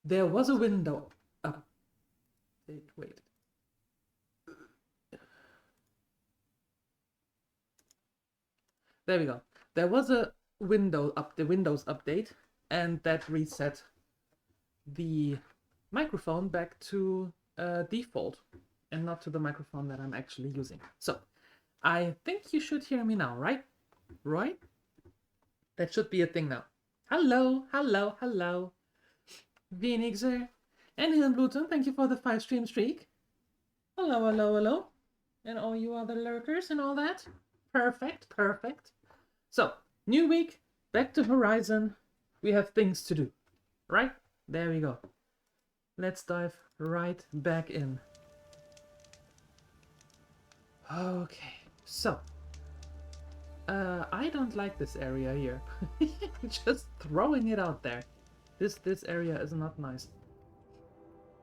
There was a window up. Wait. There we go. There was a Windows update, and that reset the microphone back to default and not to the microphone that I'm actually using. So I think you should hear me now, right? Right? That should be a thing now. Hello, hello, hello. Venixer and Hildenbluten, thank you for the 5-stream streak. Hello, hello, hello. And all you other lurkers and all that. Perfect, perfect. So, new week, back to Horizon. We have things to do, right? There we go. Let's dive right back in. Okay, so I don't like this area here. Just throwing it out there. This area is not nice.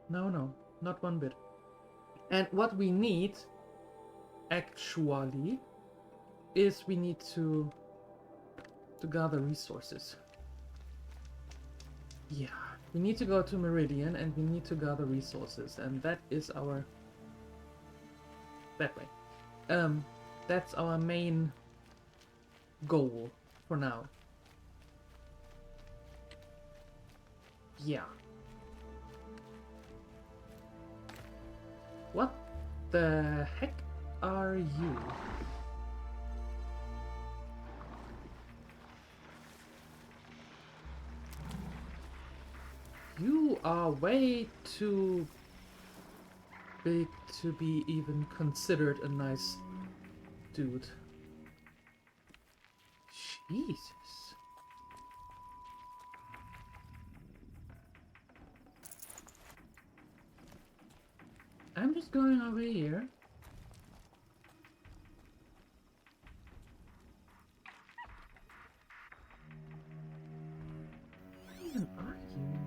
No, not one bit. And what we need, actually, is we need to gather resources. Yeah, we need to go to Meridian and we need to gather resources, and that is our... that way. That's our main goal for now. Yeah. What the heck are you? You are way too big to be even considered a nice dude. Jesus. I'm just going over here. Where even are you?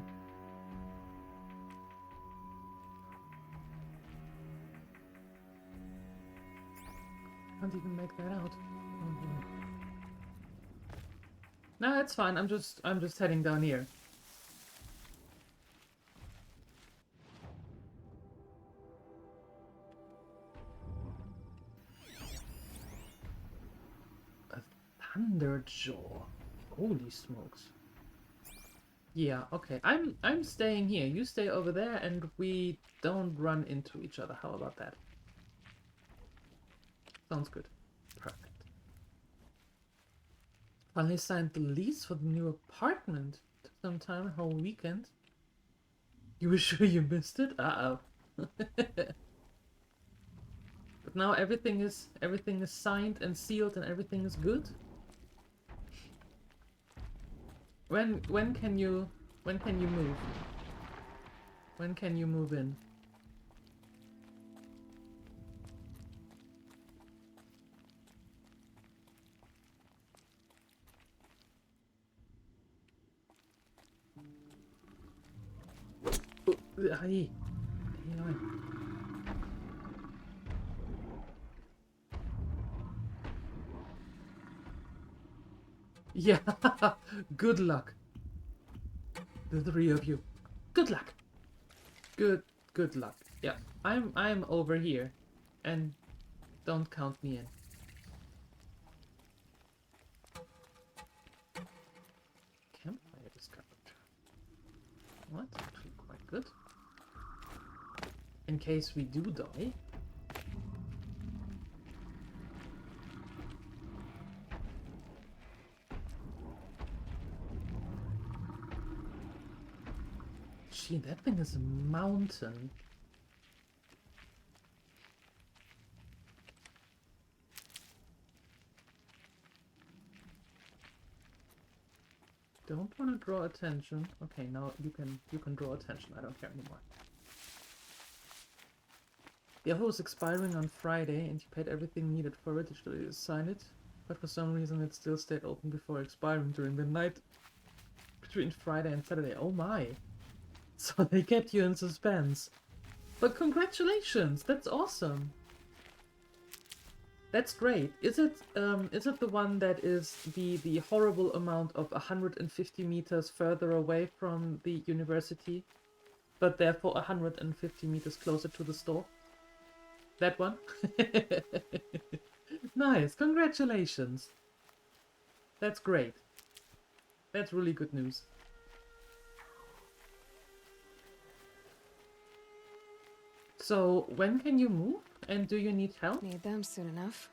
Can't even make that out. Oh boy. No, it's fine. I'm just heading down here. A Thunderjaw. Holy smokes. Yeah, okay. I'm staying here. You stay over there and we don't run into each other. How about that? Sounds good. Perfect. Finally signed the lease for the new apartment. Took some time, a whole weekend. You were sure you missed it? Uh-oh. But now everything is signed and sealed and everything is good. When can you move? When can you move in? Ay. Aloy. Yeah, good luck. The three of you. Good luck. Good luck. Yeah, I'm over here, and don't count me in. Campfire discovered. Well, that's actually quite good. In case we do die. Gee, that thing is a mountain. Don't want to draw attention. Okay, now you can draw attention. I don't care anymore. The offer was expiring on Friday, and you paid everything needed for it digitally to sign it. But for some reason, it still stayed open before expiring during the night between Friday and Saturday. Oh my! So they kept you in suspense. But congratulations! That's awesome. That's great. Is it the one that is the horrible amount of 150 meters further away from the university? but therefore 150 meters closer to the store. That one? Nice, congratulations. That's great. That's really good news. So, when can you move? And do you need help? Need them soon enough.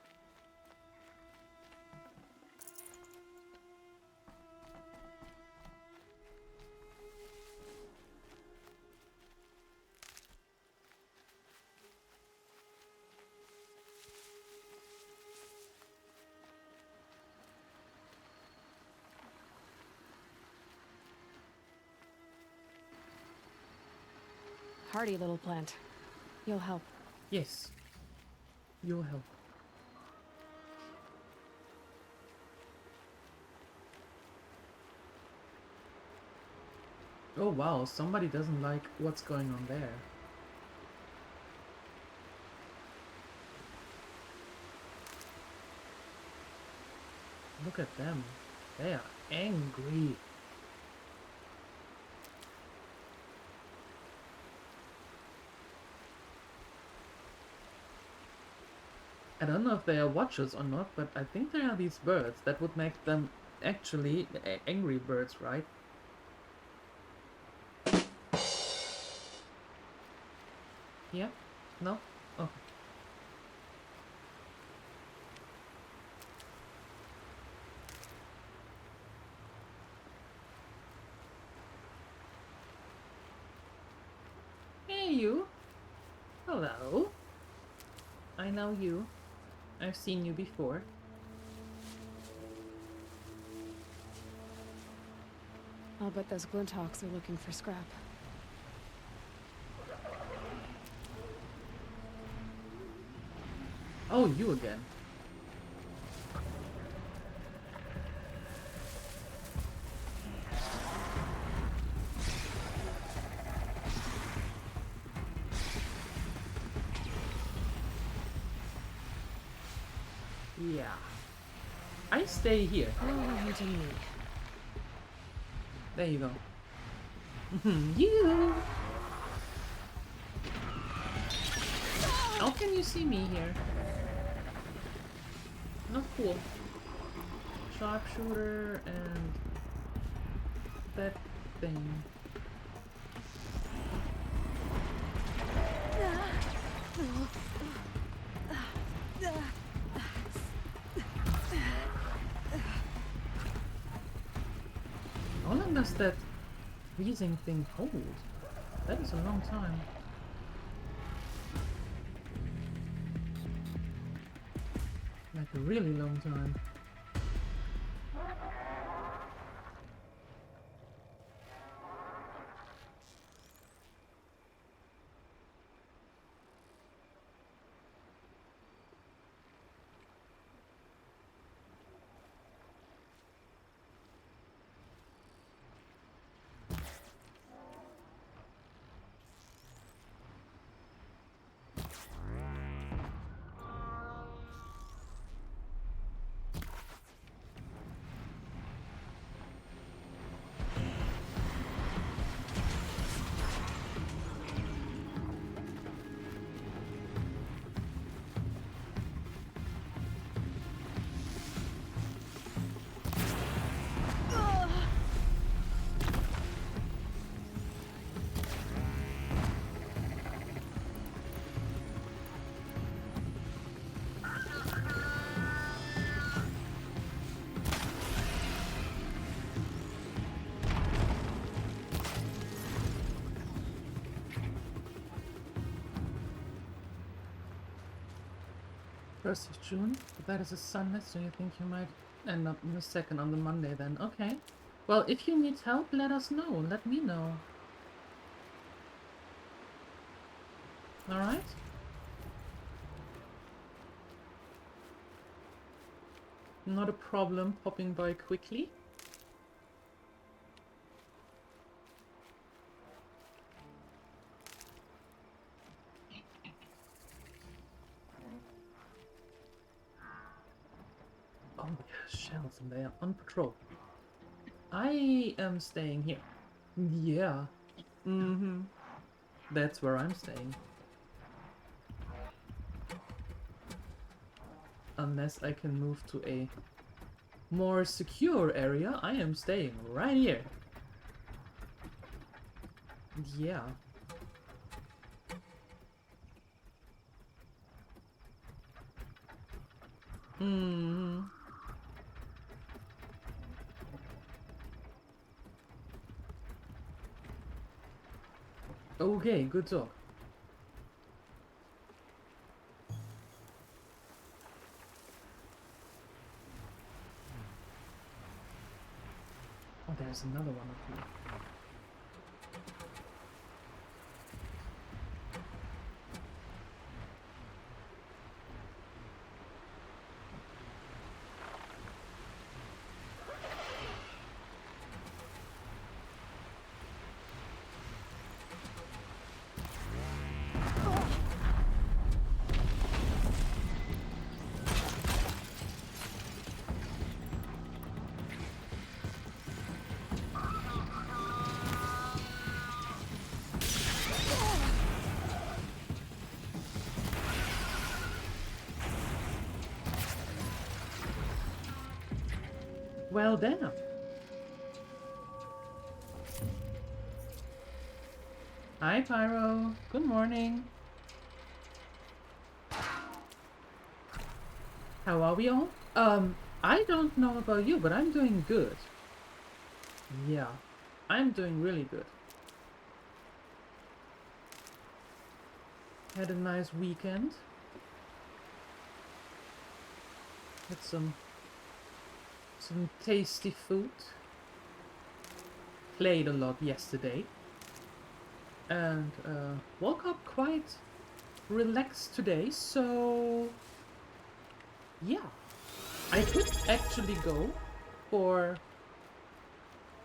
Hardy little plant. You'll help. Yes. You'll help. Oh wow, somebody doesn't like what's going on there. Look at them. They are angry. I don't know if they are watchers or not, but I think they are these birds that would make them actually angry birds, right? Yeah? No? Okay. Hey, you. Hello. I know you. I've seen you before. I'll bet those Glinthawks are looking for scrap. Oh, you again. Yeah. I stay here. Oh, to me. There you go. You! How can you see me here? Not cool. Sharpshooter and that thing. How long does that freezing thing hold? That is a long time. Like a really long time. First of June, but that is a Sunday, so you think you might end up in the second on the Monday then. Okay. Well, if you need help, let us know. Let me know. Alright? Not a problem popping by quickly. Oh, yeah, shells, and they are on patrol. I am staying here. Yeah. Mm-hmm. That's where I'm staying. Unless I can move to a more secure area, I am staying right here. Yeah. Hmm. Okay, good talk. Oh, there's another one up here. Well, damn. Hi, Pyro. Good morning. How are we all? I don't know about you, but I'm doing good. Yeah, I'm doing really good. Had a nice weekend. Had some tasty food. Played a lot yesterday. And woke up quite relaxed today, so yeah. I could actually go for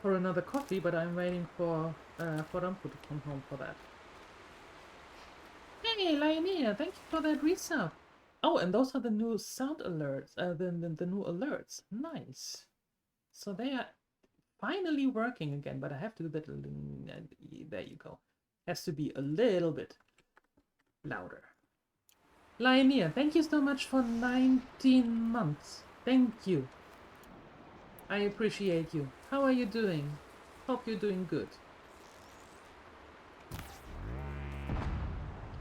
another coffee, but I'm waiting for Rampo to come home for that. Hey, Lionel, thank you for that resub. Oh, and those are the new sound alerts, the new alerts. Nice. So they are finally working again, but I have to do that. There you go. Has to be a little bit louder. Lionel, thank you so much for 19 months. Thank you. I appreciate you. How are you doing? Hope you're doing good.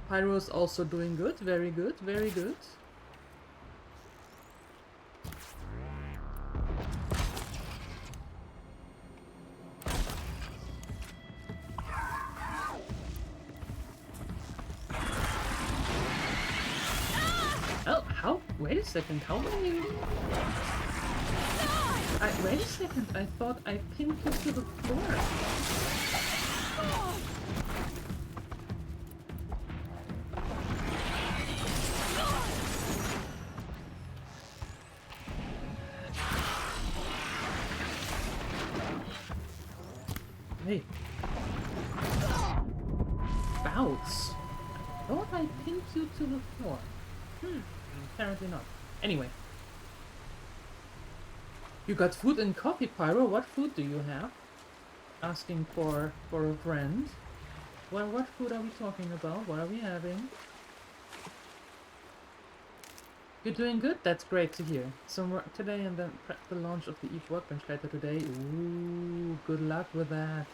Pyro's also doing good. Very good. Very good. Oh, how? Wait a second. How many? Wait a second. I thought I pinned you to the floor. Hey. Bounce. I thought I pinned you to the floor. Apparently not. Anyway. You got food and coffee, Pyro. What food do you have? Asking for a friend. Well, what food are we talking about? What are we having? You're doing good? That's great to hear. Some work today and then prep the launch of the Eve Workbench later today. Ooh, good luck with that.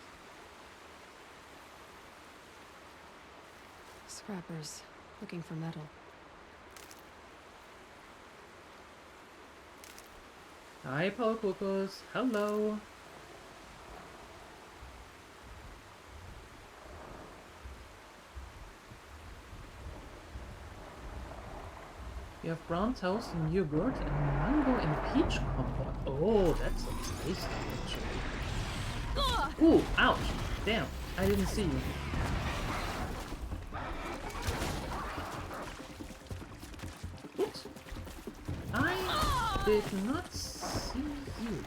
Scrappers, looking for metal. Hi, Polkukos. Hello. You have brown toast and yogurt and mango and peach compote. Oh, that sounds tasty, actually. Ooh, ouch. Damn, I didn't see you. Oops. I did not see you.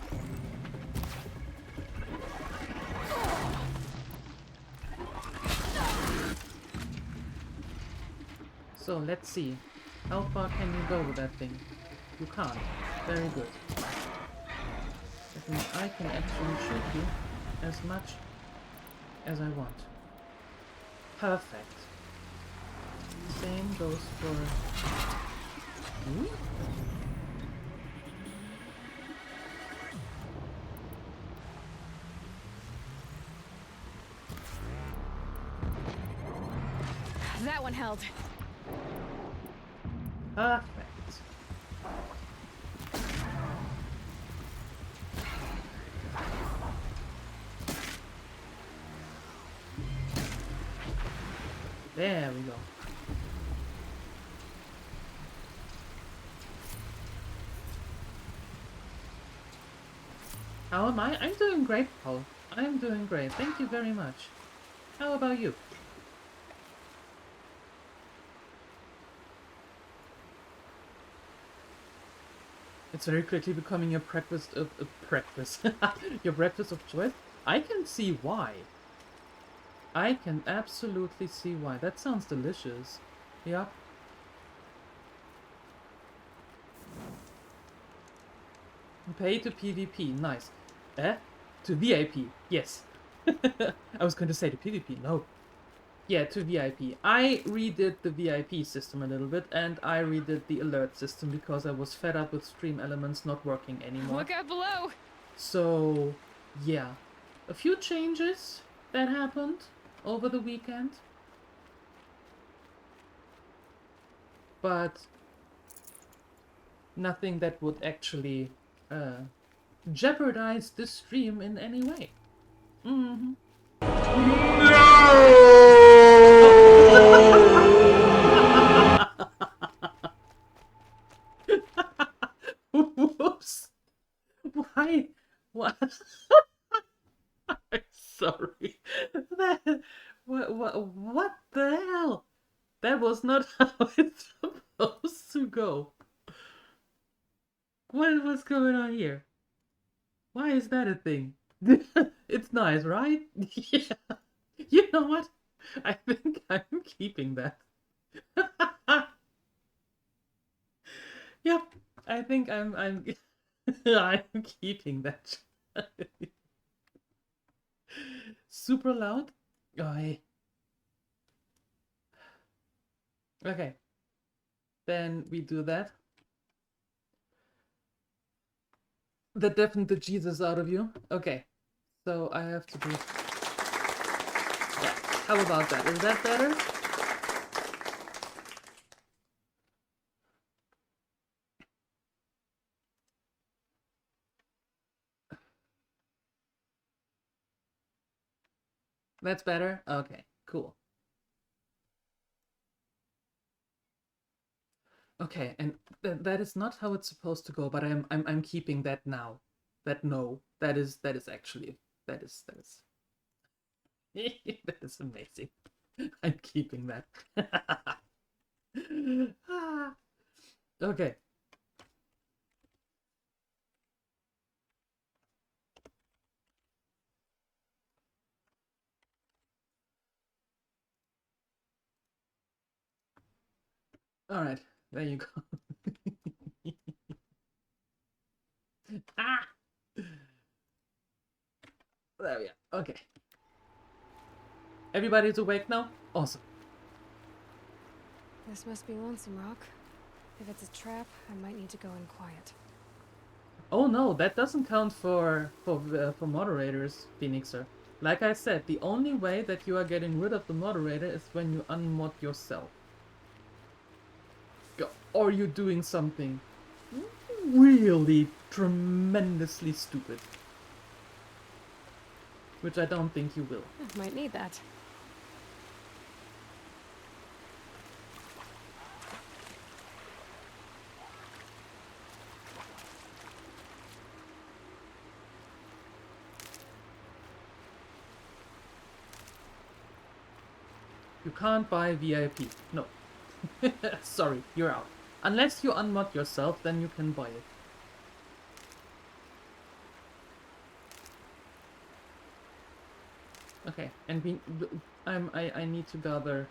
So, let's see. How far can you go with that thing? You can't. Very good. That means I can actually shoot you as much as I want. Perfect. Same goes for you. That one held. Perfect. There we go. How am I? I'm doing great, Paul. I'm doing great. Thank you very much. How about you? It's very quickly becoming your breakfast of breakfast. Your breakfast of choice. I can see why. I can absolutely see why. That sounds delicious. Yep. Pay to PvP. Nice. Eh? To VIP. Yes. I was going to say to PvP. No. Yeah, to VIP. I redid the VIP system a little bit, and I redid the alert system because I was fed up with stream elements not working anymore. Look out below! So, yeah. A few changes that happened over the weekend. But nothing that would actually jeopardize this stream in any way. Mm-hmm. Whoops. Why? What? I'm sorry. What the hell? That was not how it's supposed to go. What's going on here? Why is that a thing? It's nice, right? Yeah. You know what? I think I'm keeping that. Yep. I think I'm I'm keeping that. Super loud? Oh, okay. Then we do that. That deafened the Jesus out of you. Okay. So I have to do... Yeah. How about that? Is that better? That's better? Okay. Cool. Okay, and that is not how it's supposed to go, but I'm keeping that now. That no. That is actually that is that is amazing. I'm keeping that. Okay. Alright, there you go. Ah! There we are. Okay. Everybody's awake now? Awesome. This must be Lonesome Rock. If it's a trap, I might need to go in quiet. Oh no, that doesn't count for moderators, Phoenixer. Like I said, the only way that you are getting rid of the moderator is when you unmod yourself. Or you're doing something really tremendously stupid. Which I don't think you will. I might need that. You can't buy VIP. No. Sorry, you're out. Unless you unmod yourself, then you can buy it. Okay, and I need to gather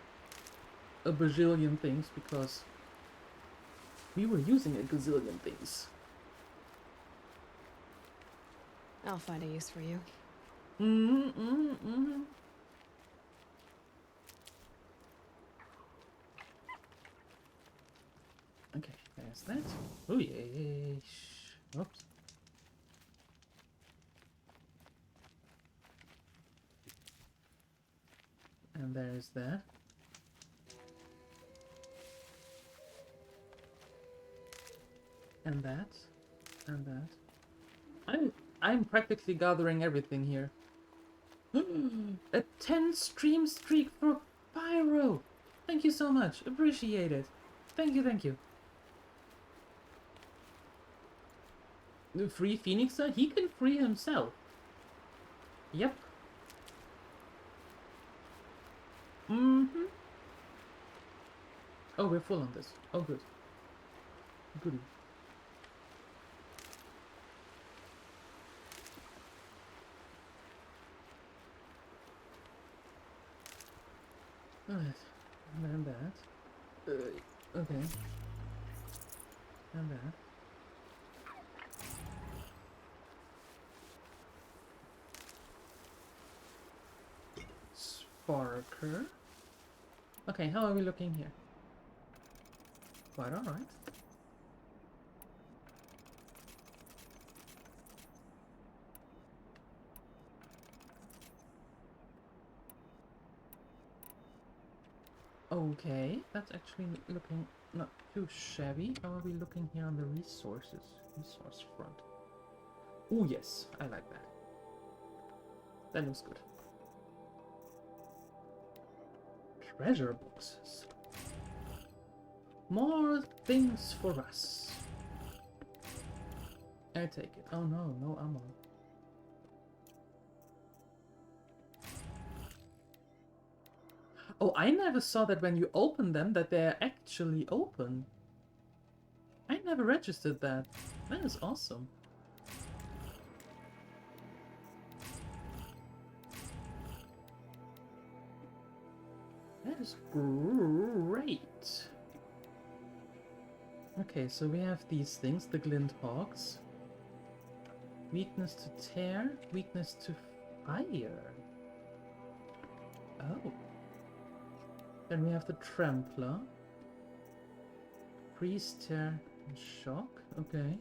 a bajillion things because we were using a gazillion things. I'll find a use for you. There's that. Oh yeah. Oops. And there's that. And that. And that. I'm practically gathering everything here. A 10 stream streak for Pyro! Thank you so much. Appreciate it. Thank you, thank you. The free Phoenixer? He can free himself. Yep. Mm-hmm. Oh, we're full on this. Oh, good. Goody. Alright. And then that. Okay. And that. Sparker. Okay, how are we looking here? Quite alright. Okay, that's actually looking not too shabby. How are we looking here on the resources? Resource front. Oh yes, I like that. That looks good. Treasure boxes. More things for us. I take it. Oh no, no ammo. Oh, I never saw that when you open them that they're actually open. I never registered that. That is awesome. That is great. Okay, so we have these things, the glint hawks. Weakness to tear, weakness to fire. Oh. Then we have the trampler. Freeze, tear, and shock. Okay.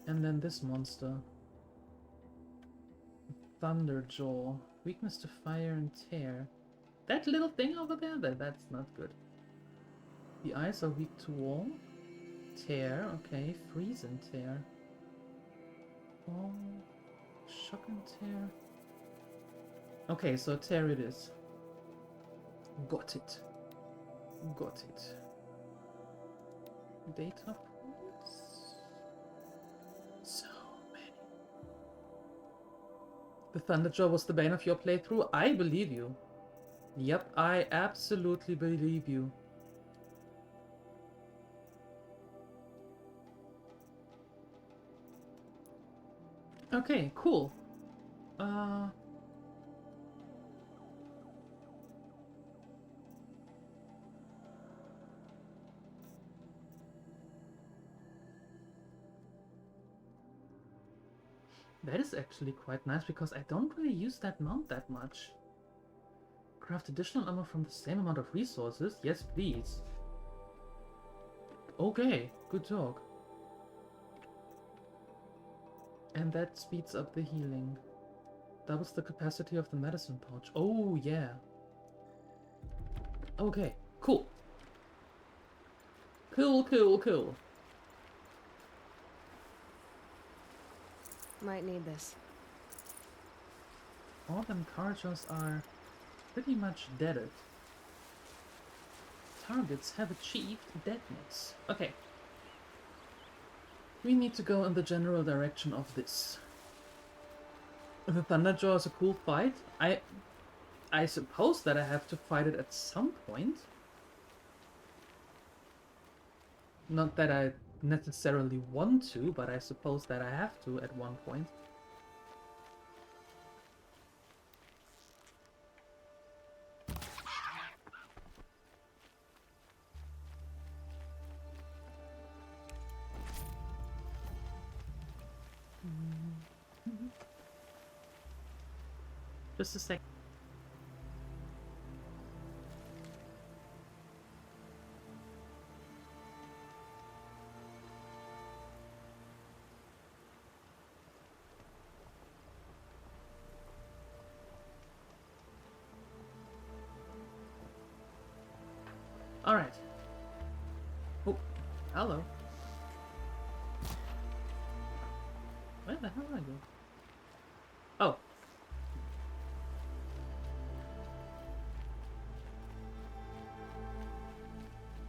And then this monster. Thunderjaw. Weakness to fire and tear. That little thing over there? That's not good. The eyes are weak to wall. Tear, okay. Freeze and tear. Oh. Shock and tear. Okay, so tear it is. Got it. Got it. Data points? So many. The Thunderjaw was the bane of your playthrough? I believe you. Yep, I absolutely believe you. Okay, cool. That is actually quite nice because I don't really use that mount that much. Craft additional ammo from the same amount of resources? Yes, please. Okay, good talk. And that speeds up the healing. Doubles the capacity of the medicine pouch. Oh, yeah. Okay, cool. Cool, cool, cool. Might need this. All them cartridges are pretty much deaded. Targets have achieved deadness. Okay. We need to go in the general direction of this. The Thunderjaw is a cool fight. I suppose that I have to fight it at some point. Not that I necessarily want to, but I suppose that I have to at one point. Just a sec. Alright. Oh, hello. Where the hell are you? Oh.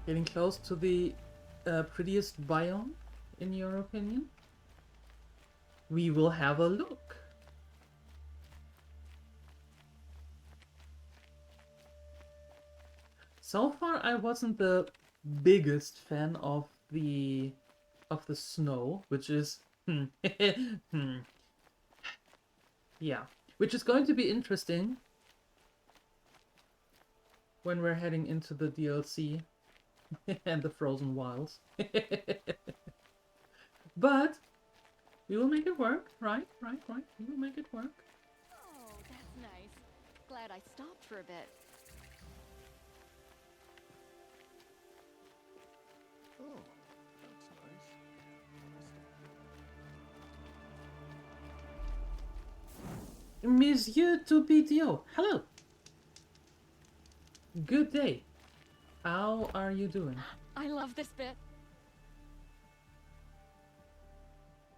Getting close to the prettiest biome, in your opinion? We will have a look. So far, I wasn't the biggest fan of the snow, which is yeah, which is going to be interesting when we're heading into the DLC and the Frozen Wilds. But we will make it work, right? We will make it work. Oh, that's nice. Glad I stopped for a bit. Oh, that's nice. Monsieur to PTO, hello. Good day. How are you doing? I love this bit.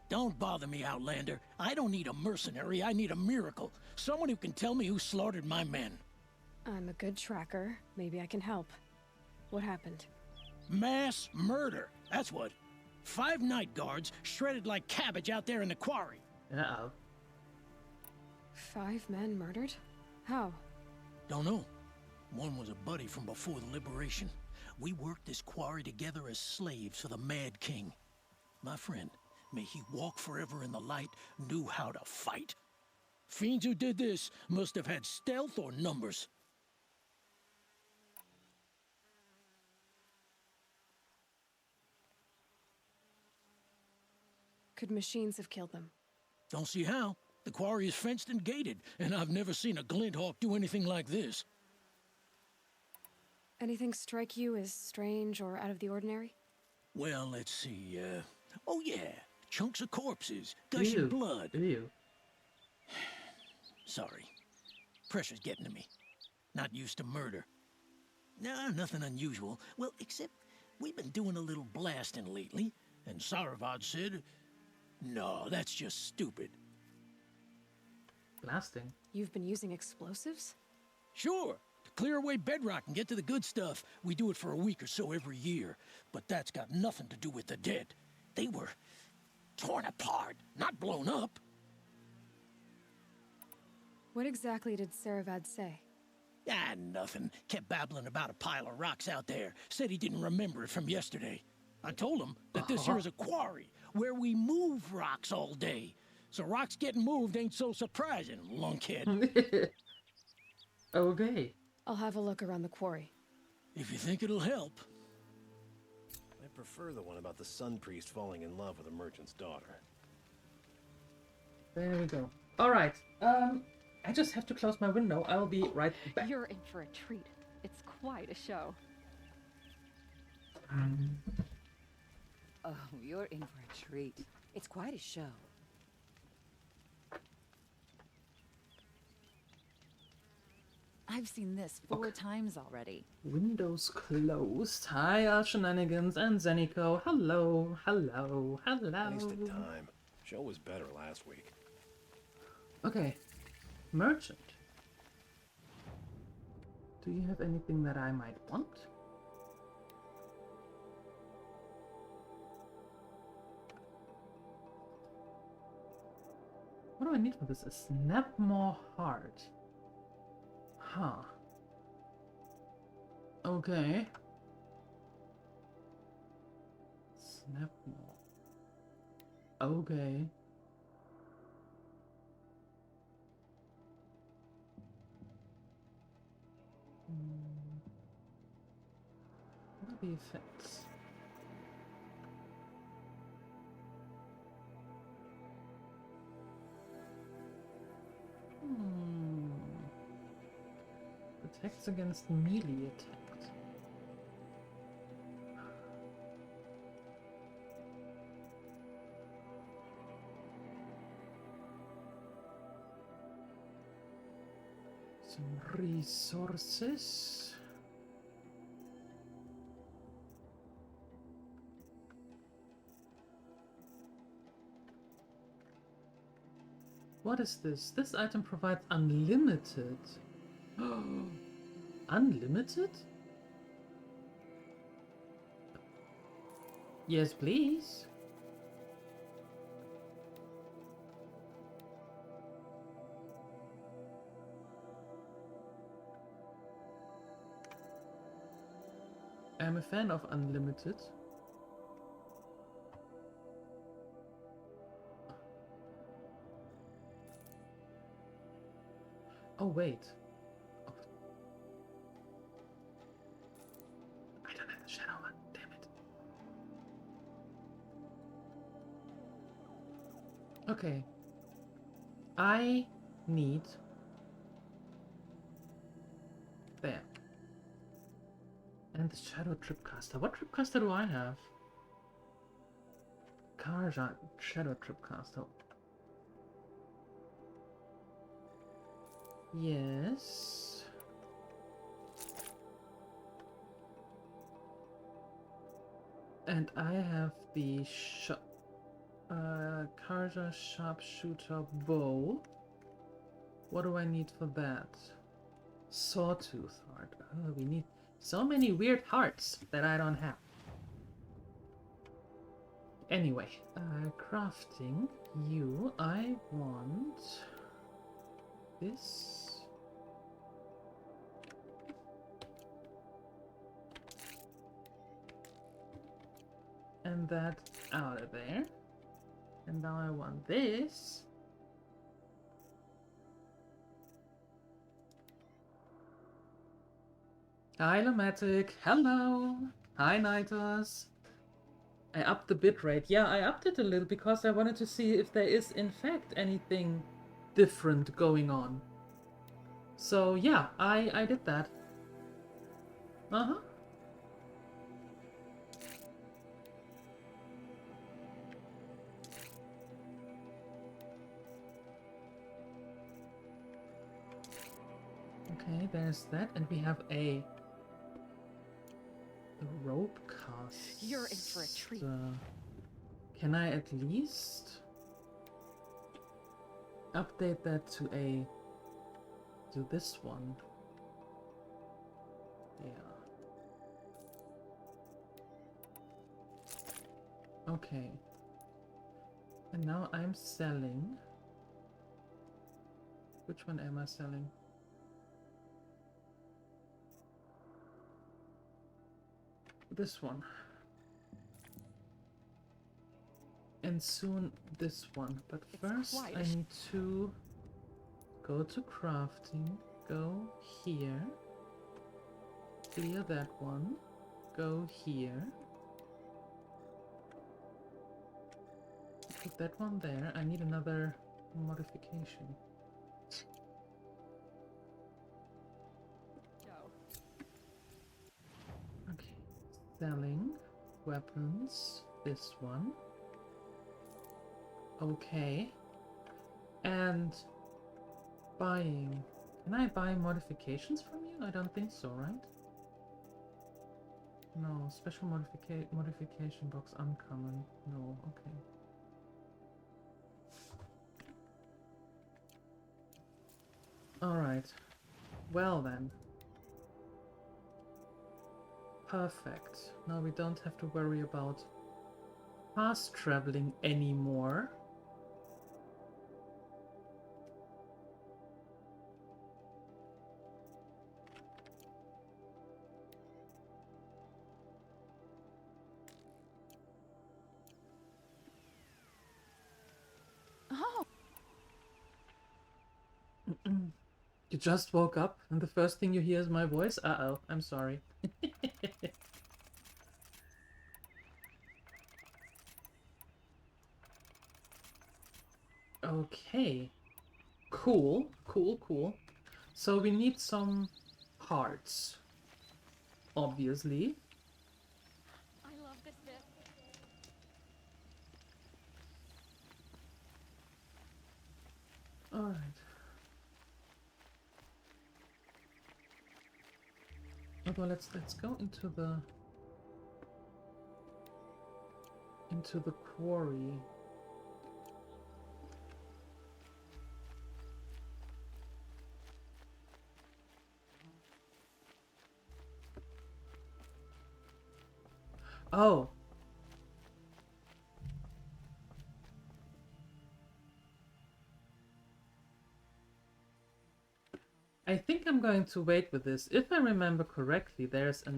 Don't bother me, Outlander. I don't need a mercenary, I need a miracle. Someone who can tell me who slaughtered my men. I'm a good tracker. Maybe I can help. What happened? Mass murder, that's what. 5 night guards shredded like cabbage out there in the quarry. Uh-oh. 5 men murdered? How? Don't know. One was a buddy from before the liberation. We worked this quarry together as slaves for the Mad King. My friend, may he walk forever in the light, knew how to fight. Fiends who did this must have had stealth or numbers. Could machines have killed them? Don't see how. The quarry is fenced and gated, and I've never seen a Glinthawk do anything like this. Anything strike you as strange or out of the ordinary? Well, let's see, oh yeah, chunks of corpses, gushing Ew. blood. Ew. Sorry. Pressure's getting to me. Not used to murder. Nah, nothing unusual. Well, except we've been doing a little blasting lately, and Saravad said, no, that's just stupid. Blasting. You've been using explosives? Sure, to clear away bedrock and get to the good stuff, we do it for a week or so every year. But that's got nothing to do with the dead. They were torn apart, not blown up. What exactly did Saravad say? Ah, nothing. Kept babbling about a pile of rocks out there. Said he didn't remember it from yesterday. I told him that this here is a quarry, where we move rocks all day. So rocks getting moved ain't so surprising, lunkhead. Okay. I'll have a look around the quarry. If you think it'll help. I prefer the one about the sun priest falling in love with a merchant's daughter. There we go. Alright. I just have to close my window. I'll be right back. You're in for a treat. It's quite a show. Oh, you're in for a treat. It's quite a show. I've seen this 4 times already. Windows closed. Hi, Shenanigans and Zeniko. Hello, hello, hello. Wasted time. Show was better last week. Okay. Merchant. Do you have anything that I might want? What do I need for this? A snap more hard. Huh. Okay. Snap more. Okay. What are the effects? Protects against melee attacks. Some resources. What is this? This item provides unlimited. Unlimited? Yes, please. I'm a fan of unlimited. Oh, wait. Oh. I don't have the shadow one. Damn it. Okay. I need... There. And the shadow tripcaster. What tripcaster do I have? Karja shadow tripcaster. Yes. And I have the Karja sharpshooter bow. What do I need for that? Sawtooth heart. Oh, we need so many weird hearts that I don't have. Anyway, crafting you. I want this. And that out of there. And now I want this. Hi Lomatic, hello! Hi Nitos! I upped the bitrate. Yeah, I upped it a little because I wanted to see if there is in fact anything different going on. So yeah, I did that. Uh-huh. Okay, there's that, and we have the rope cast. You're in for a treat. Can I at least update that to this one? Yeah. Okay. And now I'm selling. Which one am I selling? This one. And soon this one. But first I need to go to crafting, go here, clear that one, go here, put that one there. I need another modification. Okay, selling weapons, this one. Okay, and buying. Can I buy modifications from you? I don't think so, right? No, special modification box uncommon. No, okay. Alright. Well then. Perfect. Now we don't have to worry about fast traveling anymore. You just woke up and the first thing you hear is my voice? Uh-oh, I'm sorry. Okay. Cool, cool, cool. So we need some hearts. Obviously. I love this bit. Alright. Well, let's go into the quarry. Oh. I think I'm going to wait with this. If I remember correctly, there's a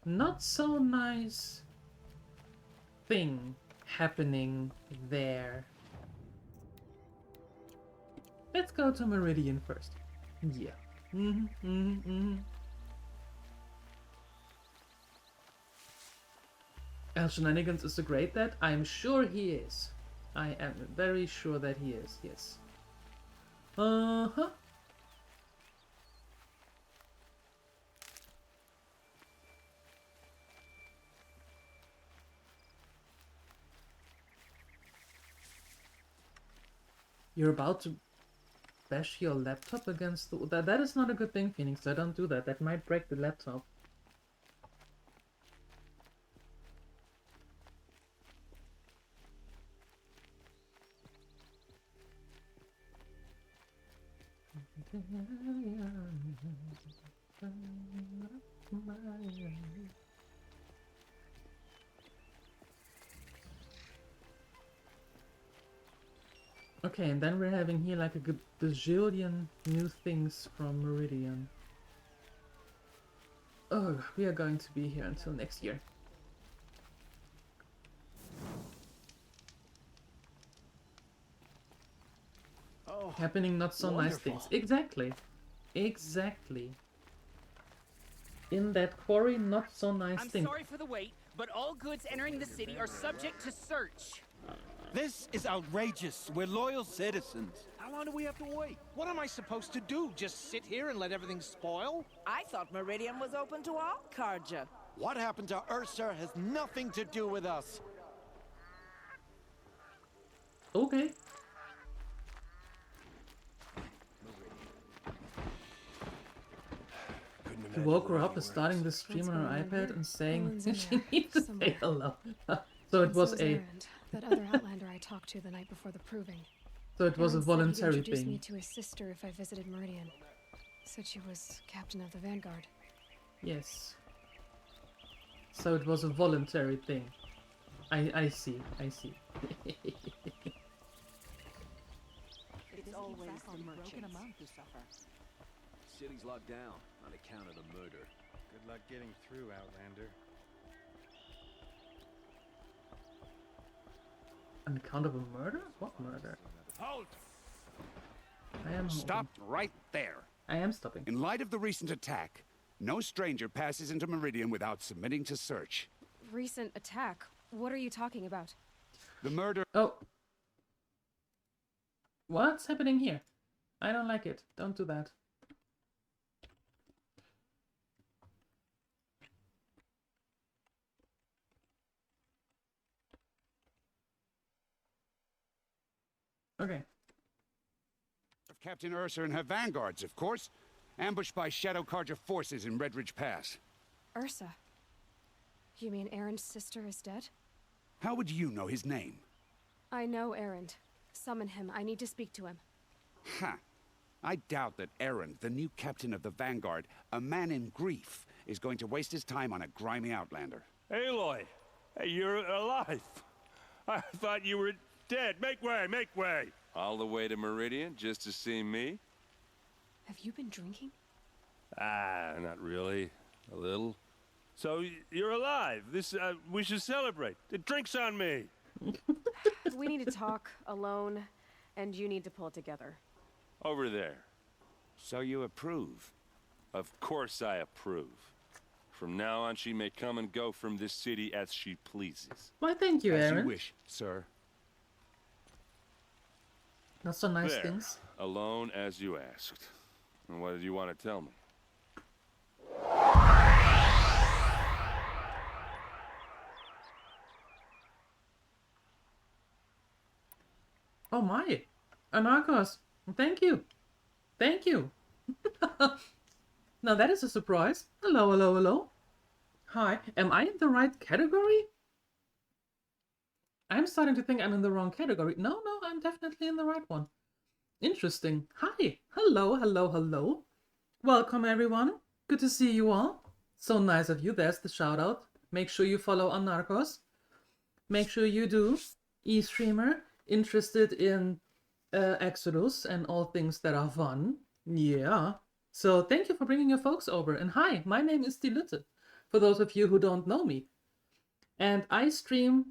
not so nice thing happening there. Let's go to Meridian first. Yeah. El Shenanigans is a great dad? I'm sure he is. I am very sure that he is, yes. Uh-huh. You're about to bash your laptop against the... That is not a good thing, Phoenix. So don't do that. That might break the laptop. Okay, and then we're having here like a gazillion new things from Meridian. Oh, we are going to be here until next year. Oh, Happening not so nice things. wonderful. Exactly. Exactly. In that quarry, not so nice I'm things. sorry for the wait, but all goods entering the city are subject to search. This is outrageous. We're loyal citizens. How long do we have to wait? What am I supposed to do? Just sit here and let everything spoil? I thought Meridian was open to all, Karja. What happened to Ursa has nothing to do with us. Okay. He woke her up, starting the stream on her iPad and saying Owen's in she there, needs to say somewhere. hello. So it And was so's a... Erend, that other Outlander I talked to the night before the proving. So it was a Erend said he'd voluntary introduce me thing. to his sister if I visited Meridian. Said she was captain of the Vanguard. Yes. So it was a voluntary thing. I see, I see. It's always the merchants. City's locked down on account of the murder. Good luck getting through, Outlander. On account of a murder? What murder? Halt! I am Stop right there. I am stopping. In light of the recent attack, no stranger passes into Meridian without submitting to search. Recent attack? What are you talking about? The murder... Oh. What's happening here? I don't like it. Don't do that. Okay. of Captain Ursa and her vanguards, of course. Ambushed by Shadow Karja forces in Red Ridge Pass. Ursa? You mean Erend's sister is dead? How would you know his name? I know Erend. Summon him. I need to speak to him. Ha! I doubt that Erend, the new captain of the Vanguard, a man in grief, is going to waste his time on a grimy outlander. Aloy! Hey, you're alive! I thought you were dead. Make way, make way! All the way to Meridian just to see me? Have you been drinking? Ah, not really. A little. So, you're alive. We should celebrate. The drink's on me! We need to talk alone, and you need to pull it together. Over there. So you approve? Of course I approve. From now on, she may come and go from this city as she pleases. Why, thank you, As Aaron. you wish, sir. Not so nice There, things. alone as you asked. And what did you want to tell me? Oh my! Anarchos! Thank you! Thank you! Now that is a surprise. Hello, hello, hello. Hi, am I in the right category? I'm starting to think I'm in the wrong category. No, I'm definitely in the right one. Interesting. Hi! Hello, hello, hello. Welcome everyone. Good to see you all. So nice of you. There's the shout out. make sure you follow on Narcos. Make sure you do. E-streamer, interested in Exodus and all things that are fun. Yeah. So thank you for bringing your folks over. And hi, my name is DieLuette, for those of you who don't know me. And I stream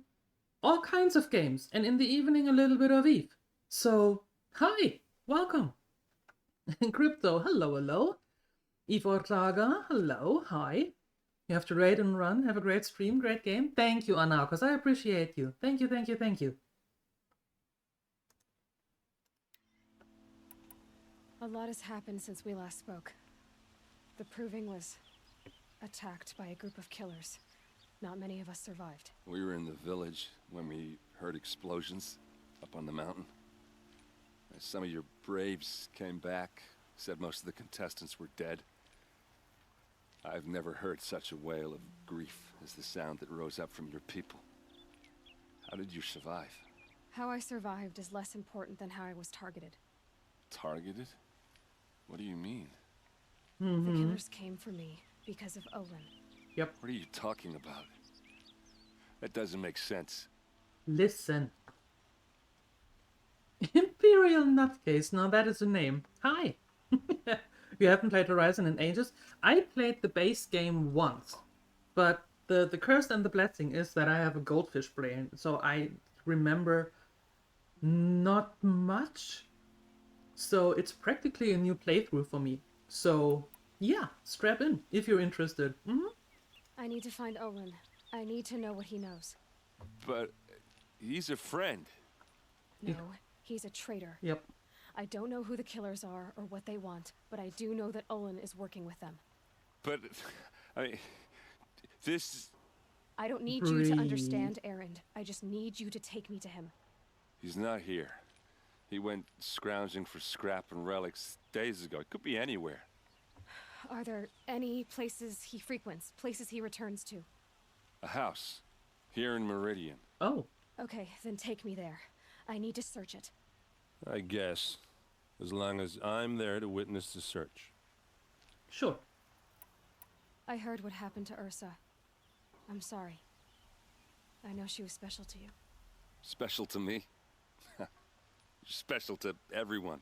all kinds of games, and in the evening a little bit of Eve. So, hi, welcome. Crypto, hello, hello. Eve Ortaga, hello, hi. You have to raid and run. Have a great stream, great game. Thank you, Anarchos. I appreciate you. Thank you, thank you, thank you. A lot has happened since we last spoke. The Proving was attacked by a group of killers. Not many of us survived. We were in the village when we heard explosions up on the mountain. Some of your braves came back, said most of the contestants were dead. I've never heard such a wail of grief as the sound that rose up from your people. How did you survive? How I survived is less important than how I was targeted. Targeted? What do you mean? The killers came for me because of Olin. Yep. What are you talking about? That doesn't make sense. Listen. Imperial Nutcase, now that is a name. Hi! You haven't played Horizon in ages? I played the base game once, but the curse and the blessing is that I have a goldfish brain, so I remember not much. So it's practically a new playthrough for me. So yeah, strap in if you're interested. I need to find Olin. I need to know what he knows. But he's a friend. No, he's a traitor. Yep. I don't know who the killers are or what they want, but I do know that Olin is working with them. But, I mean, this... I don't need you to understand, Erend. I just need you to take me to him. He's not here. He went scrounging for scrap and relics days ago. It could be anywhere. Are there any places he frequents, places he returns to? A house. Here in Meridian. Oh. Okay, then take me there. I need to search it. I guess. As long as I'm there to witness the search. Sure. I heard what happened to Ursa. I'm sorry. I know she was special to you. Special to me? Special to everyone.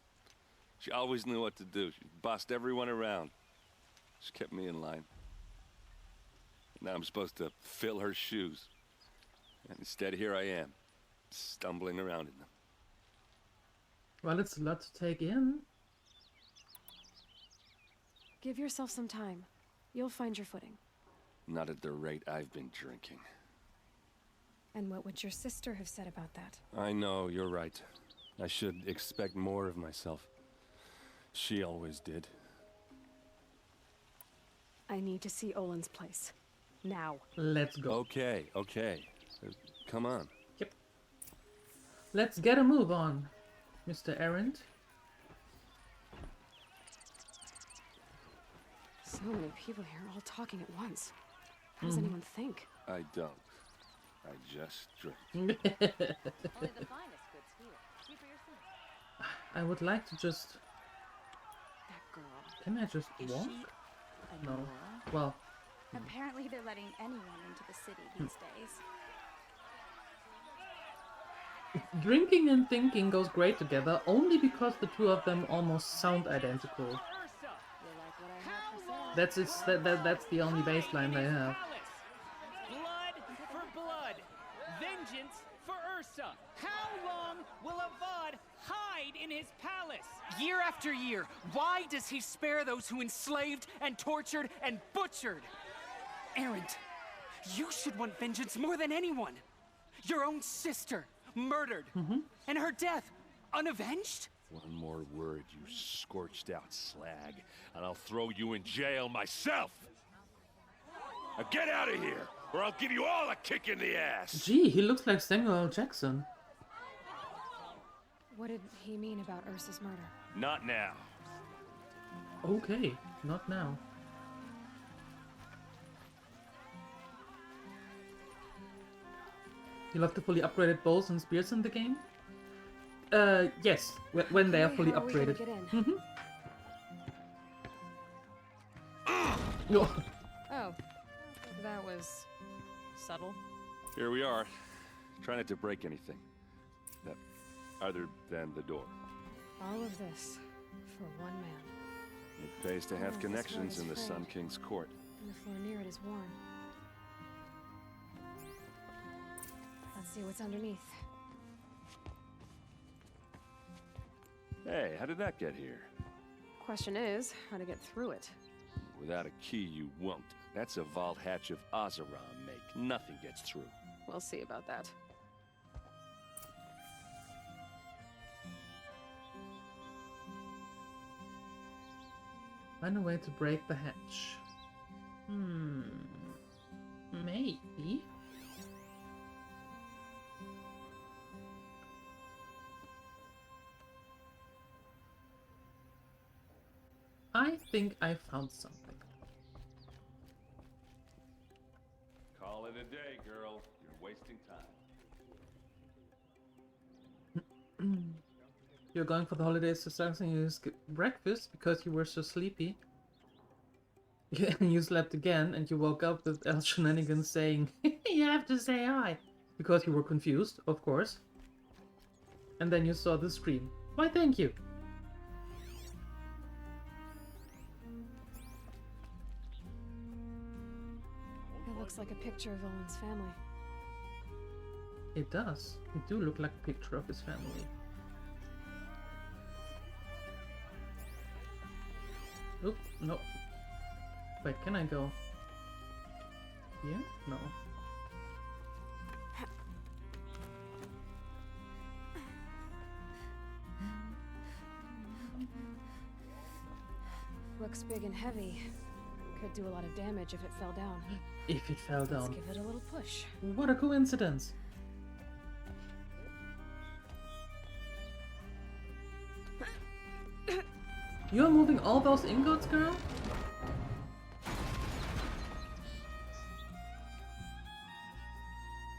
She always knew what to do. She bossed everyone around. She kept me in line. Now I'm supposed to fill her shoes. And instead, here I am, stumbling around in them. Well, it's a lot to take in. Give yourself some time. You'll find your footing. Not at the rate I've been drinking. And what would your sister have said about that? I know, you're right. I should expect more of myself. She always did. I need to see Olin's place. Now. Let's go. Okay, okay. Come on. Yep. Let's get a move on, Mr. Erend. So many people here, all talking at once. How does anyone think? I don't. I just drink. Only the finest goods here. Keep for yourself. I would like to just... That girl. Can I just walk? She No. Nora? Well... Apparently they're letting anyone into the city these days. Drinking and thinking goes great together, only because the two of them almost sound identical. That's that's the only baseline they have. Blood for blood. Vengeance for Ursa. How long will Avad hide in his palace? Year after year, why does he spare those who enslaved and tortured and butchered? Erend, you should want vengeance more than anyone. Your own sister, murdered, and her death, unavenged? One more word, you scorched out slag, and I'll throw you in jail myself! Now get out of here, or I'll give you all a kick in the ass! Gee, he looks like Samuel L. Jackson. What did he mean about Ursa's murder? Not now. Okay, not now. You love the fully upgraded bows and spears in the game? Yes, when they are fully how are we gonna upgraded. get in? No. Oh, that was subtle. Here we are. Try not to break anything. That, other than the door. All of this for one man. It pays to have Oh, connections this rug in the is Sun frayed. King's court. And the floor near it is worn. Let's see what's underneath. Hey, how did that get here? Question is, how to get through it. Without a key, you won't. That's a vault hatch of Azeron make. Nothing gets through. We'll see about that. Find a way to break the hatch. Maybe. I think I found something. Call it a day, girl. You're wasting time. You're going for the holidays to something you skipped breakfast because you were so sleepy. And you slept again and you woke up with El Shenanigans saying, you have to say hi. Because you were confused, of course. And then you saw the screen. Why, thank you. It looks like a picture of Owen's family. It does. It do look like a picture of his family. Oop, no. Wait, can I go here? No. Looks big and heavy. Could do a lot of damage if it fell down. If it fell Let's down. give it a little push. What a coincidence. You're moving all those ingots, girl?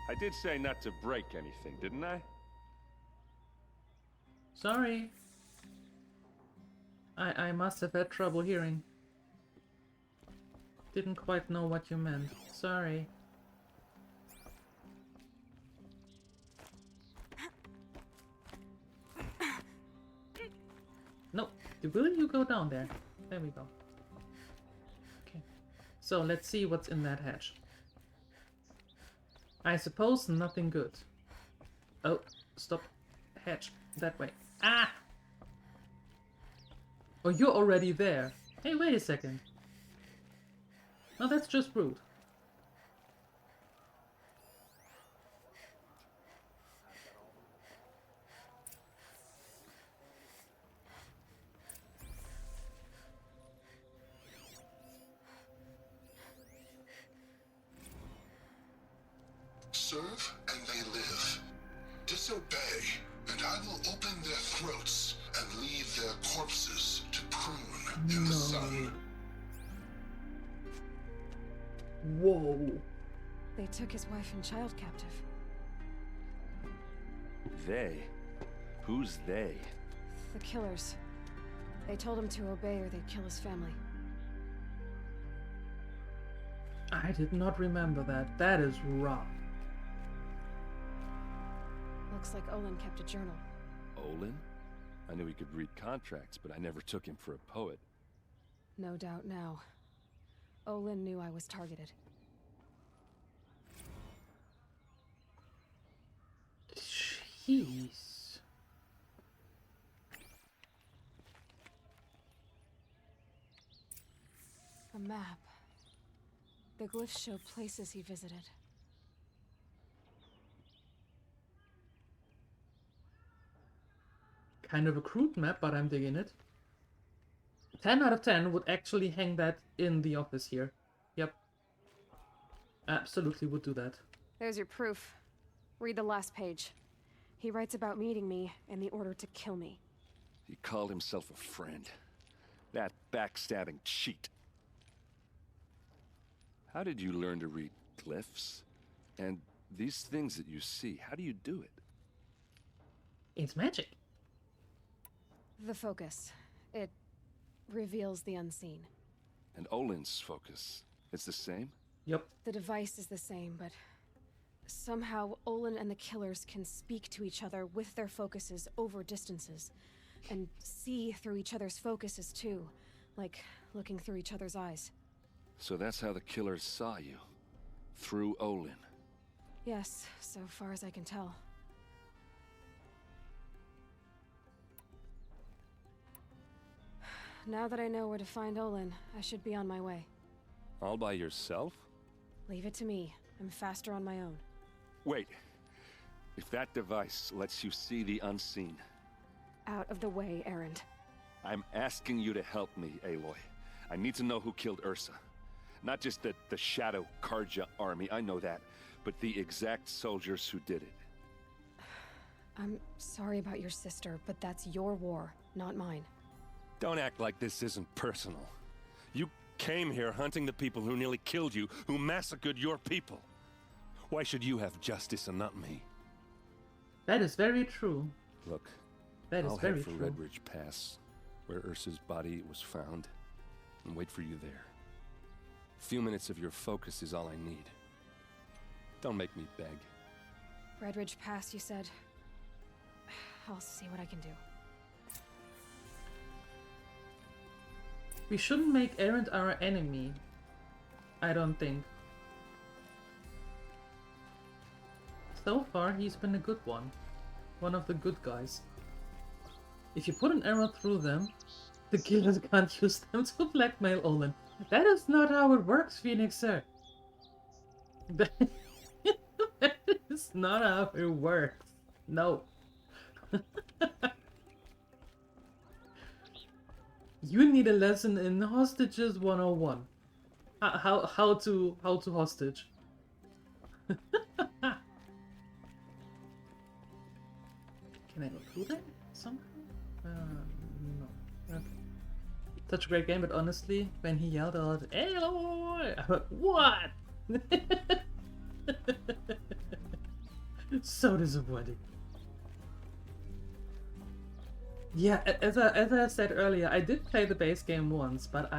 I did say not to break anything, didn't I? Sorry. I must have had trouble hearing. Didn't quite know what you meant. Sorry. No, will you go down there? There we go. Okay. So let's see what's in that hatch. I suppose nothing good. Oh, stop. Hatch. That way. Ah! Oh, you're already there. Hey, wait a second. Oh, that's just rude. Serve and they live. Disobey, and I will open their throats and leave their corpses to prune in the sun. Whoa. They took his wife and child captive. They? Who's they? The killers. They told him to obey or they'd kill his family. I did not remember that. That is rough. Looks like Olin kept a journal. Olin? I knew he could read contracts, but I never took him for a poet. No doubt now. Olin knew I was targeted. Jeez. A map. The glyphs show places he visited. Kind of a crude map, but I'm digging it. 10 out of 10 would actually hang that in the office here. Yep. Absolutely would do that. There's your proof. Read the last page. He writes about meeting me and the order to kill me. He called himself a friend. That backstabbing cheat. How did you learn to read glyphs? And these things that you see, how do you do it? It's magic. The focus. It reveals the unseen. And Olin's focus, it's the same? Yep. The device is the same, but Somehow, Olin and the killers can speak to each other with their focuses over distances. And see through each other's focuses, too. Like looking through each other's eyes. So that's how the killers saw you? Through Olin? Yes, so far as I can tell. Now that I know where to find Olin, I should be on my way. All by yourself? Leave it to me. I'm faster on my own. Wait. If that device lets you see the unseen... Out of the way, Erend. I'm asking you to help me, Aloy. I need to know who killed Ursa. Not just the Shadow Karja army, I know that, but the exact soldiers who did it. I'm sorry about your sister, but that's your war, not mine. Don't act like this isn't personal. You came here hunting the people who nearly killed you, who massacred your people. Why should you have justice and not me? That is very true. Look, that is I'll very head for true. Redridge Pass, where Ursa's body was found, and wait for you there. A few minutes of your focus is all I need. Don't make me beg. Redridge Pass, you said? I'll see what I can do. We shouldn't make Erend our enemy. I don't think. So far, he's been a good one. One of the good guys. If you put an arrow through them, the killers can't use them to blackmail Olin. That is not how it works, Phoenix, sir. That is not how it works. No. You need a lesson in Hostages 101. How to hostage. Can I go through that somehow? No. Okay. Such a great game, but honestly, when he yelled out, Aloy! I went, what? So disappointing. Yeah, as I said earlier, I did play the base game once, but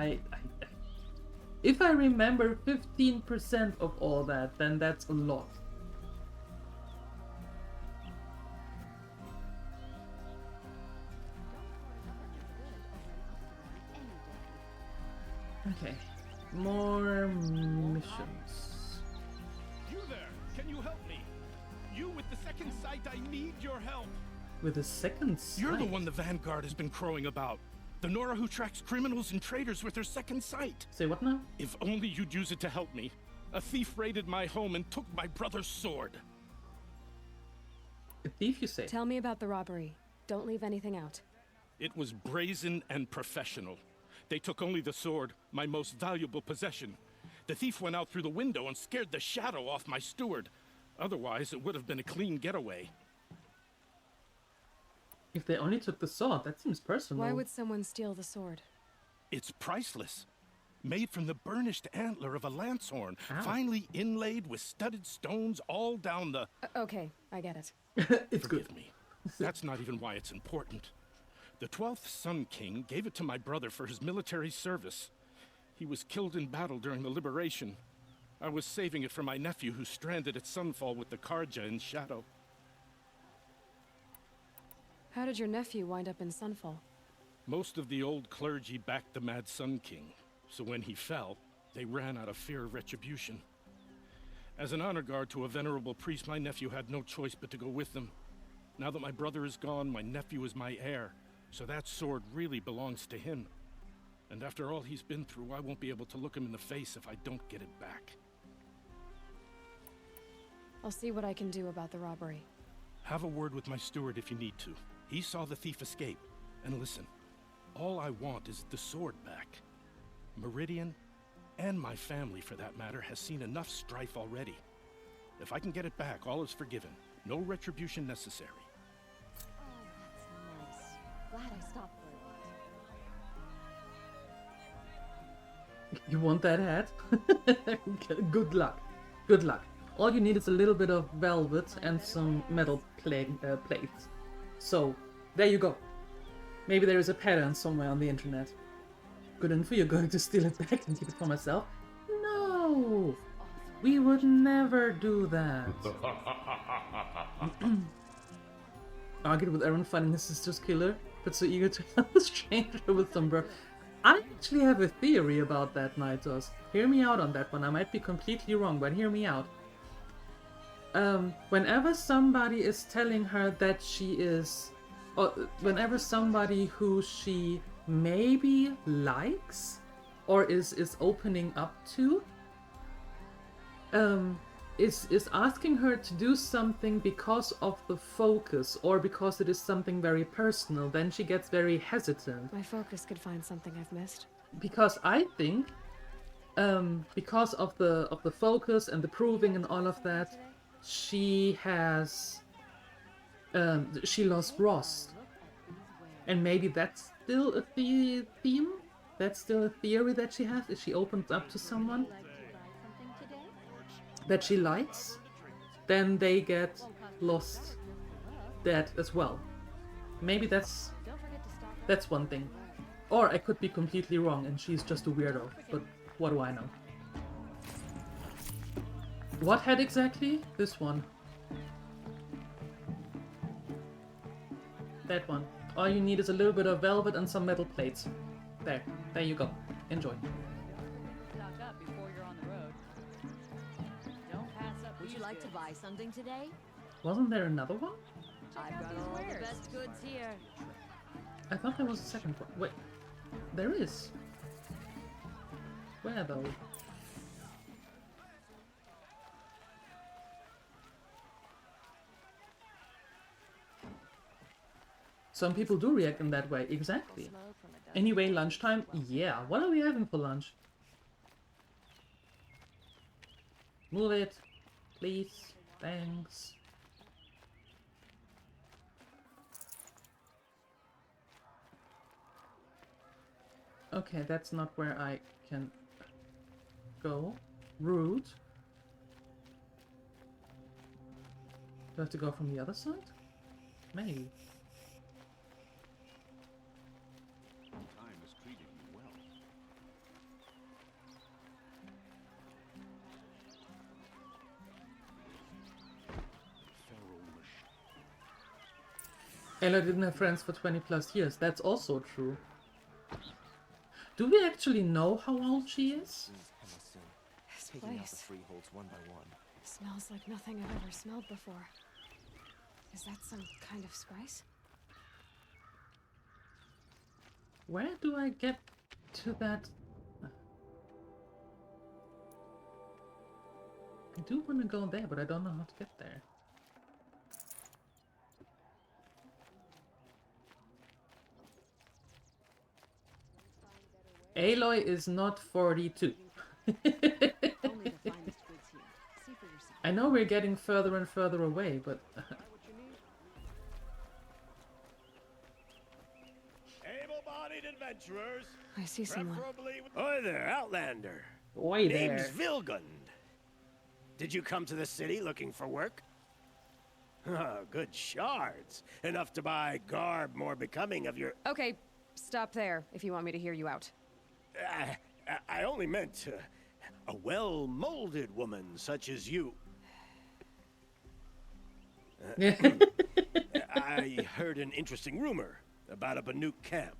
if I remember 15% of all that, then that's a lot. Okay, more missions. You there! Can you help me? You with the second sight, I need your help! With a second sight? You're the one the Vanguard has been crowing about. The Nora who tracks criminals and traitors with her second sight. Say what now? If only you'd use it to help me. A thief raided my home and took my brother's sword. A thief, you say? Tell me about the robbery. Don't leave anything out. It was brazen and professional. They took only the sword, my most valuable possession. The thief went out through the window and scared the shadow off my steward. Otherwise, it would have been a clean getaway. If they only took the sword, that seems personal. Why would someone steal the sword? It's priceless. Made from the burnished antler of a lancehorn, Ow. finely inlaid with studded stones all down the... Okay, I get it. It's Forgive good. me. That's not even why it's important. The 12th Sun King gave it to my brother for his military service. He was killed in battle during the Liberation. I was saving it for my nephew who's stranded at Sunfall with the Karja in Shadow. How did your nephew wind up in Sunfall? Most of the old clergy backed the Mad Sun King, so when he fell, they ran out of fear of retribution. As an honor guard to a venerable priest, my nephew had no choice but to go with them. Now that my brother is gone, my nephew is my heir, so that sword really belongs to him. And after all he's been through, I won't be able to look him in the face if I don't get it back. I'll see what I can do about the robbery. Have a word with my steward if you need to. He saw the thief escape. And listen, all I want is the sword back. Meridian, and my family for that matter, has seen enough strife already. If I can get it back, all is forgiven. No retribution necessary. Oh, that's nice. Glad I stopped for a bit. You want that hat? Good luck. Good luck. All you need is a little bit of velvet and some metal plates. So, there you go. Maybe there is a pattern somewhere on the internet. Good info, you're going to steal it back and keep it for myself? No! We would never do that. Argued with Aaron finding his sister's killer, but so eager to help a stranger with some bro. I actually have a theory about that, Nightos. Hear me out on that one. I might be completely wrong, but hear me out. Whenever somebody is telling her that she is... or whenever somebody who she maybe likes or is opening up to is asking her to do something because of the focus or because it is something very personal, then she gets very hesitant. My focus could find something I've missed. Because I think, because of the focus and the proving and all of that, she has, she lost Ross. And maybe that's still a theme? That's still a theory that she has? If she opens up to someone that she likes, then they get lost dead as well. Maybe that's one thing. Or I could be completely wrong and she's just a weirdo, but what do I know? What head exactly? This one. That one. All you need is a little bit of velvet and some metal plates. There you go. Enjoy. Would you like to buy something today? Wasn't there another one? I've got all the best goods here. I thought there was a second one. Wait, there is. Where though? Some people do react in that way, exactly. Anyway, lunchtime? Yeah, what are we having for lunch? Move it, please. Thanks. Okay, that's not where I can go. Rude. Do I have to go from the other side? Maybe. Time has treated you well. Aloy didn't have friends for 20 plus years. That's also true. Do we actually know how old she is? This place freeholds one by one. smells like nothing I've ever smelled before. Is that some kind of spice? Where do I get to that? I do want to go there, but I don't know how to get there. Aloy is not 42. I know we're getting further and further away, but... Able-bodied adventurers. I see someone. Oi there, Outlander. Oi Name's there. Vilgund. Did you come to the city looking for work? Oh, good shards. Enough to buy garb more becoming of your... Okay, stop there if you want me to hear you out. I only meant a well-molded woman such as you. I heard an interesting rumor about a Banuk camp.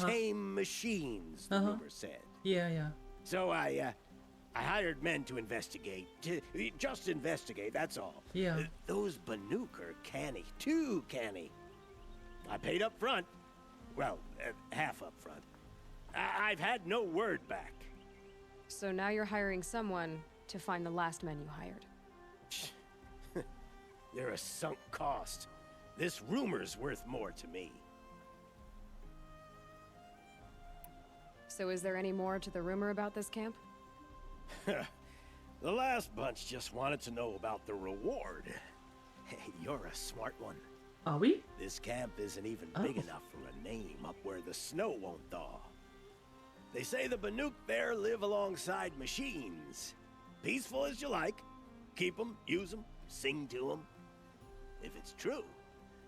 Tame machines, the rumor said. Yeah. So I hired men to investigate. Just investigate, that's all. Yeah. Those Banuk are canny. Too canny. I paid up front. Well, half up front. I've had no word back. So now you're hiring someone to find the last men you hired. They're a sunk cost. This rumor's worth more to me. So is there any more to the rumor about this camp? The last bunch just wanted to know about the reward. Hey, you're a smart one. Are we? This camp isn't even big enough for a name up where the snow won't thaw. They say the Banuk there live alongside machines. Peaceful as you like. Keep them, use them, sing to them. If it's true,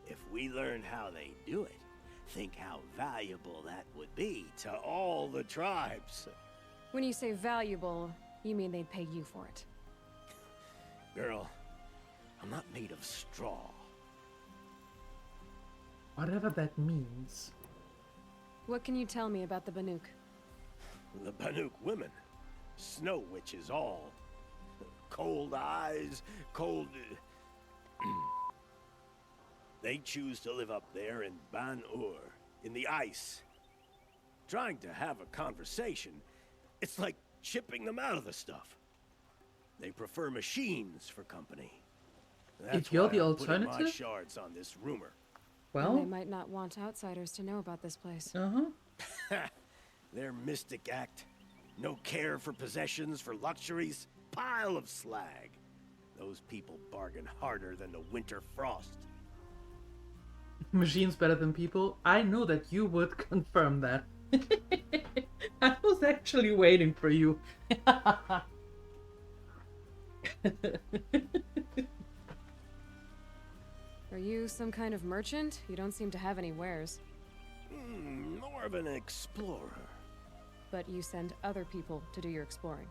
if we learn how they do it, think how valuable that would be to all the tribes. When you say valuable, you mean they'd pay you for it. girl. I'm not made of straw. Whatever that means. What can you tell me about the Banuk? The Banuk women. Snow witches all. Cold eyes, cold... They choose to live up there in Ban-Ur, in the ice. Trying to have a conversation, it's like chipping them out of the stuff. They prefer machines for company. That's if you're why the I'm putting my alternative, shards on this rumor. well, And they might not want outsiders to know about this place. Their mystic act. No care for possessions, for luxuries. Pile of slag. Those people bargain harder than the winter frost. machines better than people. I know that you would confirm that. I was actually waiting for you. Are you some kind of merchant? You don't seem to have any wares. More of an explorer. But you send other people to do your exploring.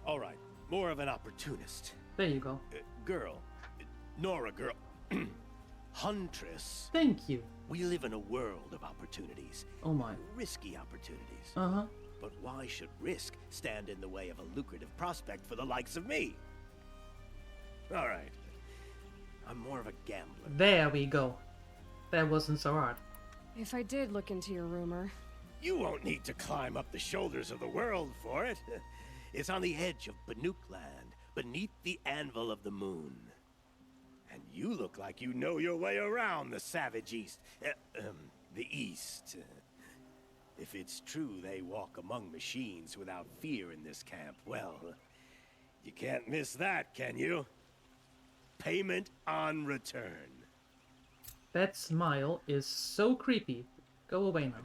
All right, more of an opportunist. There you go. Girl. Nora, girl. Huntress. Thank you. We live in a world of opportunities. Oh my. Risky opportunities. Uh-huh. But why should risk stand in the way of a lucrative prospect for the likes of me? All right. I'm more of a gambler. There we go. That wasn't so hard. If I did look into your rumor... You won't need to climb up the shoulders of the world for it. It's on the edge of Banuk land, beneath the anvil of the moon. And you look like you know your way around the savage east. The east. If it's true they walk among machines without fear in this camp, well, you can't miss that, can you? Payment on return. That smile is so creepy. Go away now.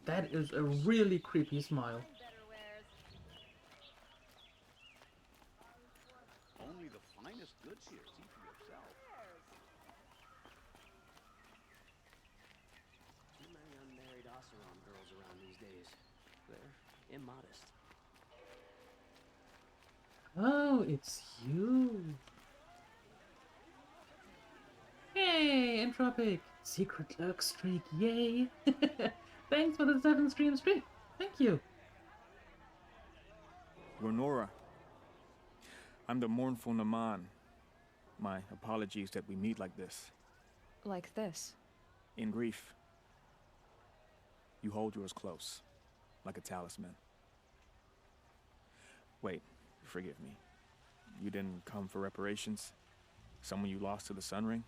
That is a really creepy smile. Only the finest goods here. See for yourself. Too many unmarried Oseram girls around these days. They're immodest. Oh, it's you. Hey, Entropic. Secret lurk streak, yay. Thanks for the 7 stream streak. Thank you. We're Nora. I'm the mournful Naman. My apologies that we meet like this. Like this? In grief. You hold yours close, like a talisman. Wait, forgive me. You didn't come for reparations? Someone you lost to the Sun Ring?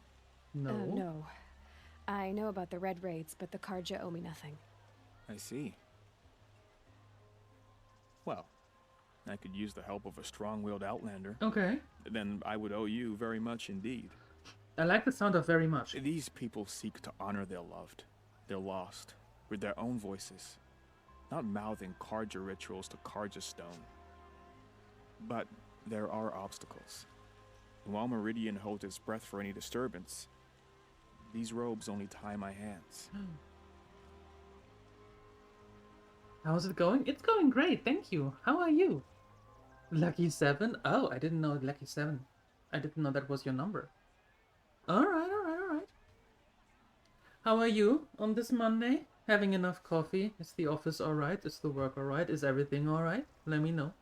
No. No. I know about the Red Raids, but the Karja owe me nothing. I see. Well, I could use the help of a strong-willed outlander. Okay. Then I would owe you very much indeed. I like the sound of very much. These people seek to honor their loved, their lost, with their own voices, not mouthing Karja rituals to Karja stone. But there are obstacles. While Meridian holds its breath for any disturbance, these robes only tie my hands. How's it going? It's going great, thank you. How are you? Lucky 7? Oh, I didn't know Lucky 7. I didn't know that was your number. Alright. How are you on this Monday? Having enough coffee? Is the office alright? Is the work alright? Is everything alright? Let me know.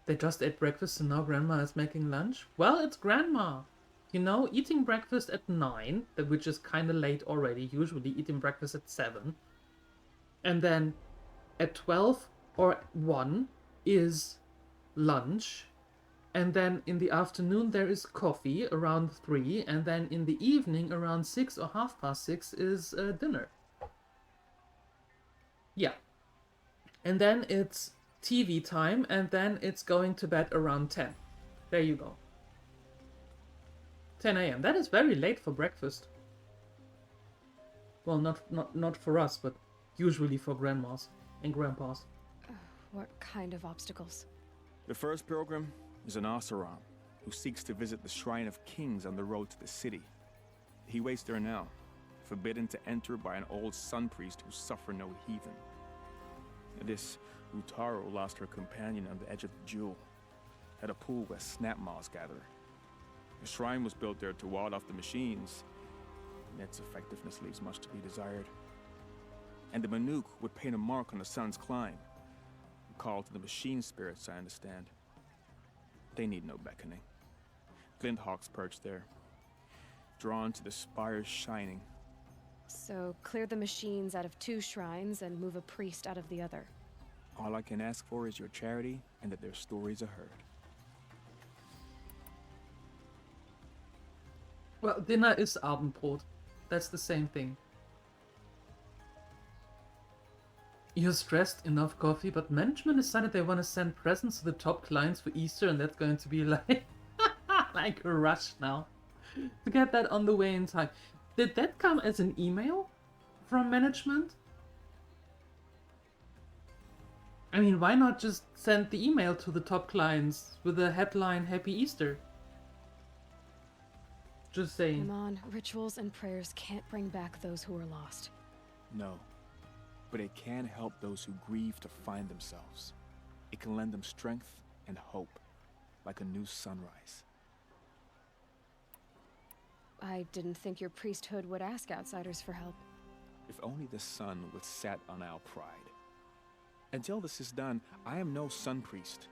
They just ate breakfast and now Grandma is making lunch? Well, it's Grandma! You know, eating breakfast at 9, which is kinda late already, usually eating breakfast at 7. And then at 12 or 1 is lunch. And then in the afternoon there is coffee around 3. And then in the evening around 6 or 6:30 is dinner. Yeah. And then it's TV time and then it's going to bed around 10. There you go. 10 a.m. That is very late for breakfast. Well, not for us, but usually for grandmas and grandpas. What kind of obstacles? The first pilgrim is an Oseram who seeks to visit the Shrine of Kings on the road to the city. He waits there now, forbidden to enter by an old sun priest who suffer no heathen. This Utaro lost her companion on the edge of the jewel, at a pool where snap moths gather. A shrine was built there to ward off the machines, and its effectiveness leaves much to be desired. And the Manuk would paint a mark on the sun's climb, a call to the machine spirits, I understand. They need no beckoning. Glint hawks perch there, drawn to the spires shining. So clear the machines out of 2 shrines and move a priest out of the other. All I can ask for is your charity and that their stories are heard. Well, dinner is Abendbrot. That's the same thing. You're stressed, enough coffee, but management decided they want to send presents to the top clients for Easter, and that's going to be like, like a rush now to get that on the way in time. Did that come as an email from management? I mean, why not just send the email to the top clients with the headline Happy Easter? Just saying. Come on, rituals and prayers can't bring back those who are lost. No, but it can help those who grieve to find themselves. It can lend them strength and hope, like a new sunrise. I didn't think your priesthood would ask outsiders for help. If only the sun would set on our pride. Until this is done, I am no sun priest.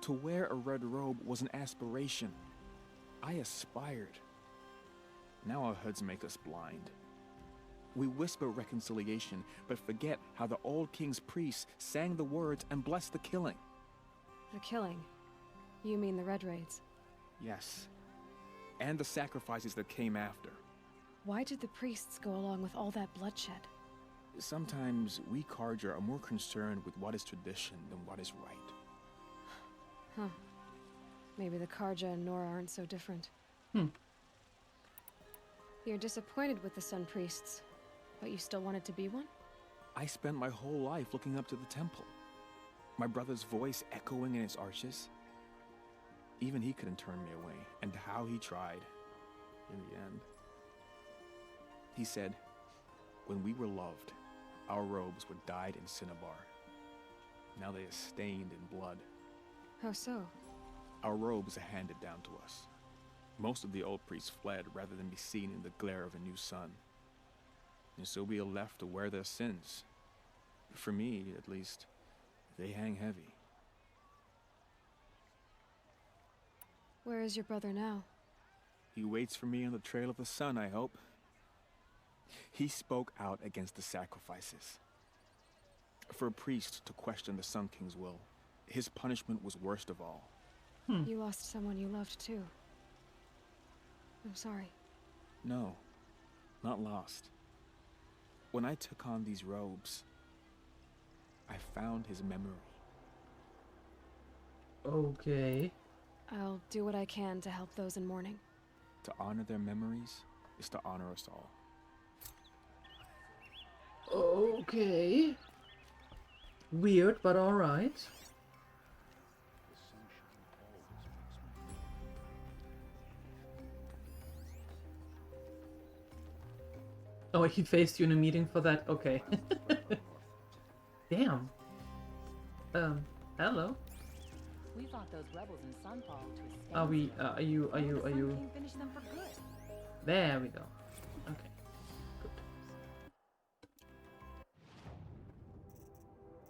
To wear a red robe was an aspiration. I aspired. Now our hoods make us blind. We whisper reconciliation, but forget how the old king's priests sang the words and blessed the killing. The killing? You mean the Red Raids? Yes. And the sacrifices that came after. Why did the priests go along with all that bloodshed? Sometimes we Karja are more concerned with what is tradition than what is right. Huh. Maybe the Karja and Nora aren't so different. You're disappointed with the Sun Priests, but you still wanted to be one? I spent my whole life looking up to the temple. My brother's voice echoing in its arches. Even he couldn't turn me away, and how he tried, in the end. He said, when we were loved, our robes were dyed in cinnabar. Now they are stained in blood. How so? Our robes are handed down to us. Most of the old priests fled rather than be seen in the glare of a new sun. And so we are left to wear their sins. For me, at least, they hang heavy. Where is your brother now? He waits for me on the trail of the sun, I hope. He spoke out against the sacrifices. For a priest to question the Sun King's will, his punishment was worst of all. You lost someone you loved too. I'm sorry. No, not lost. When I took on these robes, I found his memory. Okay. I'll do what I can to help those in mourning. To honor their memories is to honor us all. Okay. Weird, but alright. Oh, he faced you in a meeting for that? Okay. Damn. Hello. We fought those rebels in Sunfall to a Are we, are you... Finish them for good. There we go. Okay. Good.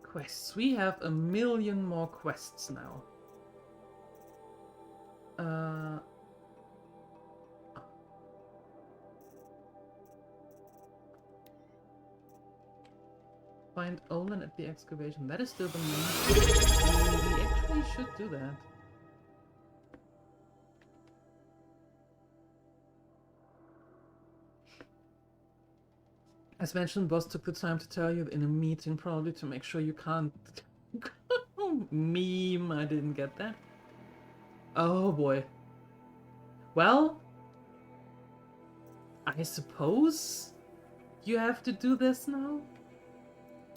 Quests. We have 1 million more quests now. Find Olin at the excavation. That is still the main. We actually should do that. As mentioned, boss took the time to tell you in a meeting, probably to make sure you can't... Meme, I didn't get that. Oh boy. Well... I suppose... you have to do this now?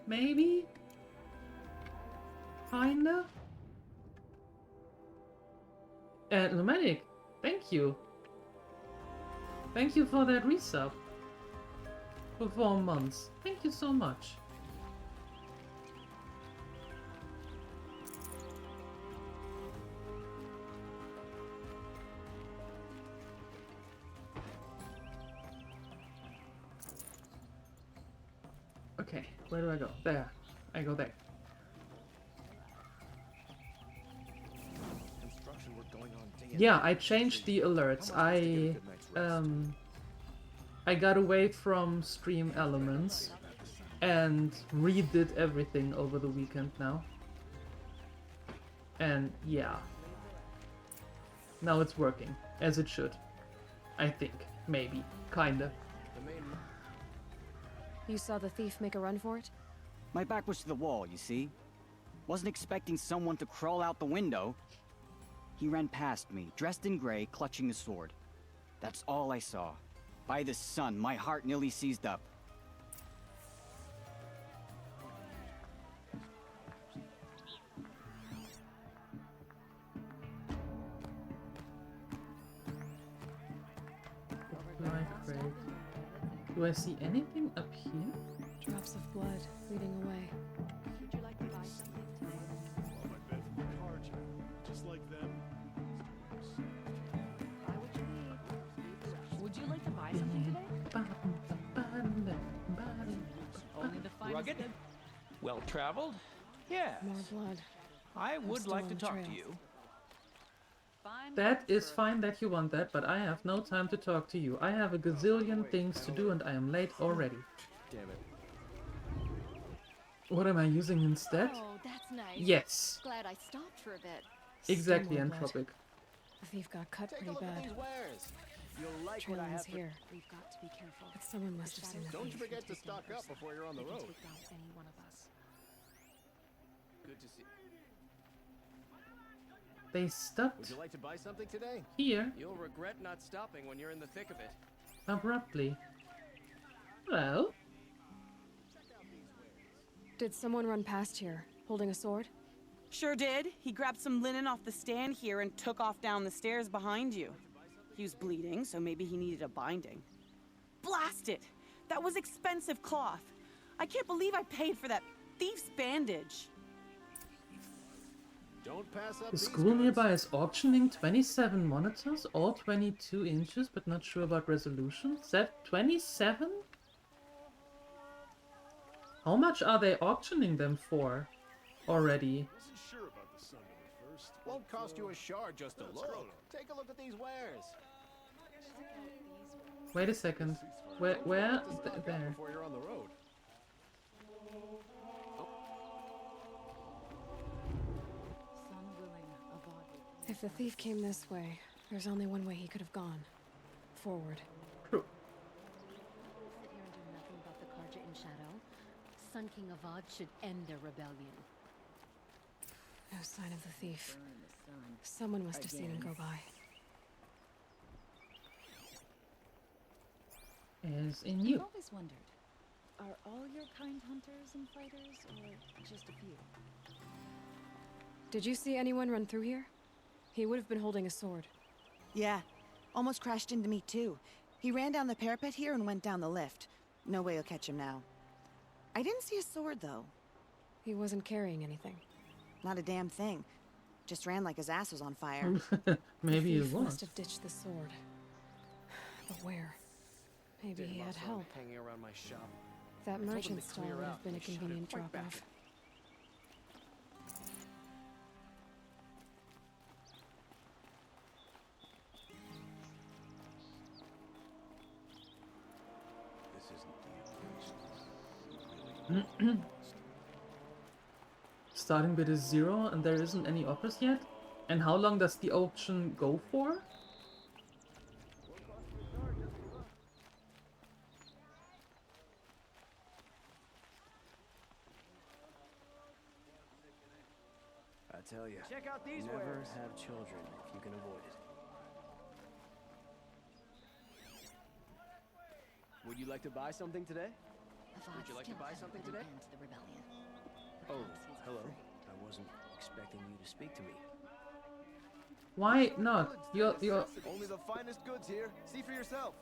Maybe? Kinda? Nomadic, thank you. Thank you for that resub. For 4 months. Thank you so much. Where do I go? There. I go there. Construction work going on day and Yeah, night. I changed the alerts. I got away from stream elements and redid everything over the weekend now. And yeah. Now it's working, as it should. I think. Maybe. Kinda. You saw the thief make a run for it? My back was to the wall, you see? Wasn't expecting someone to crawl out the window. He ran past me, dressed in gray, clutching the sword. That's all I saw. By the sun, my heart nearly seized up. Do I see anything up here? Drops of blood leading away. Would you like to buy something today? Oh, my bed from the car jam. Just like them. Buy what you need. Would you like to buy something today? Only the finest. Rugged? Well traveled? Yeah. More blood. I would still like on to the talk trail. to you. That is fine that you want that, but I have no time to talk to you. I have a gazillion things to do and I am late already. Damn it. What am I using instead? Oh, that's nice. Yes. Glad I stopped for a bit. Exactly, Still more blood. Entropic. The thief got cut pretty bad. You'll like what I Trailing's have for... here. We've got to be careful. But someone must have seen the Don't thief. forget to stock up before you're on the road. Take down any one of us. Good to see. They stopped Would you like to buy something today? here You'll regret not stopping when you're in the thick of it. abruptly. Well, Did someone run past here, holding a sword? Sure did. He grabbed some linen off the stand here and took off down the stairs behind you. He was bleeding, so maybe he needed a binding. Blast it! That was expensive cloth. I can't believe I paid for that thief's bandage. Don't pass up the these school goods. nearby is auctioning 27 monitors, all 22 inches, but not sure about resolution. Is that 27? How much are they auctioning them for already? Wasn't sure about the sun at first. Won't cost you a shard just to look. Take a look at these wares. Wait a second. Where? There. Before you're on the road. Sun willing, Avad. If the thief came this way, there's only one way he could have gone. Forward. Sit here and do nothing about the Karja in shadow. Sun King Avad should end their rebellion. No sign of the thief. Burn the sun. Someone must have seen him go by. As in I've you. always wondered, are all your kind hunters and fighters, or just a few? Did you see anyone run through here? He would have been holding a sword. Yeah, almost crashed into me too. He ran down the parapet here and went down the lift. No way you'll catch him now. I didn't see a sword though. He wasn't carrying anything. Not a damn thing. Just ran like his ass was on fire. Maybe the it thief was. must have ditched the sword. But where? Maybe he had help. Hanging around my shop. That told him to merchant stall clear would out, have been a and he shot it convenient right back. drop-off. This isn't the Starting bid is 0 and there isn't any offers yet? And how long does the auction go for? I tell you, Check out these never wares. have children if you can avoid it. Would you like to buy something today? Avad Would you like to still buy hasn't something put an today? end to the rebellion. Oh, Perhaps he's hello. afraid. I wasn't expecting you to speak to me. Why not? You're Only the finest goods here. See for yourself.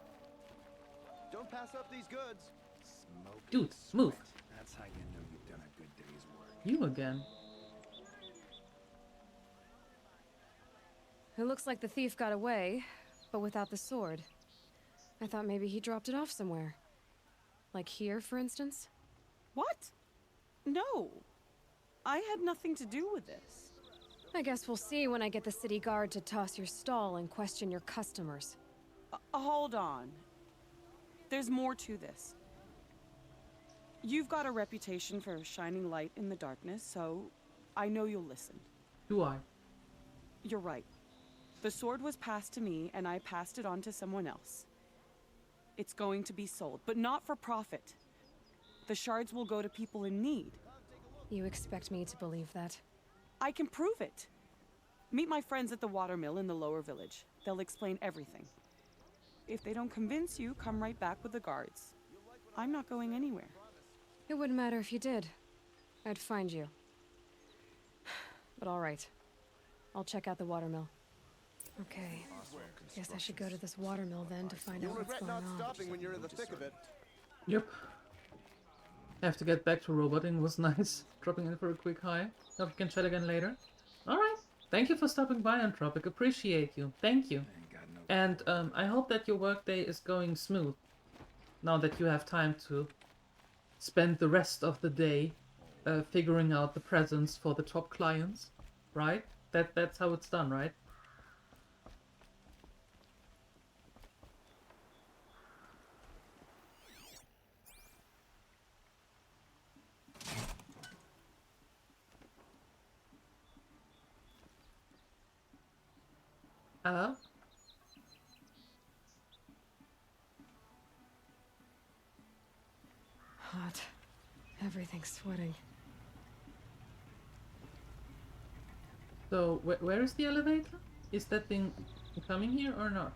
Don't pass up these goods. Smoke Dude, and move. sweat. That's how you know you've done a good day's work. you again. It looks like the thief got away, but without the sword. I thought maybe he dropped it off somewhere. Like here, for instance? What? No. I had nothing to do with this. I guess we'll see when I get the city guard to toss your stall and question your customers. Hold on. There's more to this. You've got a reputation for shining light in the darkness, so I know you'll listen. Do I? You're right. The sword was passed to me, and I passed it on to someone else. It's going to be sold, but not for profit. The shards will go to people in need. You expect me to believe that? I can prove it. Meet my friends at the watermill in the lower village. They'll explain everything. If they don't convince you, come right back with the guards. I'm not going anywhere. It wouldn't matter if you did. I'd find you. But all right. I'll check out the watermill. Okay. Guess I should go to this watermill then to find out what's going on. You'll regret not stopping when you're in the thick of it. Yep. Have to get back to roboting. Was nice. Dropping in for a quick hi. Hope you can chat again later. Alright. Thank you for stopping by, Anthropic. Appreciate you. Thank you. And I hope that your workday is going smooth. Now that you have time to spend the rest of the day figuring out the presents for the top clients. Right? That's how it's done, right? Hello? Hot. Everything's sweating. So, where is the elevator? Is that thing coming here or not?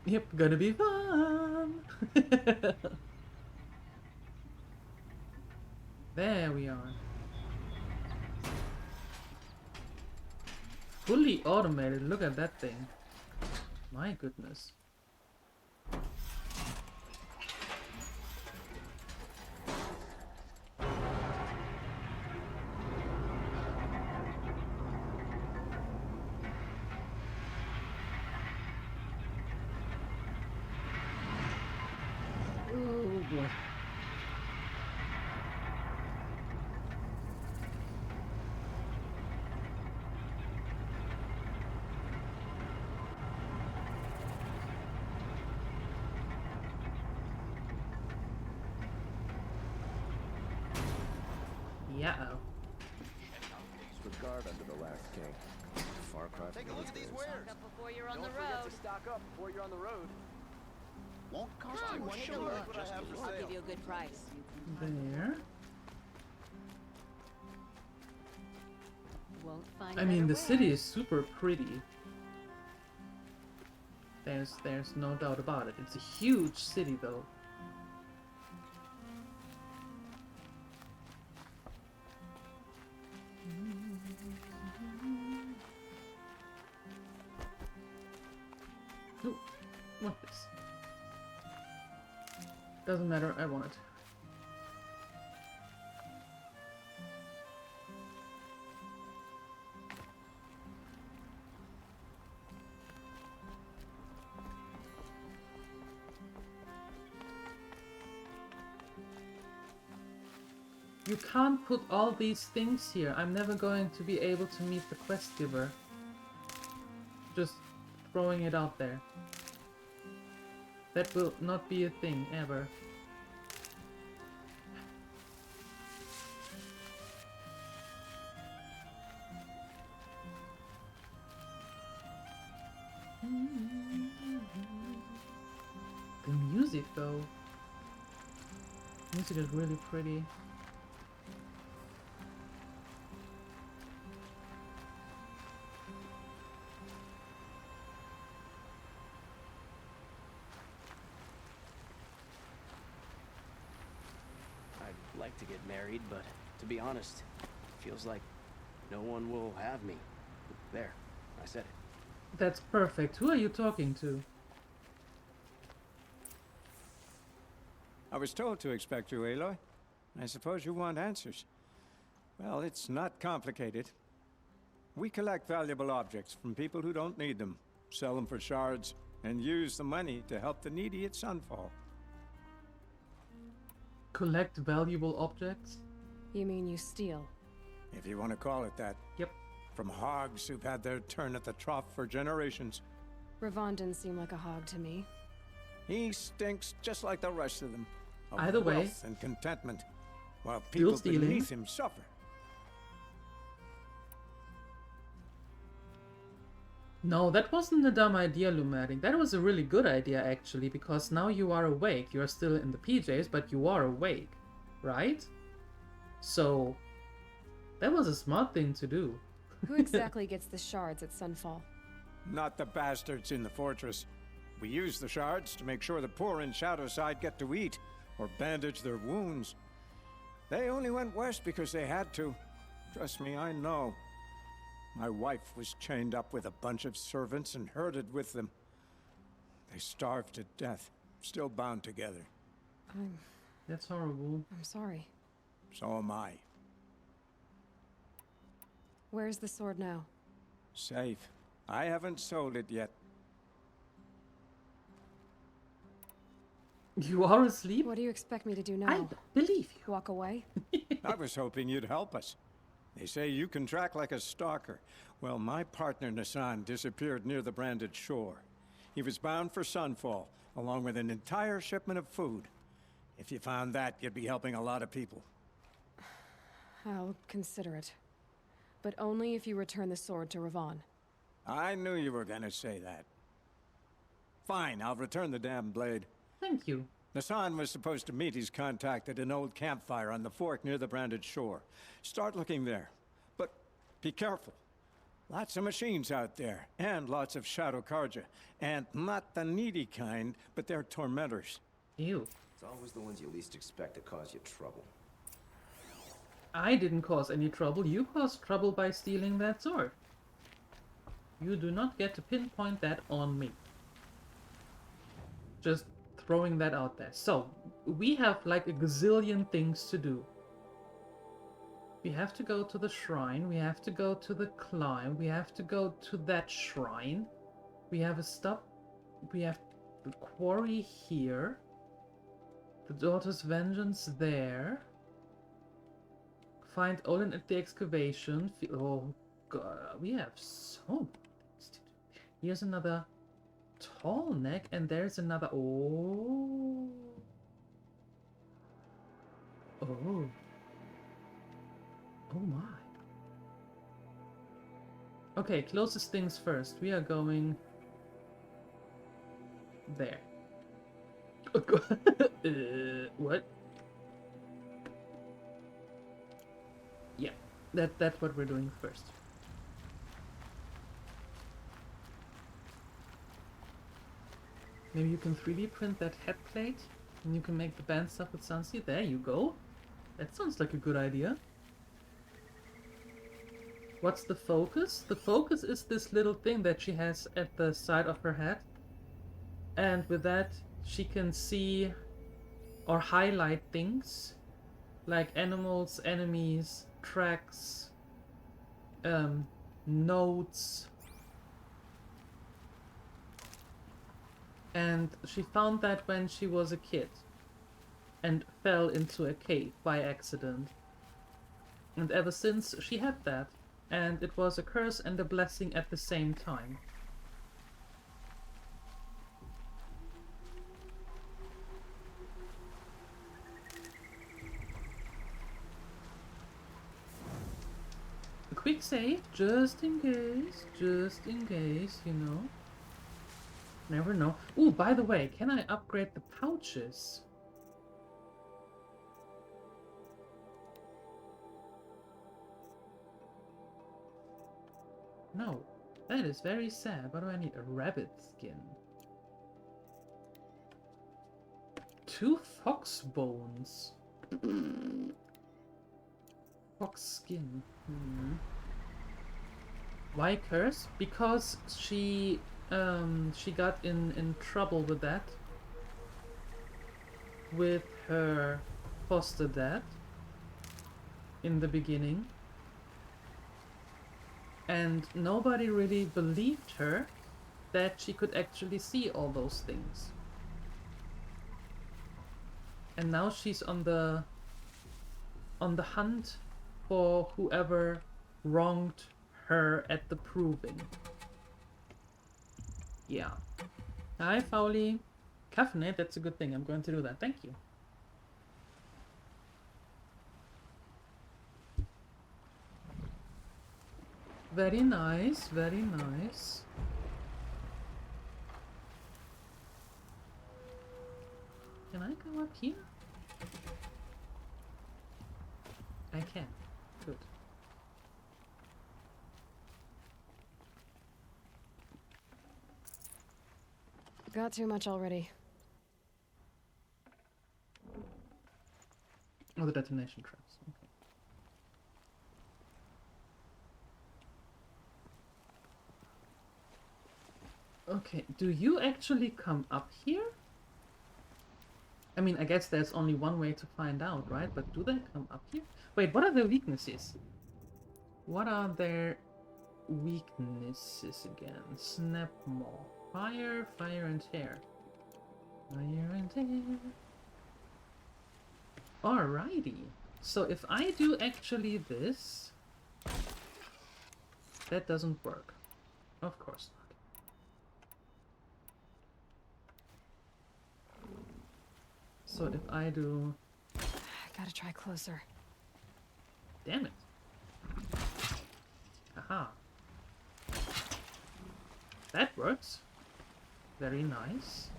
Yep, gonna be fun! There we are. Fully automated, look at that thing. My goodness. Oh boy. Yeah-oh. Disregard under the last king. Far cry. Take a look at these wares. Stock up before you're on Don't the forget road. to stock up before you're on the road. Won't cost Come, you a take a shilling. look. What I have for I'll sale. give you a good price. There. Won't find I mean, the better city wares. is super pretty. There's no doubt about it. It's a huge city, though. Ooh, want this. Doesn't matter, I want it. You can't put all these things here. I'm never going to be able to meet the quest giver. Just throwing it out there. That will not be a thing, ever. The music, though. Music is really pretty. I'd like to get married, but to be honest, it feels like no one will have me. There, I said it. That's perfect. Who are you talking to? I was told to expect you, Aloy. I suppose you want answers. Well, it's not complicated. We collect valuable objects from people who don't need them, sell them for shards, and use the money to help the needy at Sunfall. Collect valuable objects? You mean you steal? If you want to call it that. Yep. From hogs who've had their turn at the trough for generations. Ravon didn't seem like a hog to me. He stinks just like the rest of them. Of Either way. Wealth and contentment. While people beneath him suffer. No, that wasn't a dumb idea, Lumatic. That was a really good idea, actually, because now you are awake. You are still in the PJs, but you are awake, right? So, that was a smart thing to do. Who exactly gets the shards at Sunfall? Not the bastards in the fortress. We use the shards to make sure the poor in Shadowside get to eat, or bandage their wounds. They only went west because they had to. Trust me, I know. My wife was chained up with a bunch of servants and herded with them. They starved to death, still bound together. That's horrible. I'm sorry. So am I. Where's the sword now? Safe. I haven't sold it yet. You are asleep? What do you expect me to do now? I believe you. Walk away? I was hoping you'd help us. They say you can track like a stalker. Well, my partner Nassan disappeared near the branded shore. He was bound for Sunfall, along with an entire shipment of food. If you found that, you'd be helping a lot of people. I'll consider it. But only if you return the sword to Ravon. I knew you were gonna say that. Fine, I'll return the damn blade. Thank you. Nassan was supposed to meet his contact at an old campfire on the fork near the branded shore. Start looking there. But be careful. Lots of machines out there, and lots of Shadow Karja. And not the needy kind, but they're tormentors. Ew. It's always the ones you least expect to cause you trouble. I didn't cause any trouble. You caused trouble by stealing that sword. You do not get to pinpoint that on me. Just throwing that out there. So, we have like a gazillion things to do. We have to go to the shrine, we have to go to the climb, we have to go to that shrine. We have a stop, we have the quarry here. The Daughter's Vengeance there. Find Olin at the excavation. Oh god, we have so many things to do. Here's another tall neck, and there's another. Oh. Oh. Oh my. Okay, closest things first. We are going there. What? Yeah, that's what we're doing first. Maybe you can 3D print that head plate, and you can make the band stuff with Sunseed. There you go. That sounds like a good idea. What's the focus? The focus is this little thing that she has at the side of her head. And with that, she can see or highlight things like animals, enemies, tracks, notes. And she found that when she was a kid and fell into a cave by accident. And ever since she had that, and it was a curse and a blessing at the same time. A quick save, just in case, you know. Never know. Ooh, by the way, can I upgrade the pouches? No, that is very sad. What do I need? A rabbit skin. 2 fox bones. Fox skin. Why curse? Because she got in trouble with that. With her foster dad. In the beginning. And nobody really believed her that she could actually see all those things. And now she's on the hunt for whoever wronged her at the proving. Yeah. Hi, Fowly. Caffeinate, that's a good thing. I'm going to do that. Thank you. Very nice, very nice. Can I go up here? I can. Good. Got too much already. Oh, the detonation traps. Okay. Okay, do you actually come up here? I mean, I guess there's only one way to find out, right? But do they come up here? Wait, what are their weaknesses? What are their weaknesses again? Snap maw. Fire, fire and hair. Fire and hair. Alrighty. So if I do actually this, that doesn't work. Of course not. So if I do... Gotta try closer. Damn it. Aha. That works. Very nice.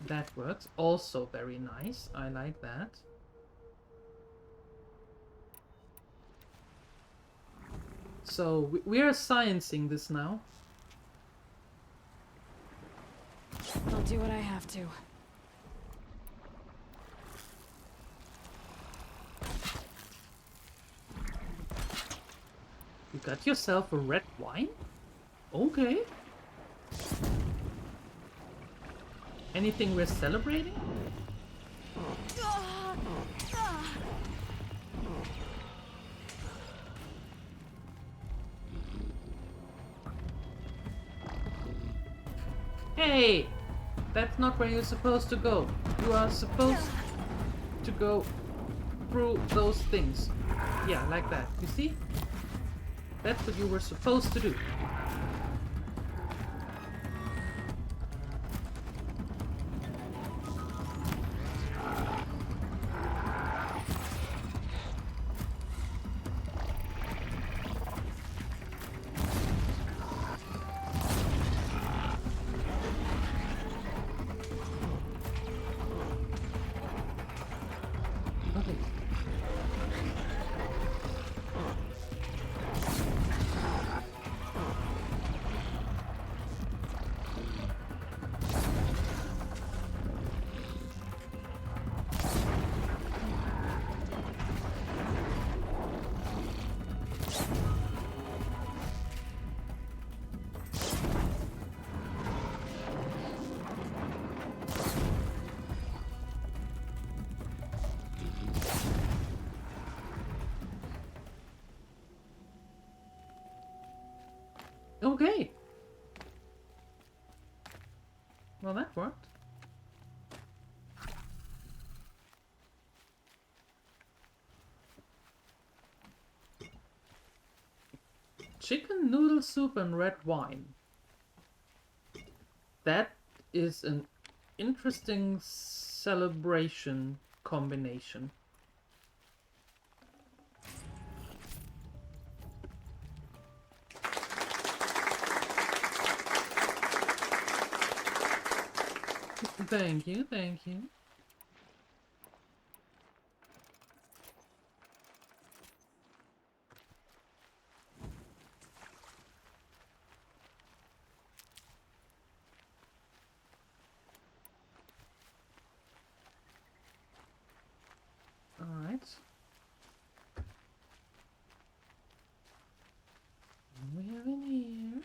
That works. Also very nice. I like that. So we are sciencing this now. I'll do what I have to. You got yourself a red wine? Okay. Anything we're celebrating? Hey! That's not where you're supposed to go. You are supposed to go through those things. Yeah, like that. You see? That's what you were supposed to do. Okay. Well, that worked. Chicken noodle soup and red wine. That is an interesting celebration combination. Thank you, thank you. All right. What do we have in here?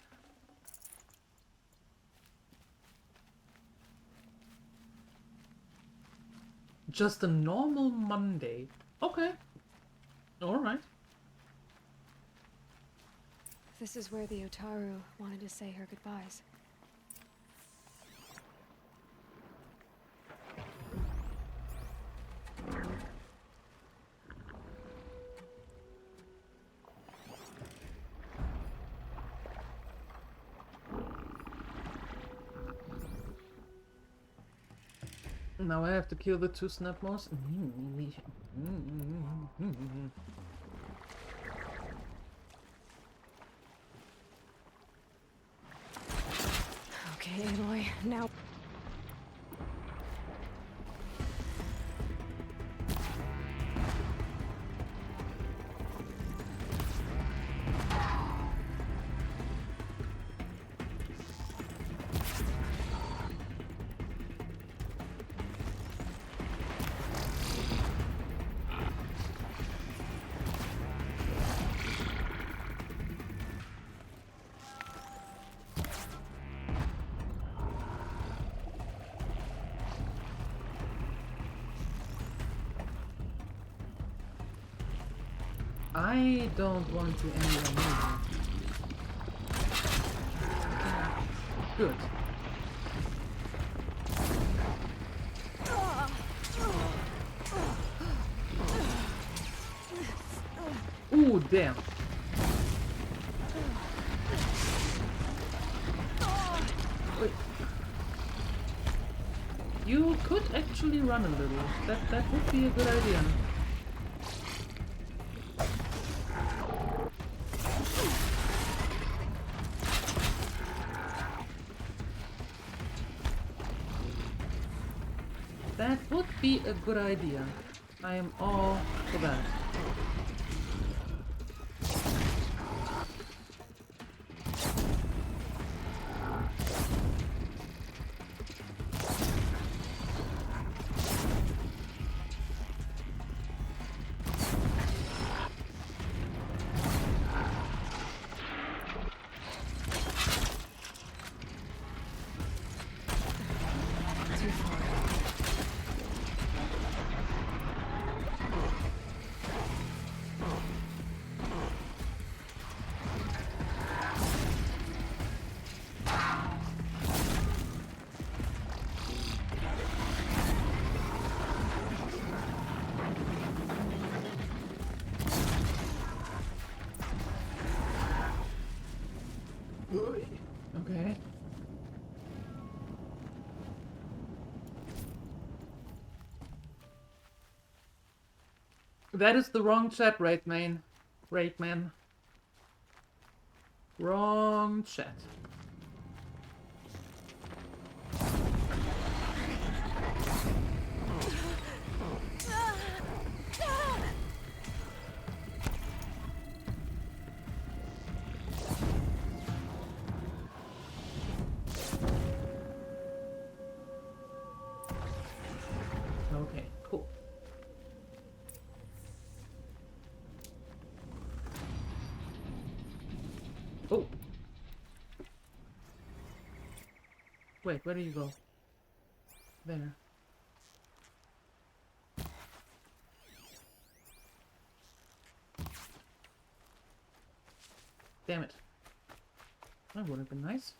Just a normal Monday. Okay. Alright. This is where the Otaru wanted to say her goodbyes. Now I have to kill the 2 snapmaws. Okay, Aloy, now... I don't want to anywhere near you. Good. Ooh, damn. Wait. You could actually run a little. That would be a good idea. That would be a good idea. I am all for that. Okay. That is the wrong chat, Raidman. Raidman. Wrong chat. Okay, cool. Oh. Wait, where do you go? There. Damn it. That would have been nice.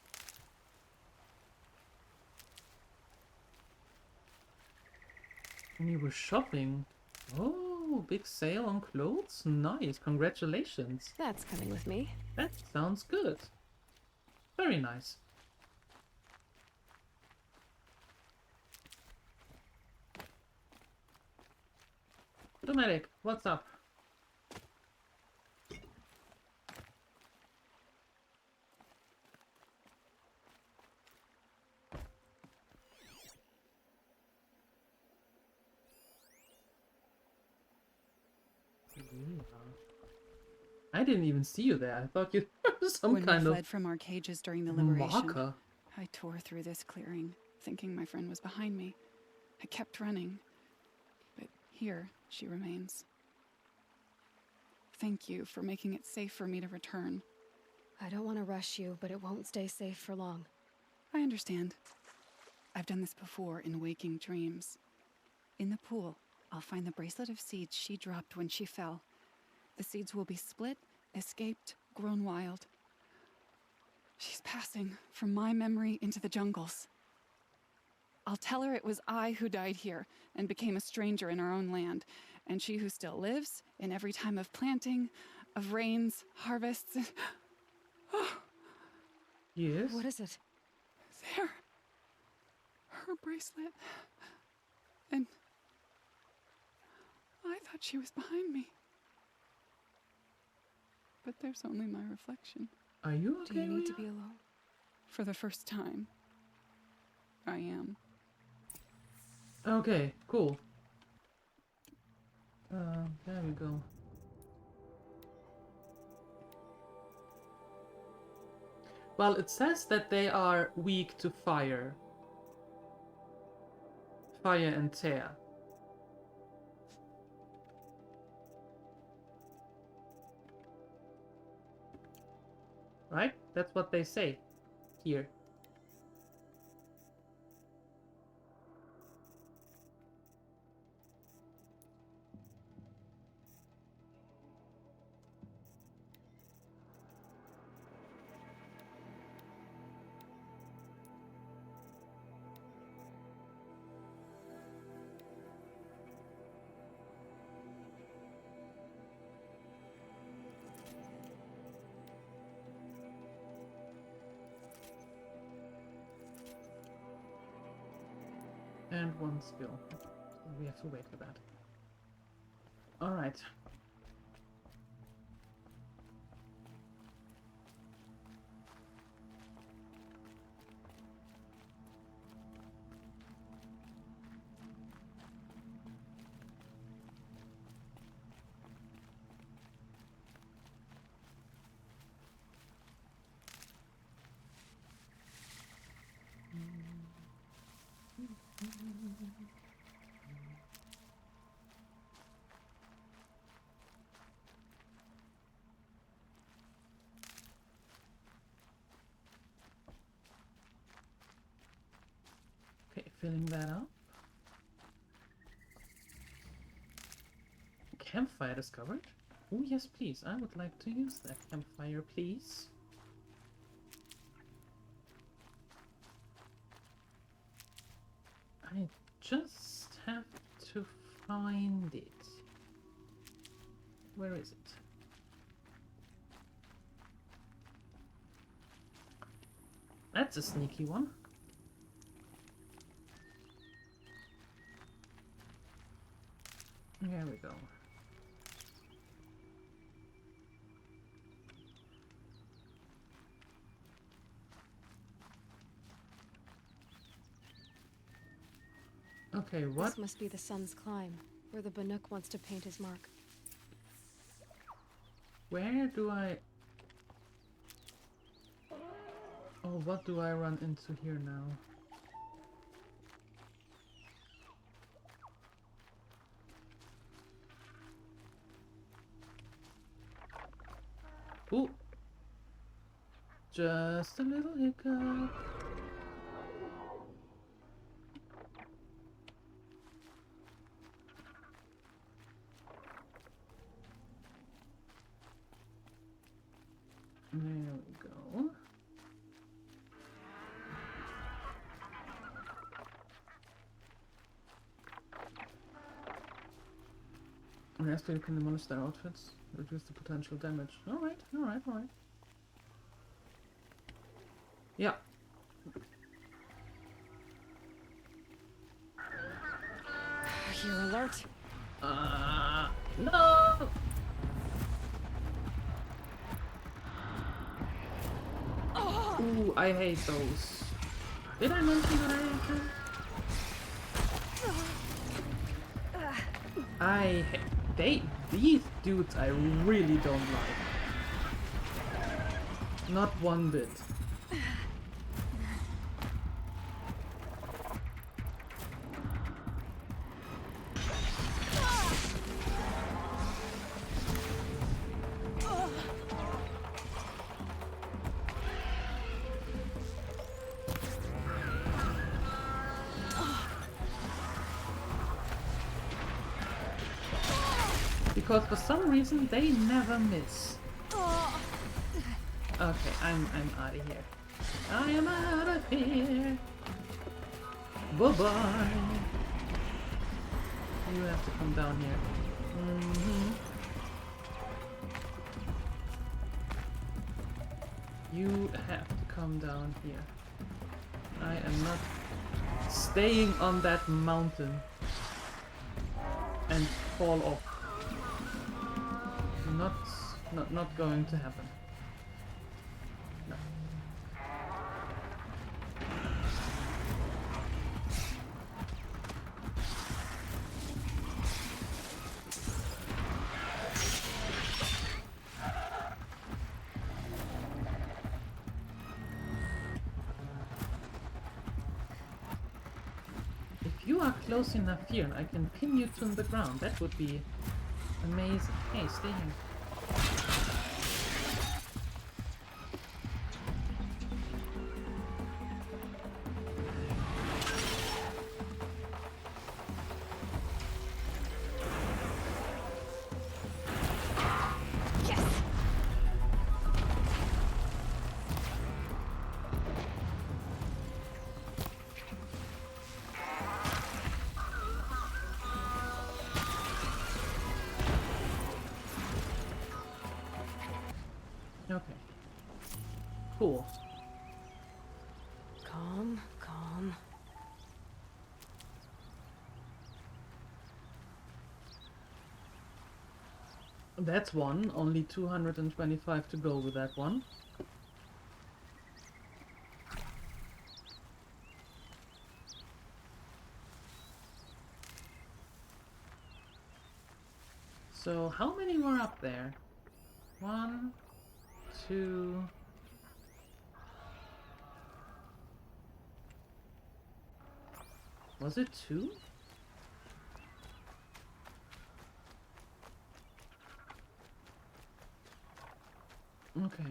And you were shopping. Oh, big sale on clothes? Nice, congratulations. That's coming with me. That sounds good. Very nice. Dominic, what's up? I didn't even see you there. I thought you were some When kind we of fled from our cages during the liberation, marker. I tore through this clearing, thinking my friend was behind me. I kept running, but here she remains. Thank you for making it safe for me to return. I don't want to rush you, but it won't stay safe for long. I understand. I've done this before in waking dreams. In the pool, I'll find the bracelet of seeds she dropped when she fell. The seeds will be split, escaped, grown wild. She's passing from my memory into the jungles. I'll tell her it was I who died here and became a stranger in her own land, and she who still lives in every time of planting, of rains, harvests, and... Yes? What is it? There. Her bracelet. And I thought she was behind me. But there's only my reflection. Are you okay? Do you need to be alone? For the first time, I am. Okay, cool. There we go. Well, it says that they are weak to fire. Fire and tear. Right? That's what they say here. And one skill. We have to wait for that. Alright. Okay, filling that up. Campfire discovered. Oh yes, please. I would like to use that campfire, please. I just have to find it. Where is it? That's a sneaky one. There we go. Okay, what? This must be the sun's climb, where the Banuk wants to paint his mark. Where do I... Oh, what do I run into here now? Ooh! Just a little hiccup. There we go. Rest you can demolish their outfits, reduce the potential damage. Alright, alright, alright. Yeah. You're alert. No! Ooh, I hate those. Did I mention that I hate them? These dudes I really don't like. Not one bit. Because for some reason they never miss. Okay, I'm out of here. I am out of here. Bye-bye. You have to come down here. You have to come down here. I am not staying on that mountain and fall off. Not going to happen. No. If you are close enough here, I can pin you to the ground. That would be amazing. Hey, stay here. Okay. Cool. Calm, calm. That's one. Only 225 to go with that one. So how many were up there? 1, 2... Was it 2? Okay.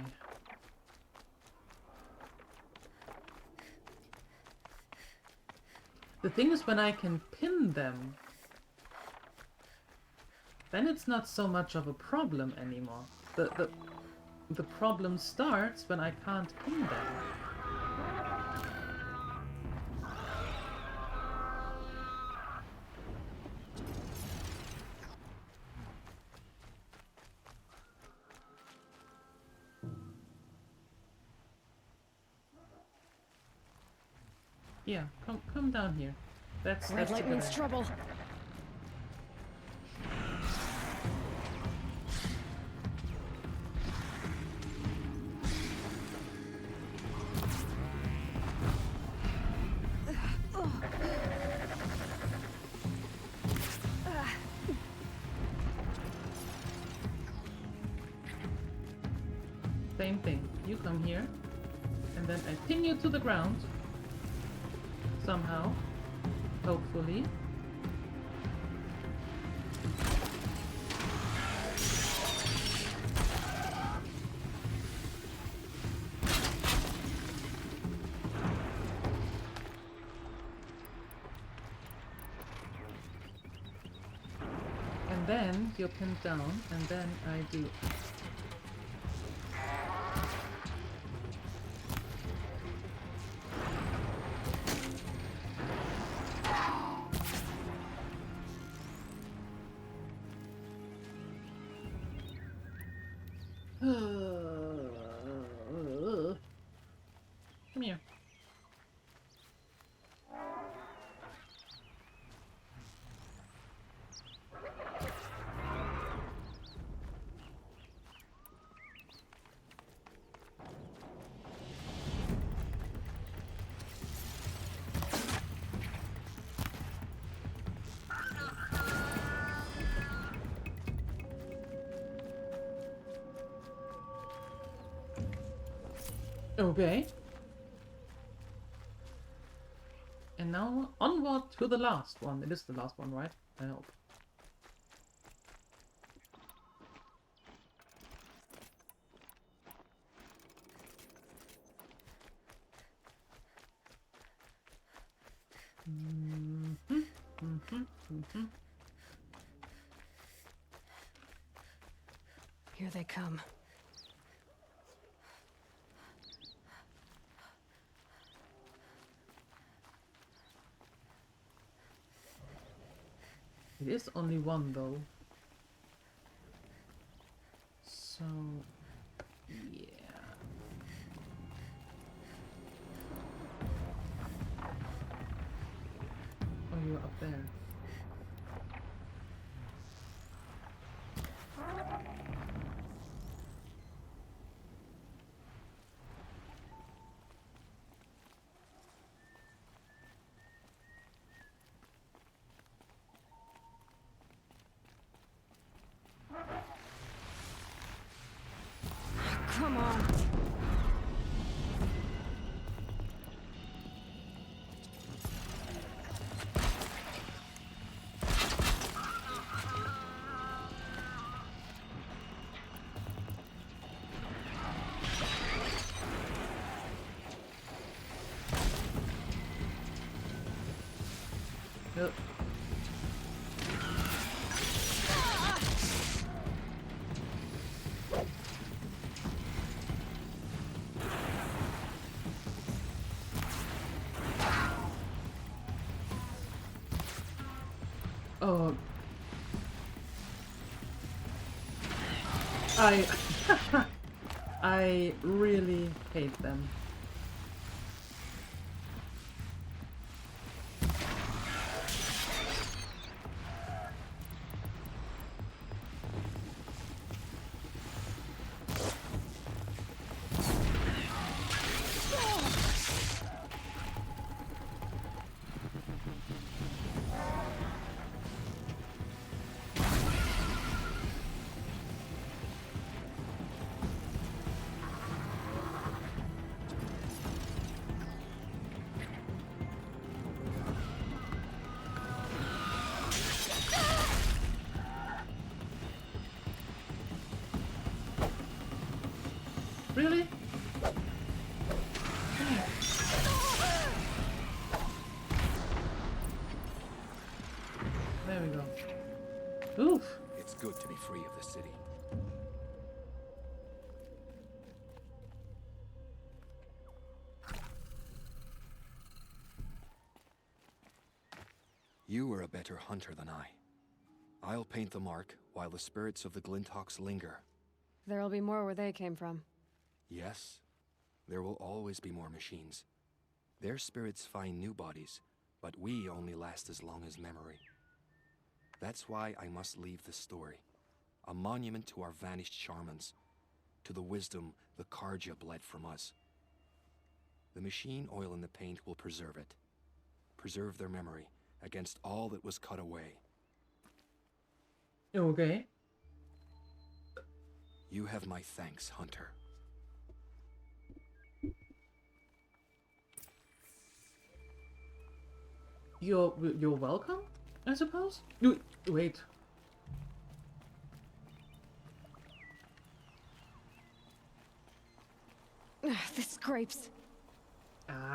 The thing is, when I can pin them, then it's not so much of a problem anymore. The problem starts when I can't pin them. Yeah, come down here. That's Red light a good means idea. trouble. Same thing. You come here, and then I pin you to the ground. Somehow. Hopefully. And then you're pinned down, and then I do. Come here. Okay. And now onward to the last one. It is the last one, right? I hope. Here they come. It is only one though. So yeah. Oh, you're up there. Come on. Yep. Oh, I I really hate them. Really? There we go. Oof. It's good to be free of the city. You were a better hunter than I. I'll paint the mark while the spirits of the Glinthawks linger. There'll be more where they came from. Yes, there will always be more machines. Their spirits find new bodies, but we only last as long as memory. That's why I must leave this story. A monument to our vanished shamans, to the wisdom the Karja bled from us. The machine oil in the paint will preserve it. Preserve their memory against all that was cut away. Okay. You have my thanks, Hunter. You're welcome, I suppose? Wait. This scrapes.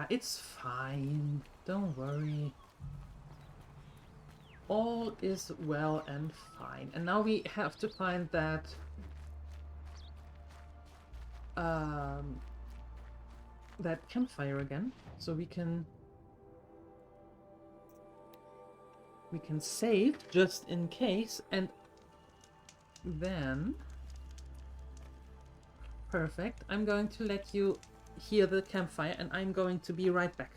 It's fine. Don't worry. All is well and fine. And now we have to find that that campfire again, so we can save just in case, and then perfect. I'm going to let you hear the campfire, and I'm going to be right back.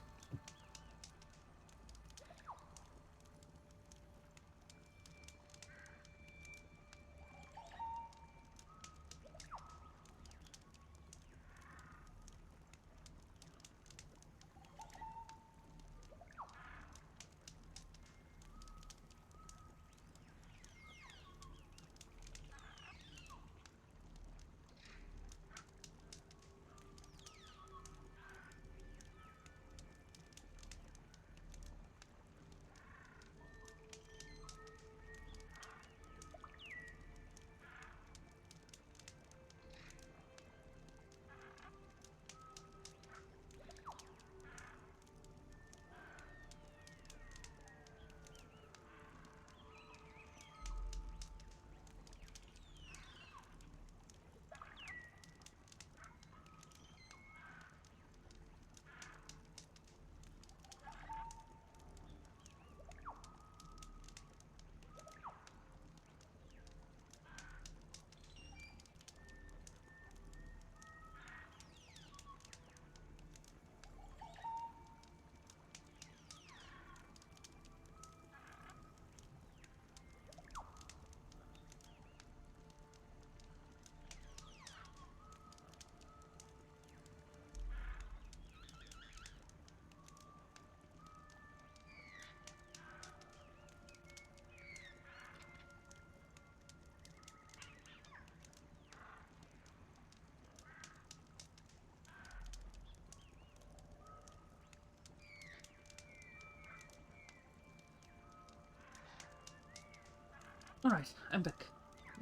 Alright, I'm back.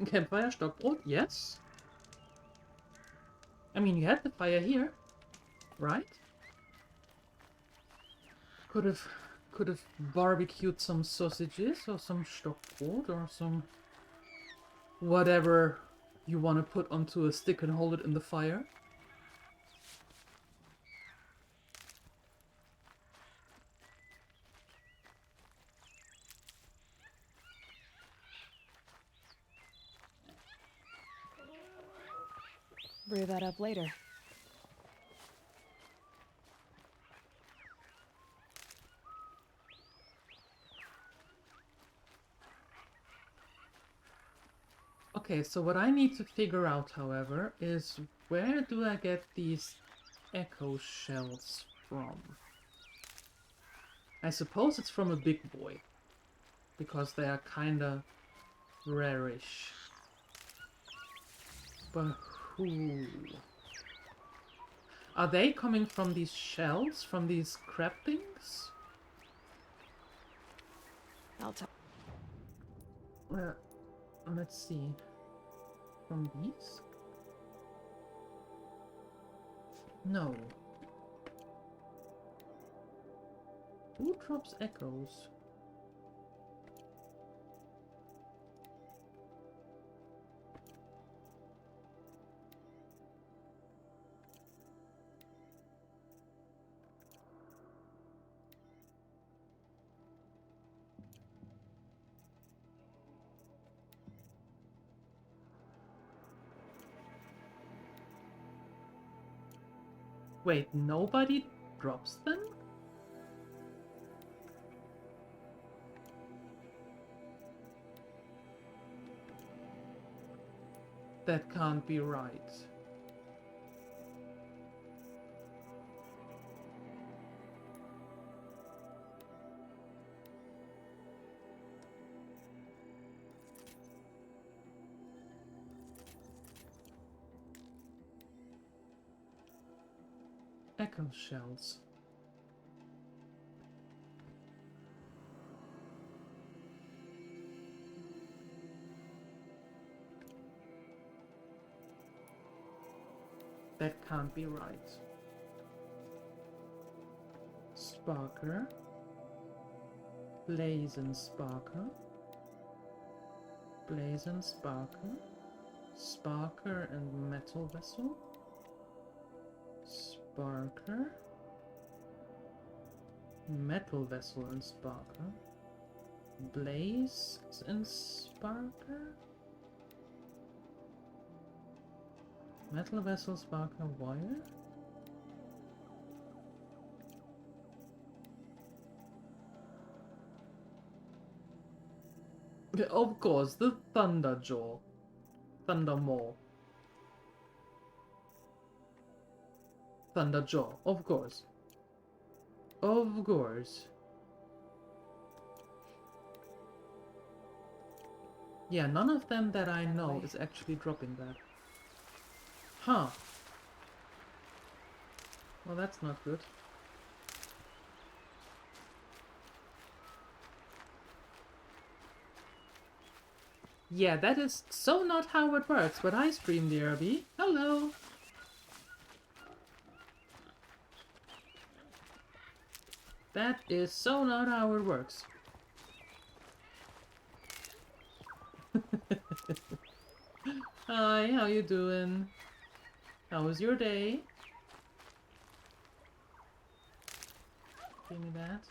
Campfire, Stockbrot, yes. I mean, you had the fire here, right? Could have barbecued some sausages or some Stockbrot or some whatever you want to put onto a stick and hold it in the fire. Brew that up later. Okay, so what I need to figure out, however, is where do I get these echo shells from? I suppose it's from a big boy, because they are kinda rarish. But who? Are they coming from these shells? From these crab things? I'll tell. Let's see. From these? No. Who drops echoes? Wait, nobody drops them? That can't be right. Echo shells. That can't be right. Sparker. Blazing Sparker. Blazing Sparker. Sparker and Metal Vessel. Sparker. Metal Vessel and Sparker. Blaze and Sparker. Metal Vessel, Sparker, Wire. Of course, the Thunderjaw. Thundermaw. Thunderjaw, of course. Of course. Yeah, none of them that I know is actually dropping that. Huh. Well, that's not good. Yeah, that is so not how it works, but I stream the RB. Hello! That is so not how it works. Hi, how you doing? How was your day? Give me that.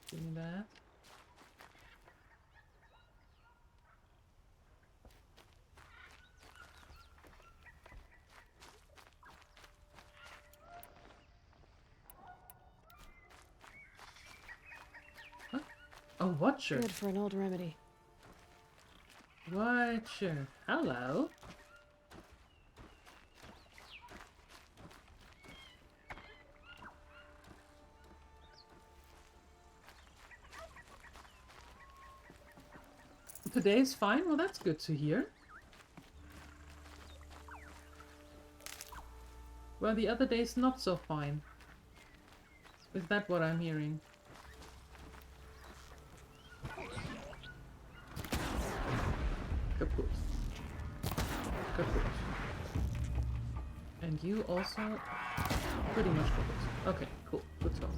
Give me that. Huh? A watcher. Good for an old remedy. Watcher. Hello. Today's fine? Well, that's good to hear. Well, the other day's not so fine. Is that what I'm hearing? Kaput. Kaput. And you also pretty much kaput. Okay, cool. Good talk.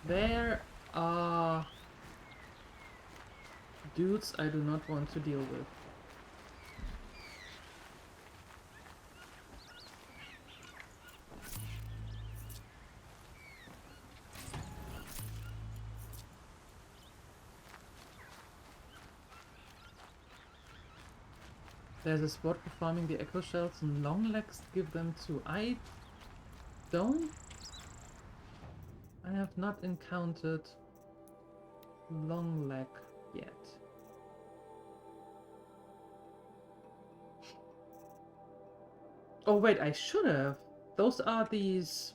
There are dudes I do not want to deal with. There's a spot for farming the echo shells and long legs. Give them to. I have not encountered long leg yet. Oh wait, I should have. Those are these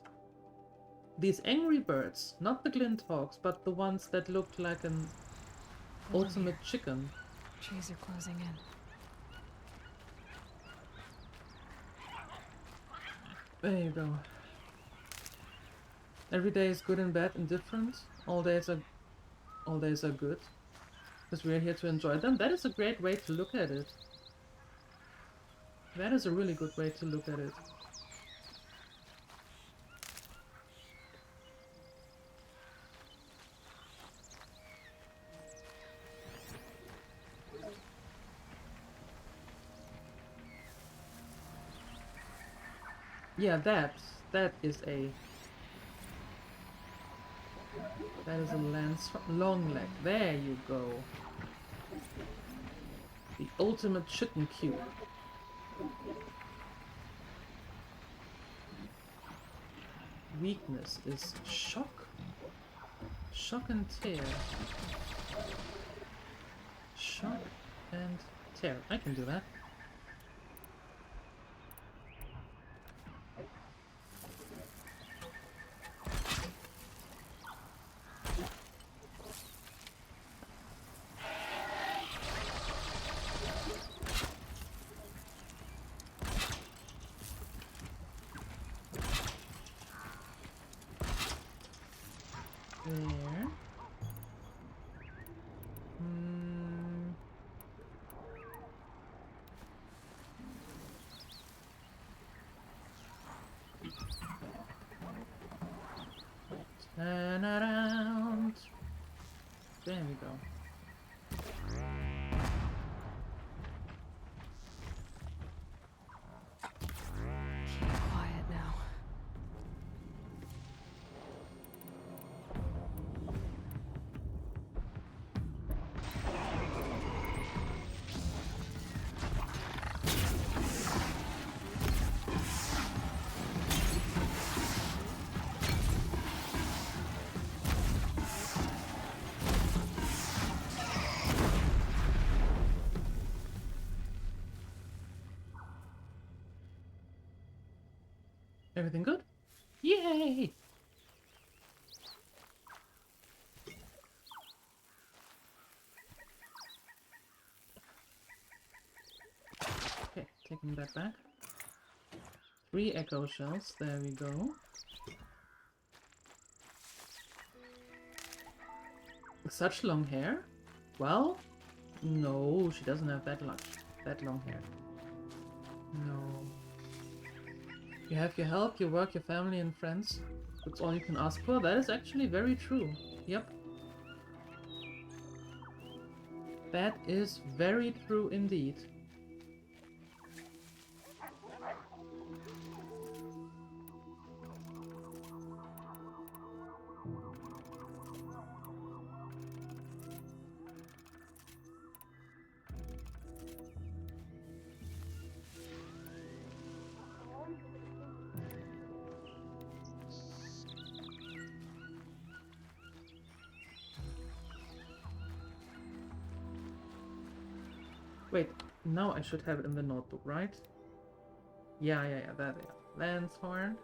angry birds, not the glint hawks, but the ones that look like an ultimate chicken. Trees are closing in. There you go. Every day is good and bad and different. All days are good. Because we're here to enjoy them. That is a great way to look at it. That is a really good way to look at it. Yeah, that is a long leg. There you go. The ultimate chicken cube. Weakness is shock. Shock and tear. Shock and tear. I can do that. There. Turn around. There we go. Keep quiet now. Everything good? Yay! Okay, taking that back. 3 echo shells, there we go. Such long hair? Well, no, she doesn't have that long hair. No. You have your help, your work, your family and friends. That's all you can ask for. That is actually very true. Yep. That is very true indeed. Wait, now I should have it in the notebook, right? Yeah, there they are. Lanthorn.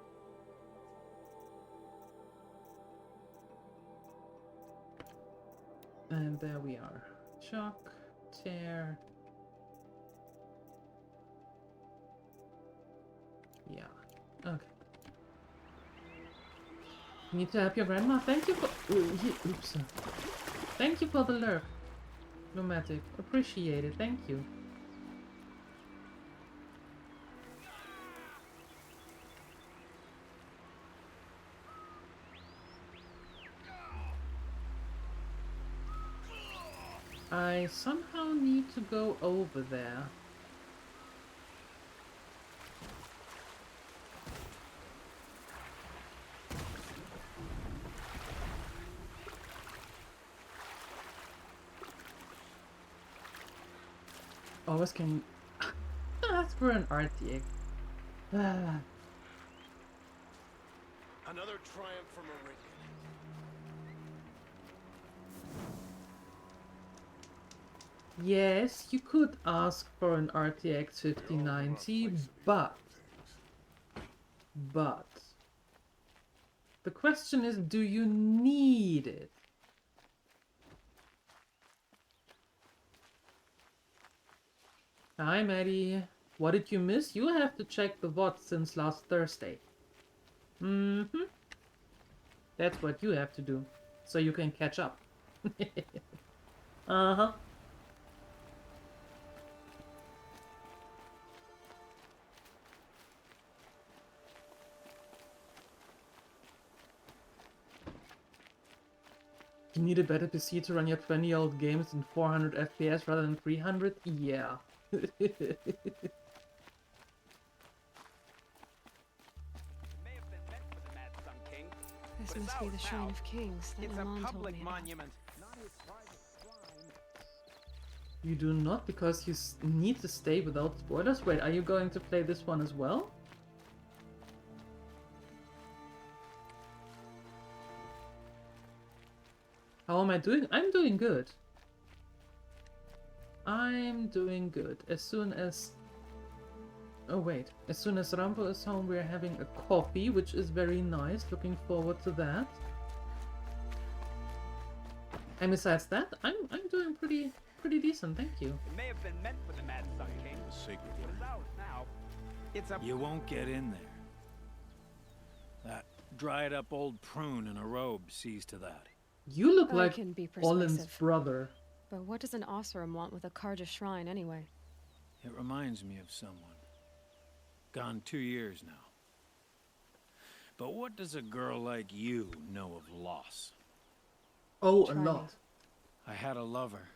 And there we are. Shock, tear. Okay. You need to help your grandma? Thank you for... Oops. Thank you for the lurk. Nomadic. Appreciate it. Thank you. I somehow need to go over there. Always can ask for an RTX. Another triumph for Meridian. Yes, you could ask for an RTX 5090, but the question is, do you need it? Hi, Maddie. What did you miss? You have to check the VOD since last Thursday. That's what you have to do, so you can catch up. Uh-huh. You need a better PC to run your 20-year-old games in 400 FPS rather than 300? Yeah. This must be the Shrine of Kings that Milan told me about. You do not, because you need to stay without spoilers? Wait, are you going to play this one as well? How am I doing? I'm doing good. I'm doing good. As soon as... Oh wait, as soon as Rambo is home, we're having a coffee, which is very nice. Looking forward to that. And besides that, I'm doing pretty decent, thank you. It may have been meant for the Mad Sun King. The sacred But it's ours now. It's a... You won't get in there. That dried up old prune in a robe sees to that. You look I like can be Olin's persuasive. brother. But what does an Oseram want with a Karja shrine anyway? It reminds me of someone. Gone 2 years now. But what does a girl like you know of loss? Oh, Try a me. lot. I had a lover.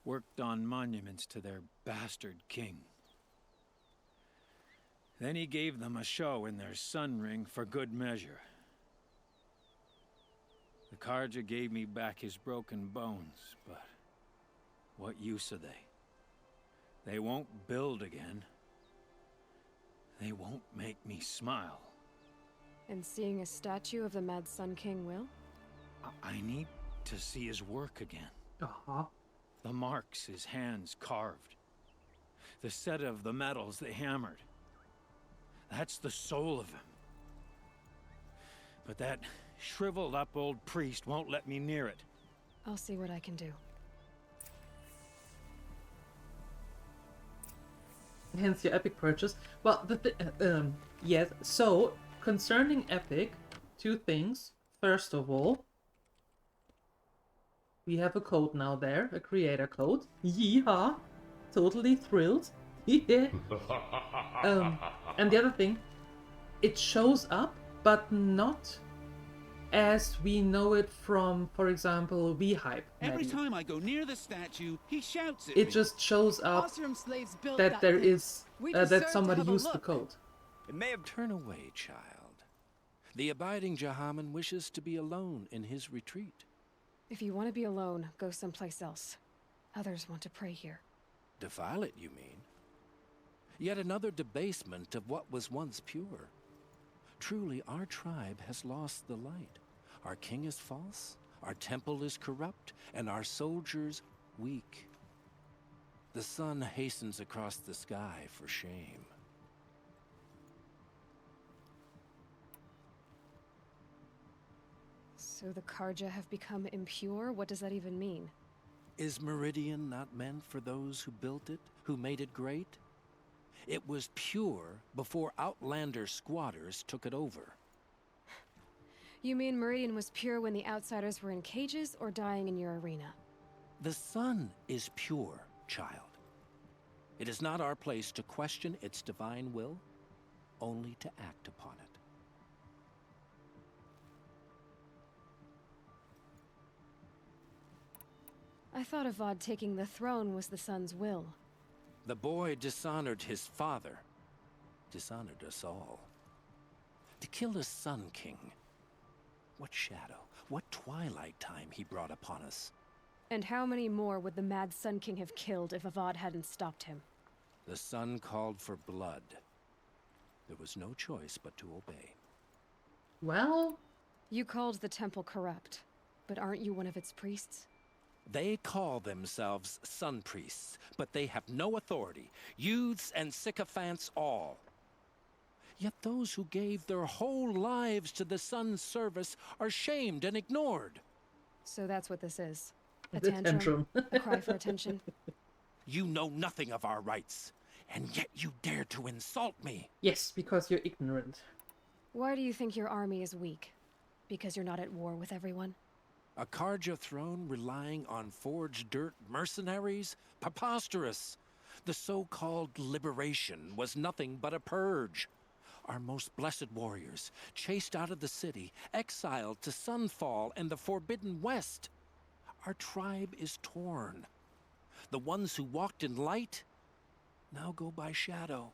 Worked on monuments to their bastard king. Then he gave them a show in their sun ring for good measure. The Karja gave me back his broken bones, but what use are they? They won't build again. They won't make me smile. And seeing a statue of the Mad Sun King will? I need to see his work again. Uh-huh. The marks his hands carved. The set of the metals they hammered. That's the soul of him. But that shriveled up old priest won't let me near it. I'll see what I can do. Hence your Epic purchase. Well, yes, so, concerning Epic, two things. First of all, we have a code now there, a creator code. Yeehaw! Totally thrilled. Yeah. And the other thing, it shows up, but not as we know it from, for example, VHype. Every Maddie. time I go near the statue, he shouts at me. It just shows up that there is that somebody used the code. It may have... Turn away, child. The abiding Jahaman wishes to be alone in his retreat. If you want to be alone, go someplace else. Others want to pray here. Defile it, you mean? Yet another debasement of what was once pure. Truly, our tribe has lost the light. Our king is false, our temple is corrupt, and our soldiers weak. The sun hastens across the sky for shame. So the Karja have become impure? What does that even mean? Is Meridian not meant for those who built it, who made it great? It was pure before Outlander squatters took it over. You mean Meridian was pure when the outsiders were in cages or dying in your arena? The sun is pure, child. It is not our place to question its divine will, only to act upon it. I thought Avad taking the throne was the sun's will. The boy dishonored his father, dishonored us all. To kill a Sun King. What shadow, what twilight time he brought upon us. And how many more would the mad Sun King have killed if Avad hadn't stopped him? The sun called for blood. There was no choice but to obey. Well? You called the temple corrupt, but aren't you one of its priests? They call themselves sun priests, but they have no authority. Youths and sycophants all. Yet those who gave their whole lives to the sun's service are shamed and ignored. So that's what this is. A The tantrum. A cry for attention. You know nothing of our rights, and yet you dare to insult me. Yes, because you're ignorant. Why do you think your army is weak? Because you're not at war with everyone? A Karja throne relying on forged dirt mercenaries? Preposterous! The so-called liberation was nothing but a purge. Our most blessed warriors, chased out of the city, exiled to Sunfall and the Forbidden West. Our tribe is torn. The ones who walked in light now go by shadow.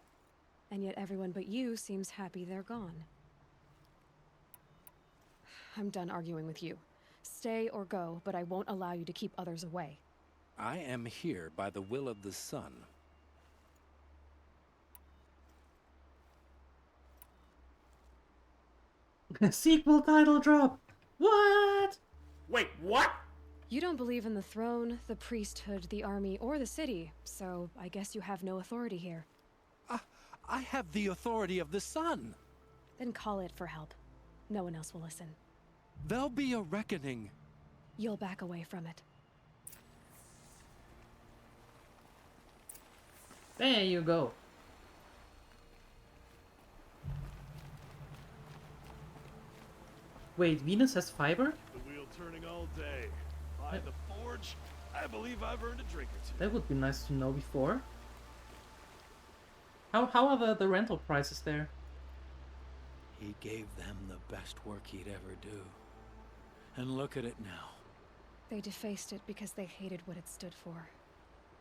And yet everyone but you seems happy they're gone. I'm done arguing with you. Stay or go, but I won't allow you to keep others away. I am here by the will of the sun. Sequel title drop! What? Wait, what? You don't believe in the throne, the priesthood, the army, or the city, so I guess you have no authority here. I have the authority of the sun. Then call it for help. No one else will listen. There'll be a reckoning. You'll back away from it. There you go. Wait, Venus has fiber? The wheel turning all day. By the forge, I believe I've earned a drink or two. That would be nice to know before. How are the rental prices there? He gave them the best work he'd ever do. And look at it now. They defaced it because they hated what it stood for.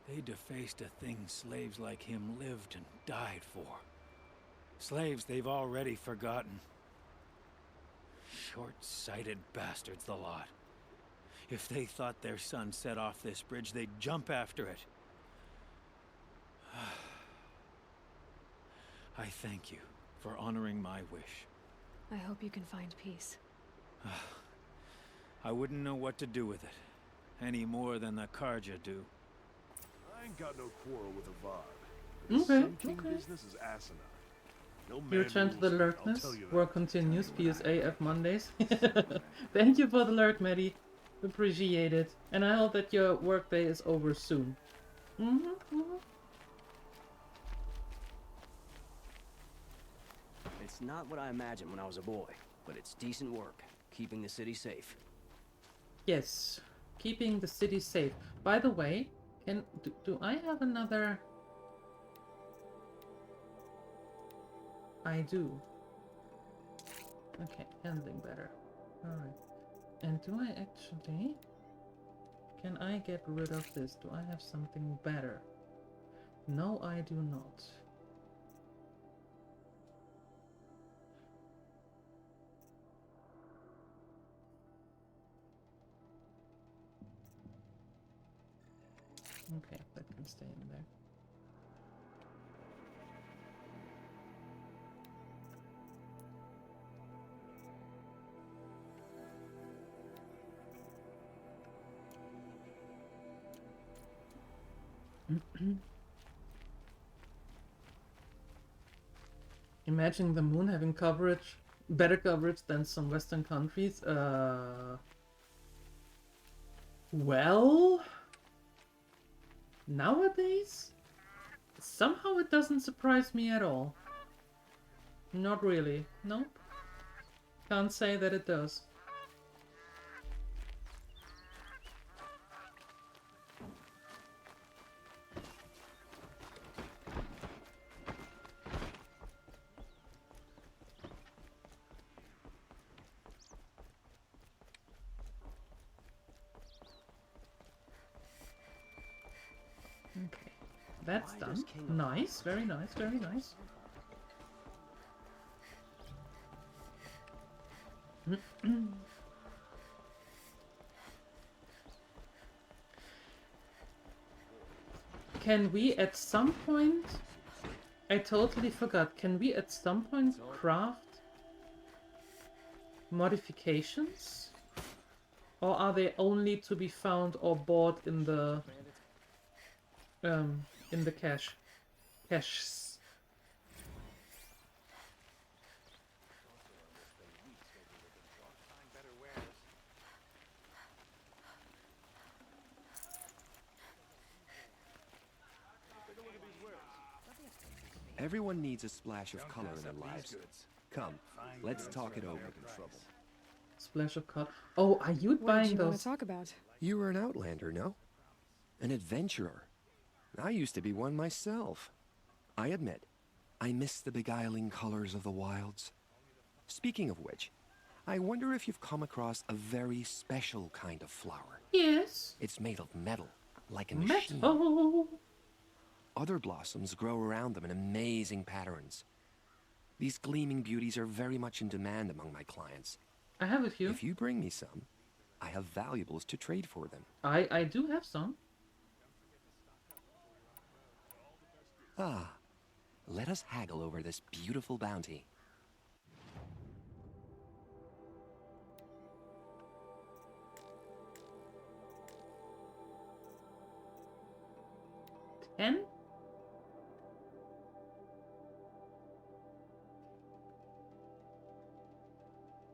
They defaced a thing slaves like him lived and died for. Slaves they've already forgotten. Short-sighted bastards, the lot. If they thought their son set off this bridge, they'd jump after it. I thank you for honoring my wish. I hope you can find peace. I wouldn't know what to do with it, any more than the Karja do. I ain't got no quarrel with Avad. This Sun King business is asinine. No You man return to the rules here, I'll lurkness. tell you that. Work continues. PSAF Mondays. Thank you for the lurk, Maddie. Appreciate it. And I hope that your workday is over soon. It's not what I imagined when I was a boy, but it's decent work, keeping the city safe. Yes, keeping the city safe. By the way, do I have another? I do. Okay, handling better. Alright. And do I actually... Can I get rid of this? Do I have something better? No, I do not. Okay, that can stay in there. Imagine the moon having coverage, better coverage than some Western countries. Well, nowadays, somehow it doesn't surprise me at all. Not really. Nope. Can't say that it does. Okay, that's done. Nice, very nice, very nice. Can we at some point... I totally forgot. Can we at some point craft modifications? Or are they only to be found or bought in the caches? Everyone needs a splash of color in their lives. Come, let's talk it over. Splash of color. Oh, are you What buying did you want those? to talk about? You were an outlander, no? An adventurer. I used to be one myself. I admit, I miss the beguiling colors of the wilds. Speaking of which, I wonder if you've come across a very special kind of flower. Yes. It's made of metal, like a machine. Metal. Other blossoms grow around them in amazing patterns. These gleaming beauties are very much in demand among my clients. I have a few. If you bring me some, I have valuables to trade for them. I do have some. Ah, let us haggle over this beautiful bounty. $10?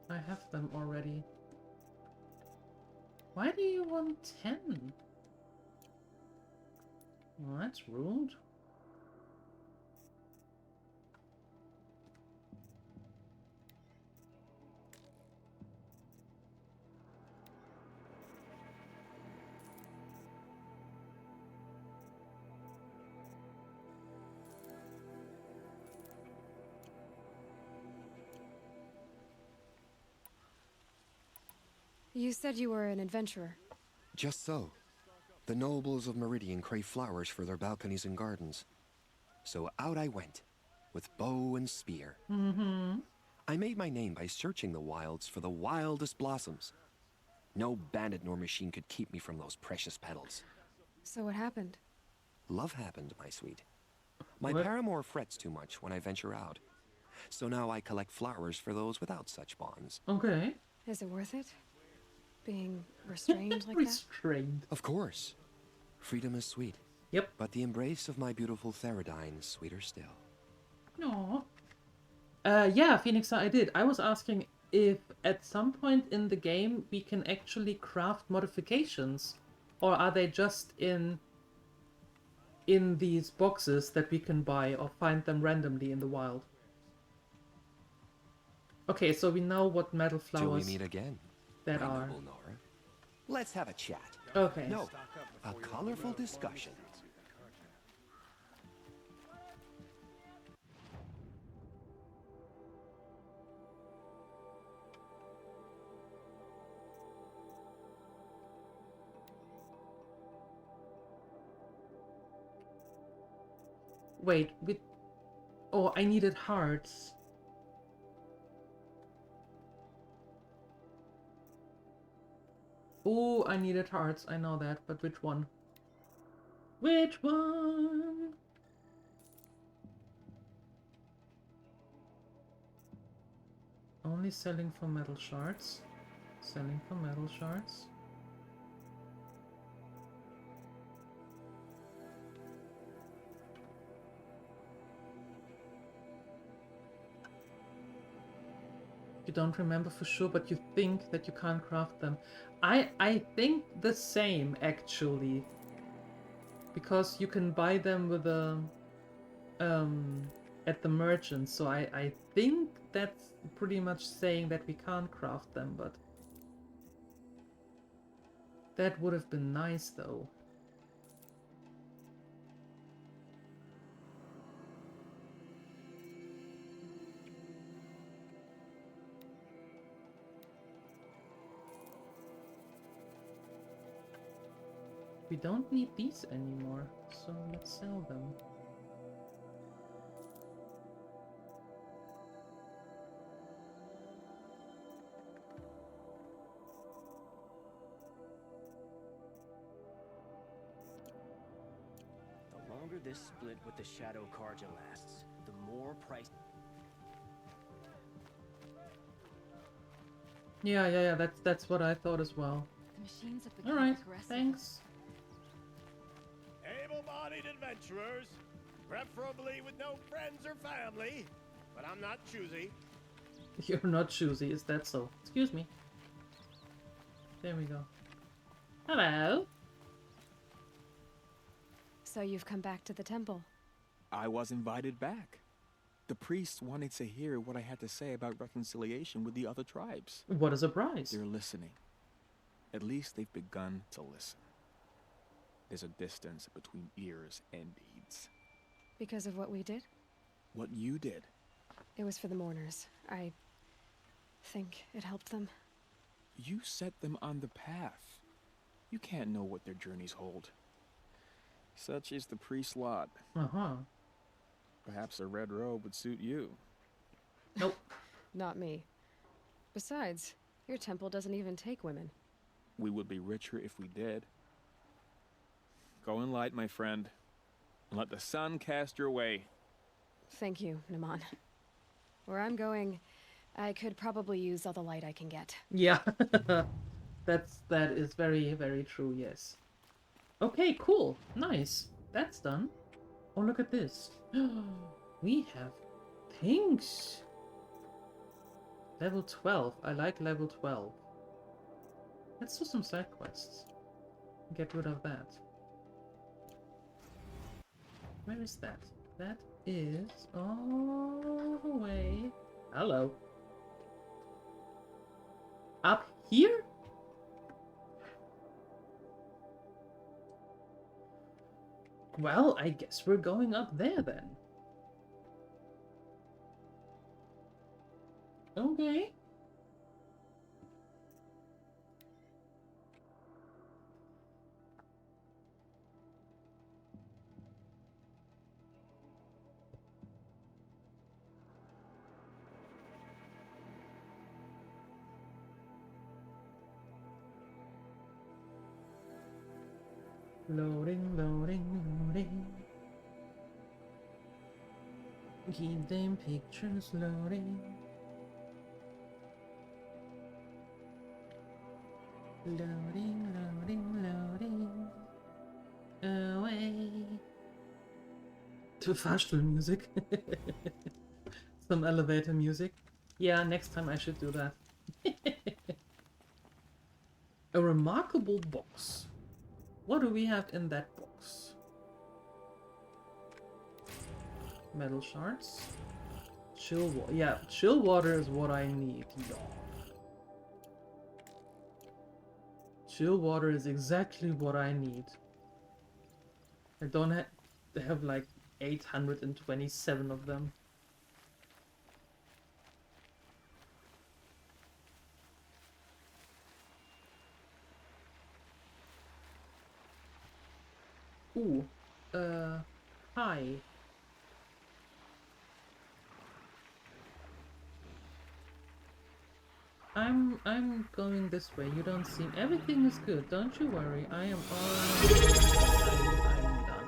I have them already. Why do you want 10? Well, that's rude. You said you were an adventurer. Just so. The nobles of Meridian crave flowers for their balconies and gardens. So out I went, with bow and spear. I made my name by searching the wilds for the wildest blossoms. No bandit nor machine could keep me from those precious petals. So what happened? Love happened, my sweet. My What? paramour frets too much when I venture out. So now I collect flowers for those without such bonds. Okay. Is it worth it? Being restrained like that? Restrained. Of course. Freedom is sweet. Yep. But the embrace of my beautiful Theradine is sweeter still. No. Yeah, Phoenix, I did. I was asking if at some point in the game we can actually craft modifications, or are they just in these boxes that we can buy or find them randomly in the wild? Okay, so we know what metal Till we flowers meet again. that my are. noble Nora. Let's have a chat. Okay. No, a colorful discussion. Wait, with... Oh, I needed hearts. Oh, I needed hearts. I know that, but which one? Which one? Only selling for metal shards. Selling for metal shards. You don't remember for sure, but you think that you can't craft them. I think the same, actually. Because you can buy them with a at the merchant, so I think that's pretty much saying that we can't craft them, but that would have been nice though. We don't need these anymore, so let's sell them. The longer this split with the Shadow Karja lasts, the more price... Yeah, that's what I thought as well. The machines have become Alright, aggressive. thanks. Able-bodied adventurers, preferably with no friends or family, but I'm not choosy. You're not choosy, is that so? Excuse me. There we go. Hello. So you've come back to the temple. I was invited back. The priests wanted to hear what I had to say about reconciliation with the other tribes. What a surprise. They're listening. At least they've begun to listen. There's a distance between ears and deeds. Because of what we did? What you did. It was for the mourners. I think it helped them. You set them on the path. You can't know what their journeys hold. Such is the priest's lot. Uh-huh. Perhaps a red robe would suit you. Nope. Not me. Besides, your temple doesn't even take women. We would be richer if we did. Go in light, my friend, and let the sun cast your way. Thank you, Naman. Where I'm going, I could probably use all the light I can get. Yeah. that is very, very true, yes. Okay, cool. Nice. That's done. Oh, look at this. We have things. Level 12. I like level 12. Let's do some side quests. Get rid of that. Where is that? That is all the way. Hello. Up here? Well, I guess we're going up there then. Okay. Loading, loading, loading. Keep them pictures loading. Loading, loading, loading. Away. To Fahrstuhl music. Some elevator music. Yeah, next time I should do that. A remarkable box. What do we have in that box? Metal shards. Chill water. Yeah, chill water is what I need, y'all. Chill water is exactly what I need. I don't have like 827 of them. Ooh, hi. I'm going this way. You don't seem... Everything is good. Don't you worry. I am all... I'm done.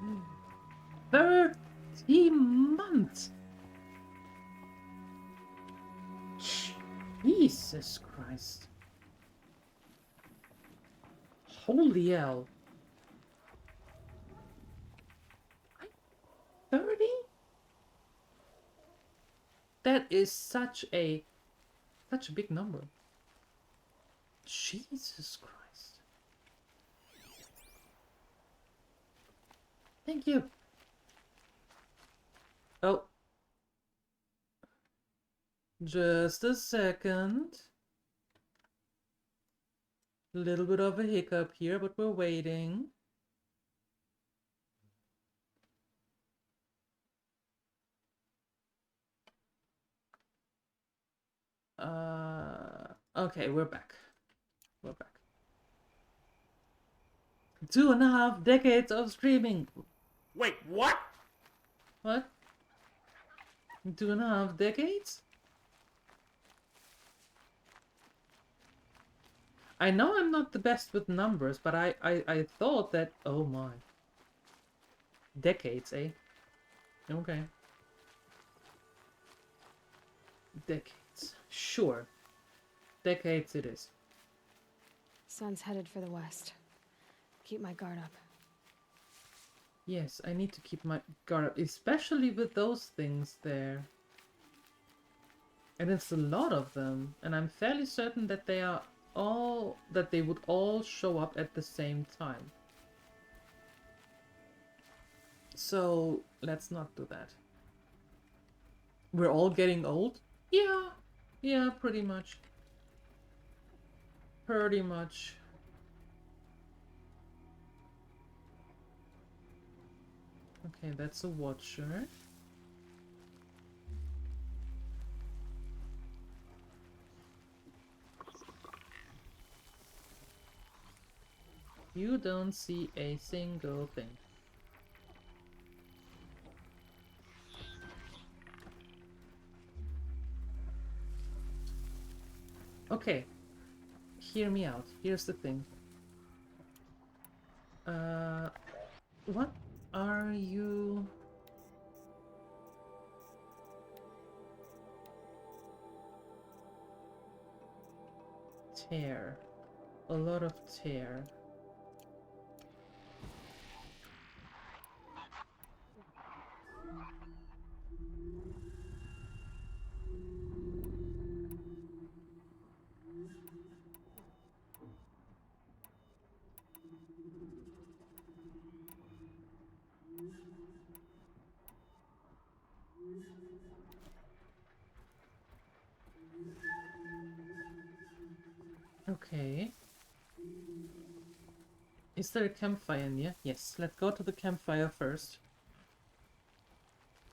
I'm... 30 months! Jesus Christ. Holy hell. 30? That is such a big number. Jesus Christ. Thank you. Oh. Just a second. Little bit of a hiccup here, but we're waiting. Okay, we're back. We're back. 2.5 decades of streaming. Wait, what? What? 2.5 decades? I know I'm not the best with numbers, but I thought that... Oh my. Decades, eh? Okay. Decades. Sure. Decades it is. Sun's headed for the west. Keep my guard up. Yes, I need to keep my guard up, especially with those things there. And it's a lot of them, and I'm fairly certain that they are all... that they would all show up at the same time. So, let's not do that. We're all getting old? Yeah. Yeah, pretty much. Pretty much. Okay, that's a watcher. You don't see a single thing. Okay, hear me out. Here's the thing. What are you? Tear. A lot of tear. Okay. Is there a campfire near? Yes, let's go to the campfire first.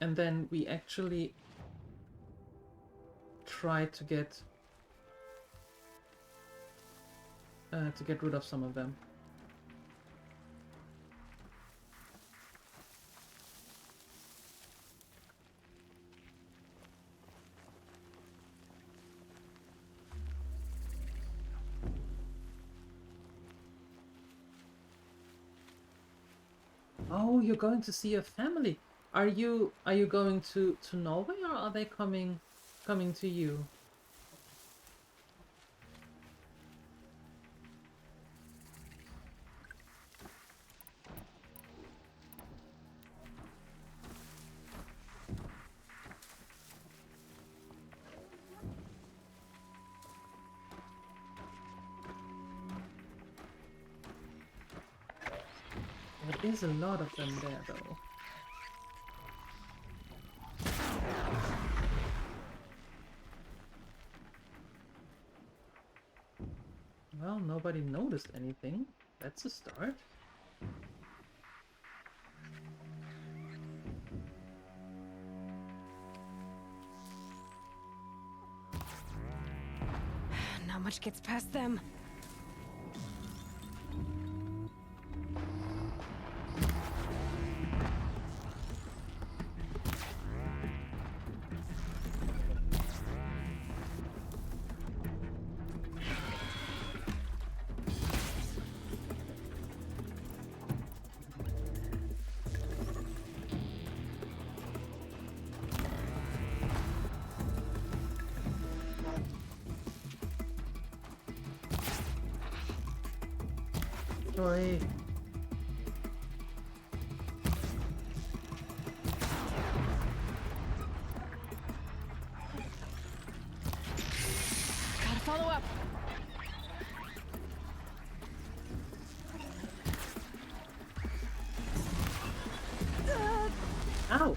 And then we actually try to get rid of some of them. Oh, you're going to see your family. Are you going to Norway, or are they coming to you? There is a lot of them there, though. Well, nobody noticed anything. That's a start. Not much gets past them. Oi. Gotta follow up. Ow!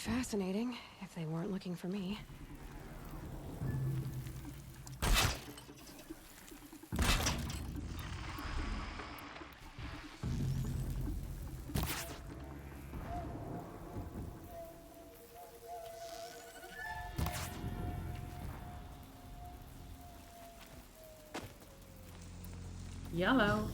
fascinating, if they weren't looking for me. Yellow.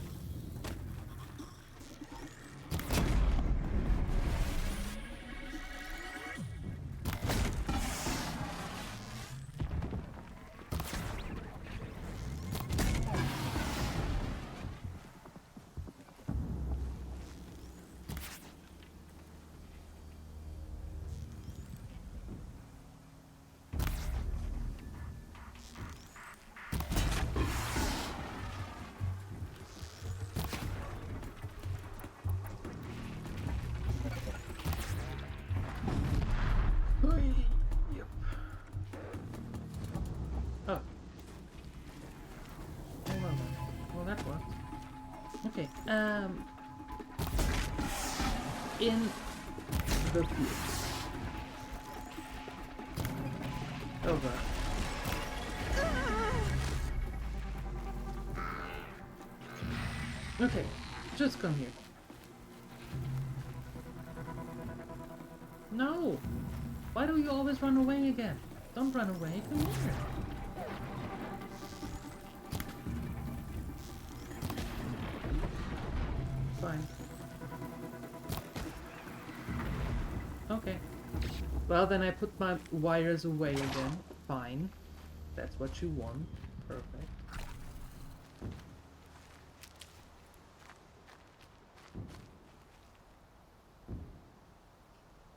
Yep. Oh. Well, that worked. Okay. In the fields. Over. Okay, just come here. No! Why do you always run away again? Don't run away, come here. Fine. Okay. Well, then I put my wires away again. Fine. That's what you want. Perfect.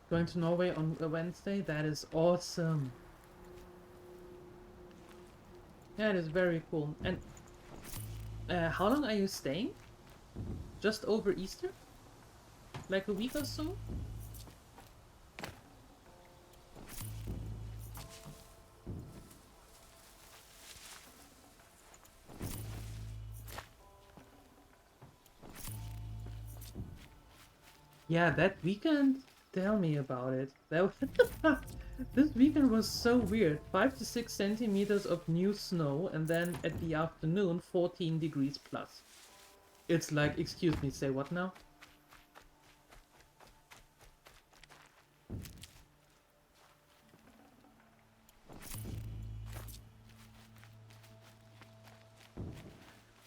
Going to Norway on a Wednesday? That is awesome. That is very cool. And how long are you staying? Just over Easter? Like a week or so? Yeah, that weekend. Tell me about it. That was this weekend was so weird. 5 to 6 centimeters of new snow, and then at the afternoon, 14 degrees plus. It's like, excuse me, say what now?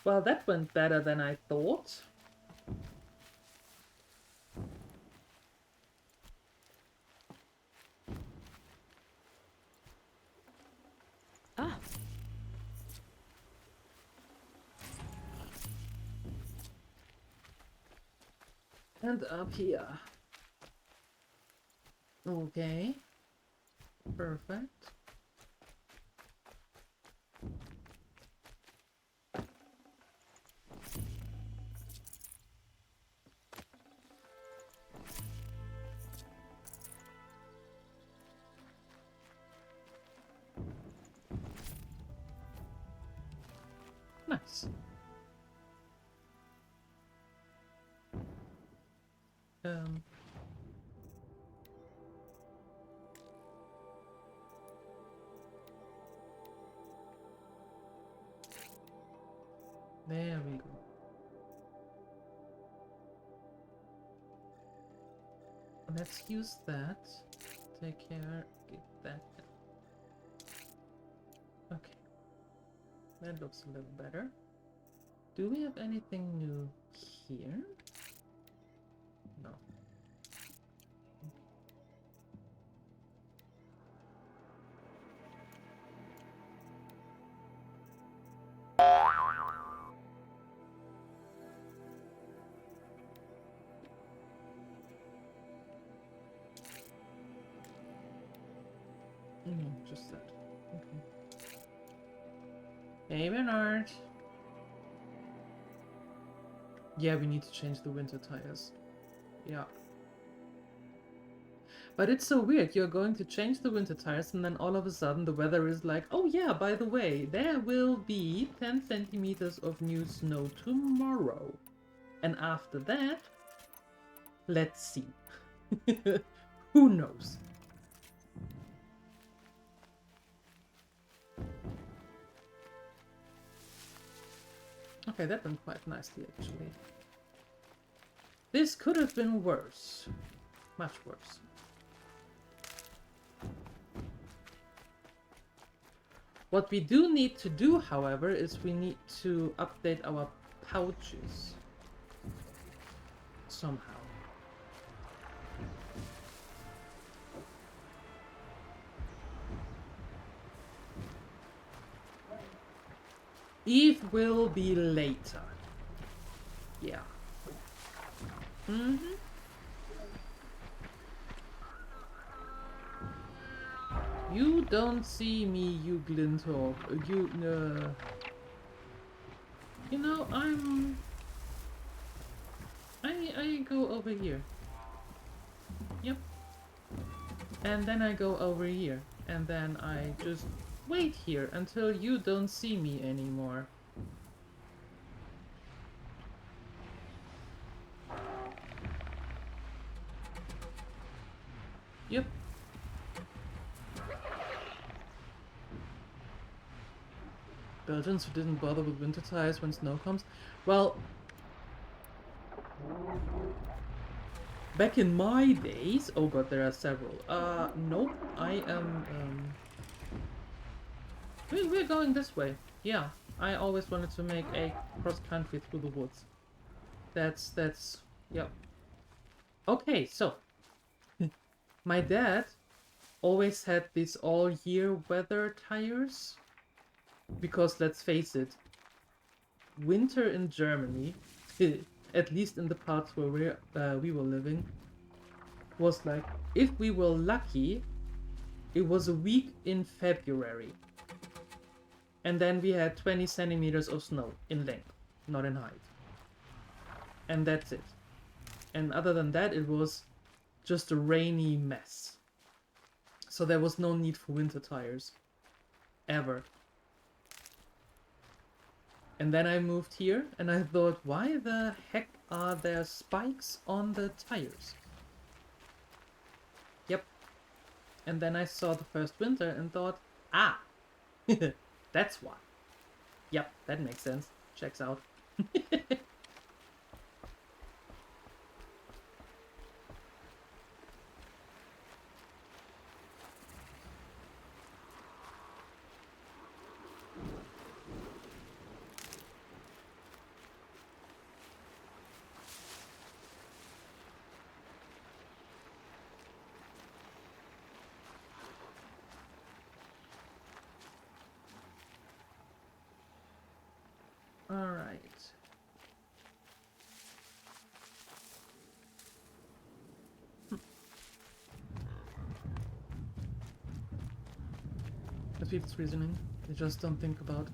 Well, that went better than I thought. Ah. And up here. Okay. Perfect. Nice. There we go. Let's use that. Take care. Get that. Okay. That looks a little better. Do we have anything new here? No. No, just that. Okay. Hey, Bernard. Yeah, we need to change the winter tires. Yeah. But it's so weird. You're going to change the winter tires and then all of a sudden the weather is like, oh yeah, by the way, there will be 10 centimeters of new snow tomorrow. And after that, let's see. Who knows? Okay, that went quite nicely, actually. This could have been worse. Much worse. What we do need to do, however, is we need to update our pouches. Somehow. Eve will be later. Yeah. Mm-hmm. You don't see me, you Glinthorpe. You know, I go over here. Yep. And then I go over here. And then I just wait here until you don't see me anymore. Yep. Belgians who didn't bother with winter tires when snow comes. Well, back in my days, oh god, there are several. Nope, I am, we're going this way. Yeah, I always wanted to make a cross-country through the woods. That's, yep. Okay, so, my dad always had these all-year weather tires. Because let's face it, winter in Germany, at least in the parts where we were living, was like, if we were lucky, it was a week in February. And then we had 20 centimeters of snow in length, not in height. And that's it. And other than that, it was just a rainy mess. So there was no need for winter tires. Ever. And then I moved here, and I thought, why the heck are there spikes on the tires? Yep. And then I saw the first winter and thought, ah, that's why. Yep, that makes sense. Checks out. Alright. The people's reasoning. They just don't think about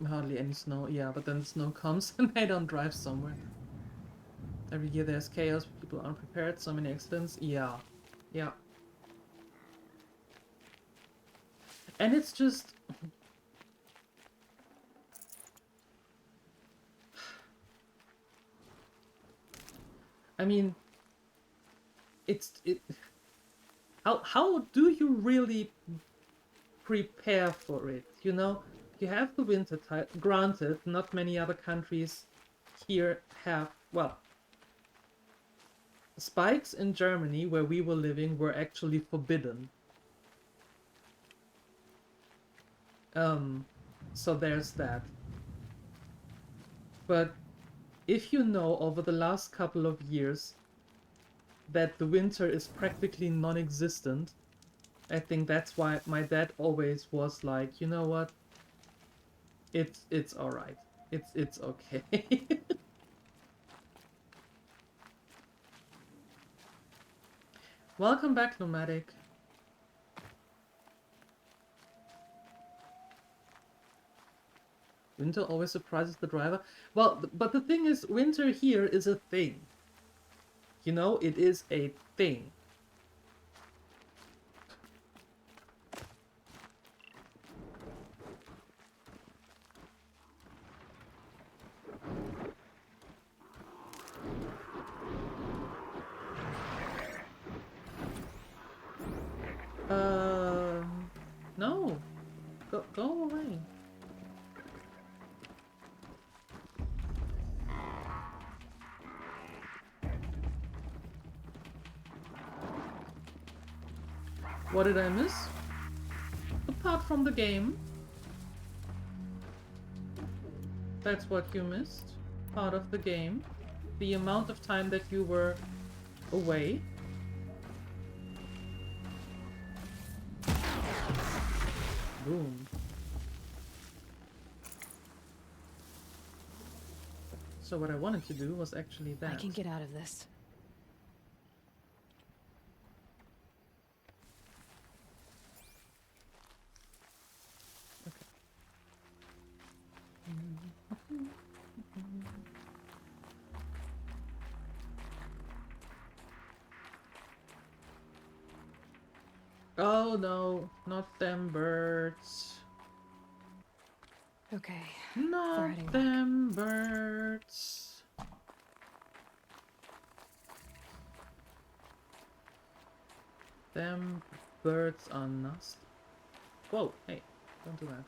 hardly any snow. Yeah, but then the snow comes and they don't drive somewhere. Every year there's chaos, people aren't prepared, so many accidents. Yeah. Yeah. And it's just... I mean, how do you really prepare for it? You know, you have the winter time. Granted, not many other countries here have, well, spikes in Germany where we were living were actually forbidden. So there's that. But if you know over the last couple of years that the winter is practically non-existent, I think that's why my dad always was like, you know what? It's alright. It's okay. Welcome back, Nomadic. Winter always surprises the driver. Well, but the thing is, winter here is a thing. You know, it is a thing. No. Go away. What did I miss? Apart from the game. That's what you missed. Part of the game. The amount of time that you were away. Boom. So what I wanted to do was actually that. I can get out of this. Oh no, not them birds. Okay. Not them birds. Them birds are nasty. Whoa, hey, don't do that.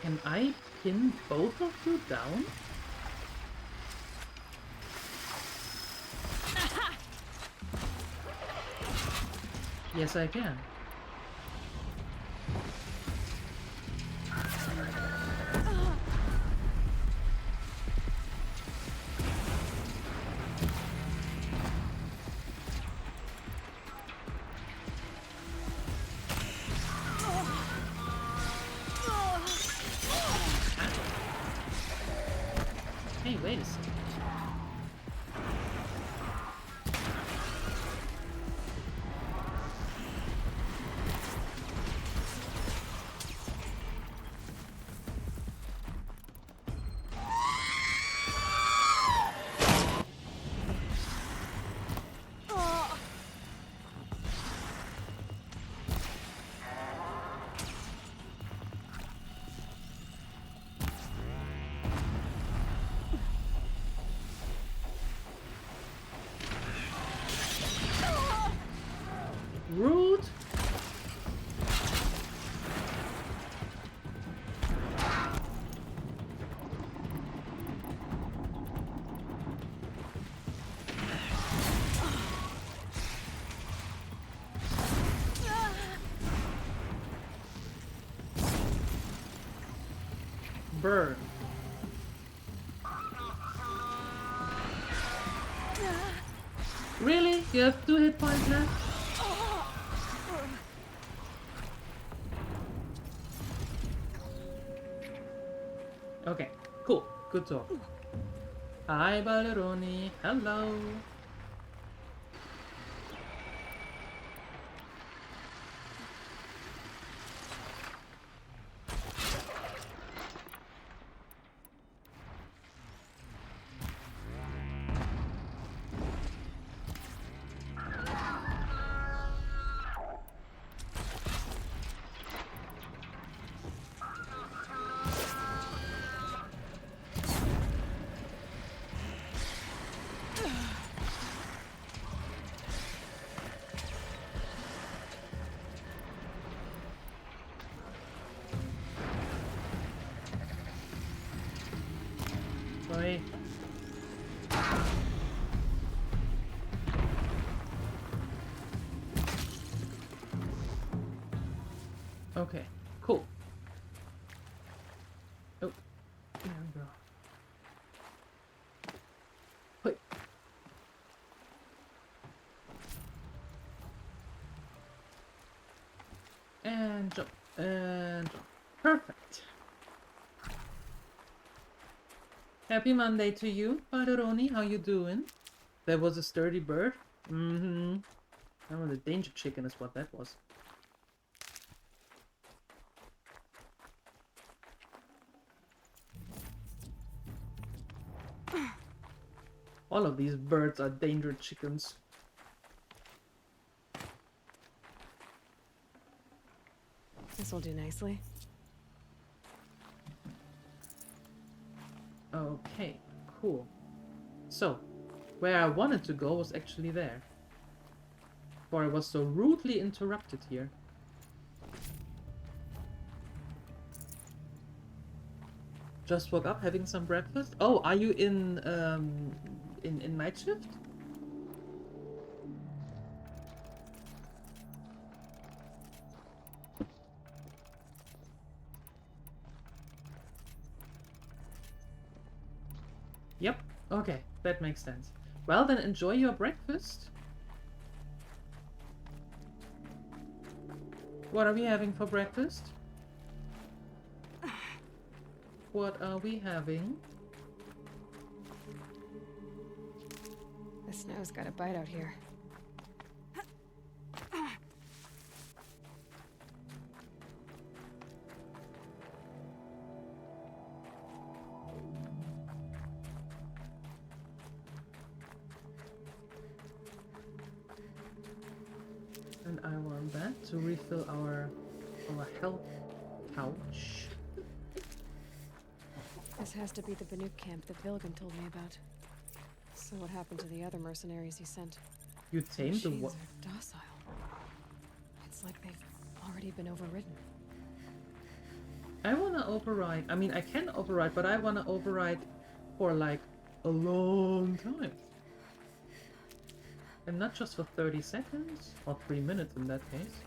Can I pin both of you down? Yes, I can. Hey, wait a second. Rude. Burn. Really? You have 2 hit points left? Okay, cool. Good talk. Hi, Balleroni. Hello. Sorry. Okay, cool. Oh, there we go. Wait. And jump, and jump. Perfect. Happy Monday to you, Paderoni. How you doing? That was a sturdy bird. Mm-hmm. Oh, the danger chicken is what that was. All of these birds are danger chickens. This will do nicely. Okay, cool. So, where I wanted to go was actually there. For I was so rudely interrupted here. Just woke up, having some breakfast. Oh, are you in night shift? Yep. Okay, that makes sense. Well, then enjoy your breakfast. What are we having for breakfast? What are we having? The snow's got a bite out here. And I want that to refill our health pouch. This has to be the Banuk camp that Vilgan told me about. So what happened to the other mercenaries he sent? You tamed the Machines are docile. It's like they've already been overridden. I wanna override. I mean, I can override, but I wanna override for like a long time. And not just for 30 seconds, or 3 minutes in that case.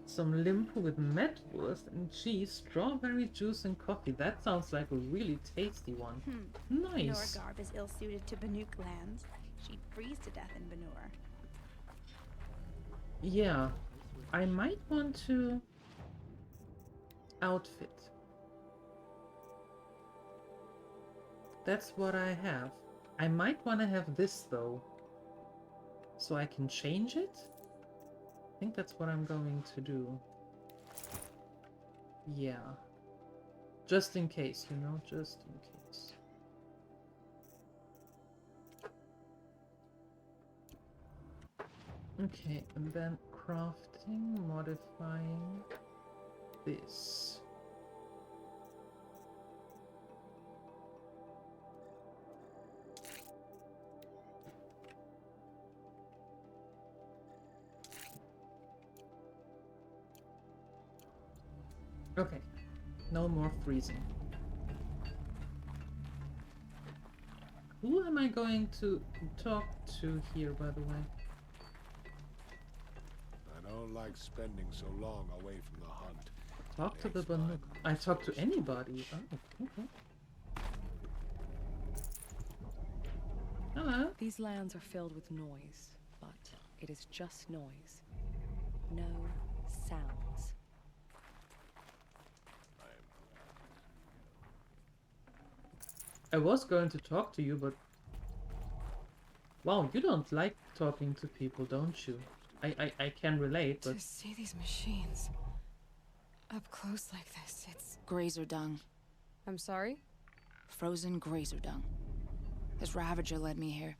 Some limpo with metwurst and cheese, strawberry juice and coffee. That sounds like a really tasty one. Nice. Nora Garb is ill-suited to Banuk lands. She'd freeze to death in Banur. Yeah, I might want to outfit. That's what I have. I might want to have this though, so I can change it. I think that's what I'm going to do. Yeah. Just in case, you know, just in case. Okay, and then crafting, modifying this. Okay, no more freezing. Who am I going to talk to here, by the way? I don't like spending so long away from the hunt. Talk to the Banuk. I talk to anybody. Oh, okay. Hello. These lands are filled with noise, but it is just noise. No sounds. I was going to talk to you, but... Wow, you don't like talking to people, don't you? I can relate, but... To see these machines up close like this, it's... Grazer dung. I'm sorry? Frozen grazer dung. This Ravager led me here.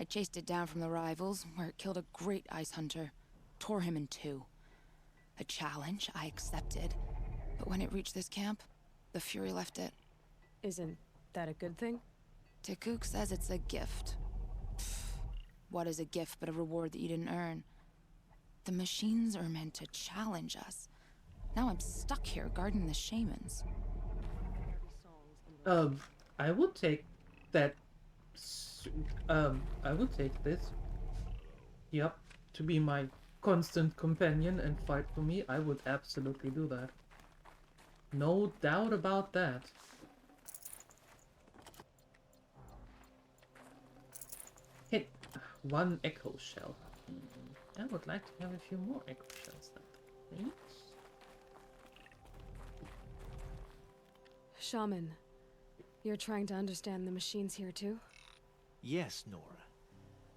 I chased it down from the rivals, where it killed a great ice hunter. Tore him in two. A challenge I accepted. But when it reached this camp, the Fury left it. Isn't that a good thing? Tikuk says it's a gift. Pfft, what is a gift but a reward that you didn't earn? The machines are meant to challenge us. Now I'm stuck here guarding the shamans. I would take that... I would take this. Yep, to be my constant companion and fight for me, I would absolutely do that. No doubt about that. Hit one echo shell. I would like to have a few more echo shells then, please. Shaman, you're trying to understand the machines here too? Yes, Nora.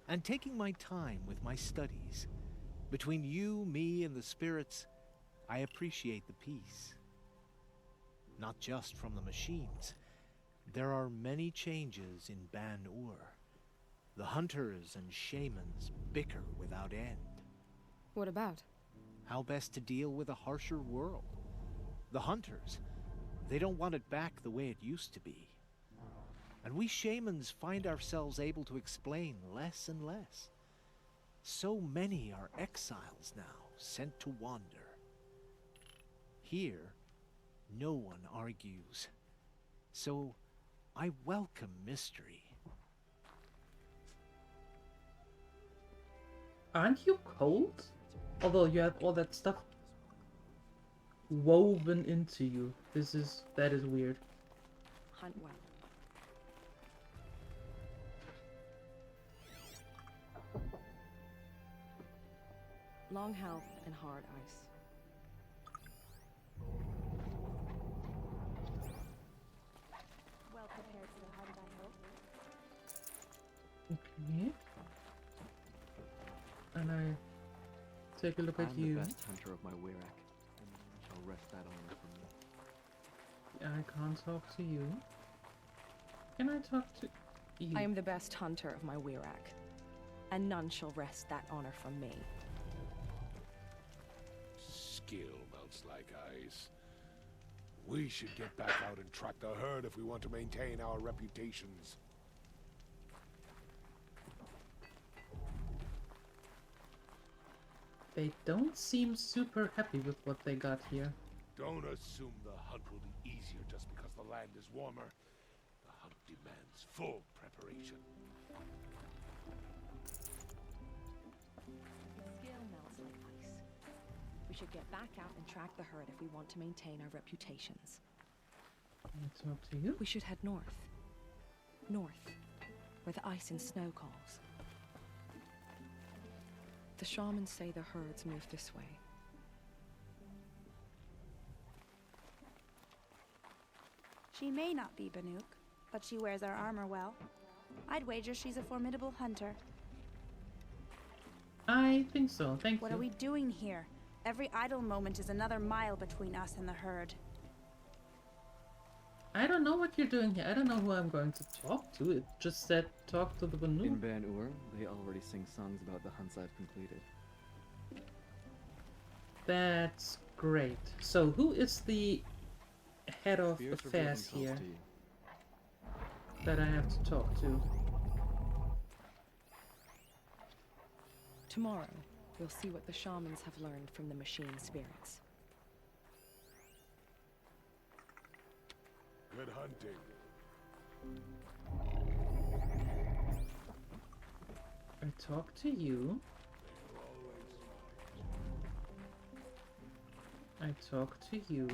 And taking my time with my studies. Between you, me, and the spirits, I appreciate the peace. Not just from the machines. There are many changes in Ban-Ur. The hunters and shamans bicker without end. What about? How best to deal with a harsher world. The hunters, they don't want it back the way it used to be. And we shamans find ourselves able to explain less and less. So many are exiles now, sent to wander. Here, no one argues. So, I welcome mystery. Aren't you cold? Although you have all that stuff woven into you. That is weird. Hunt well. Long health and hard ice. Well prepared for the hunt, I hope. Okay. And I take a look at you. I'm the best hunter of my Wirak, and shall rest that honor from me. I can't talk to you. Can I talk to you? I am the best hunter of my Wirak, and none shall wrest that honor from me. Skill melts like ice. We should get back out and track the herd if we want to maintain our reputations. They don't seem super happy with what they got here. Don't assume the hunt will be easier just because the land is warmer. The hunt demands full preparation. Skill melts like ice. We should get back out and track the herd if we want to maintain our reputations. Can I talk to you? We should head north. North, where the ice and snow calls. The shamans say the herds move this way. She may not be Banuk, but she wears our armor well. I'd wager she's a formidable hunter. I think so, thank What you. are we doing here? Every idle moment is another mile between us and the herd. I don't know what you're doing here. I don't know who I'm going to talk to. It just said talk to the Banu. In Ban-Ur, they already sing songs about the hunts I've completed. That's great. So who is the head of Fierce affairs revealing here calls to you. that I have to talk to? Tomorrow, we'll see what the shamans have learned from the machine spirits. Good hunting. I talk to you. I talk to you.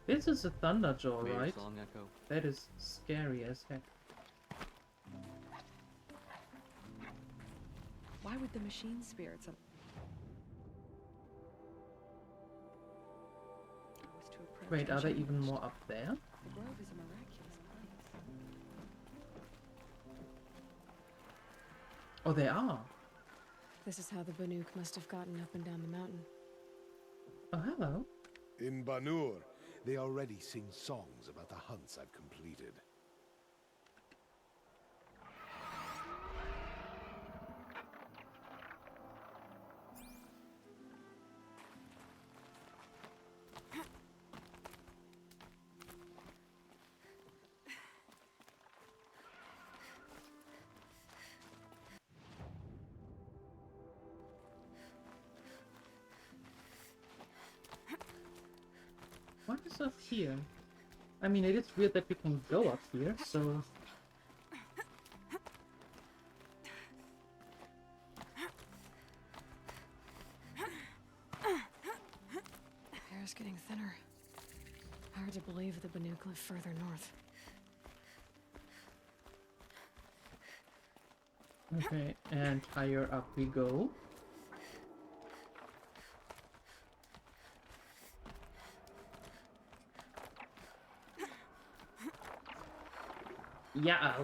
This is a Thunderjaw, May your right? song echo. That is scary as heck. Why would the machine spirits Wait, are there even more up there? The grove is a miraculous place. Oh, they are. This is how the Banuk must have gotten up and down the mountain. Oh, hello. In Ban-Ur, they already sing songs about the hunts I've completed. What is up here? I mean, it is weird that we can go up here, so... The air is getting thinner. Hard to believe the Banuk live further north. Okay, and higher up we go. Yeah.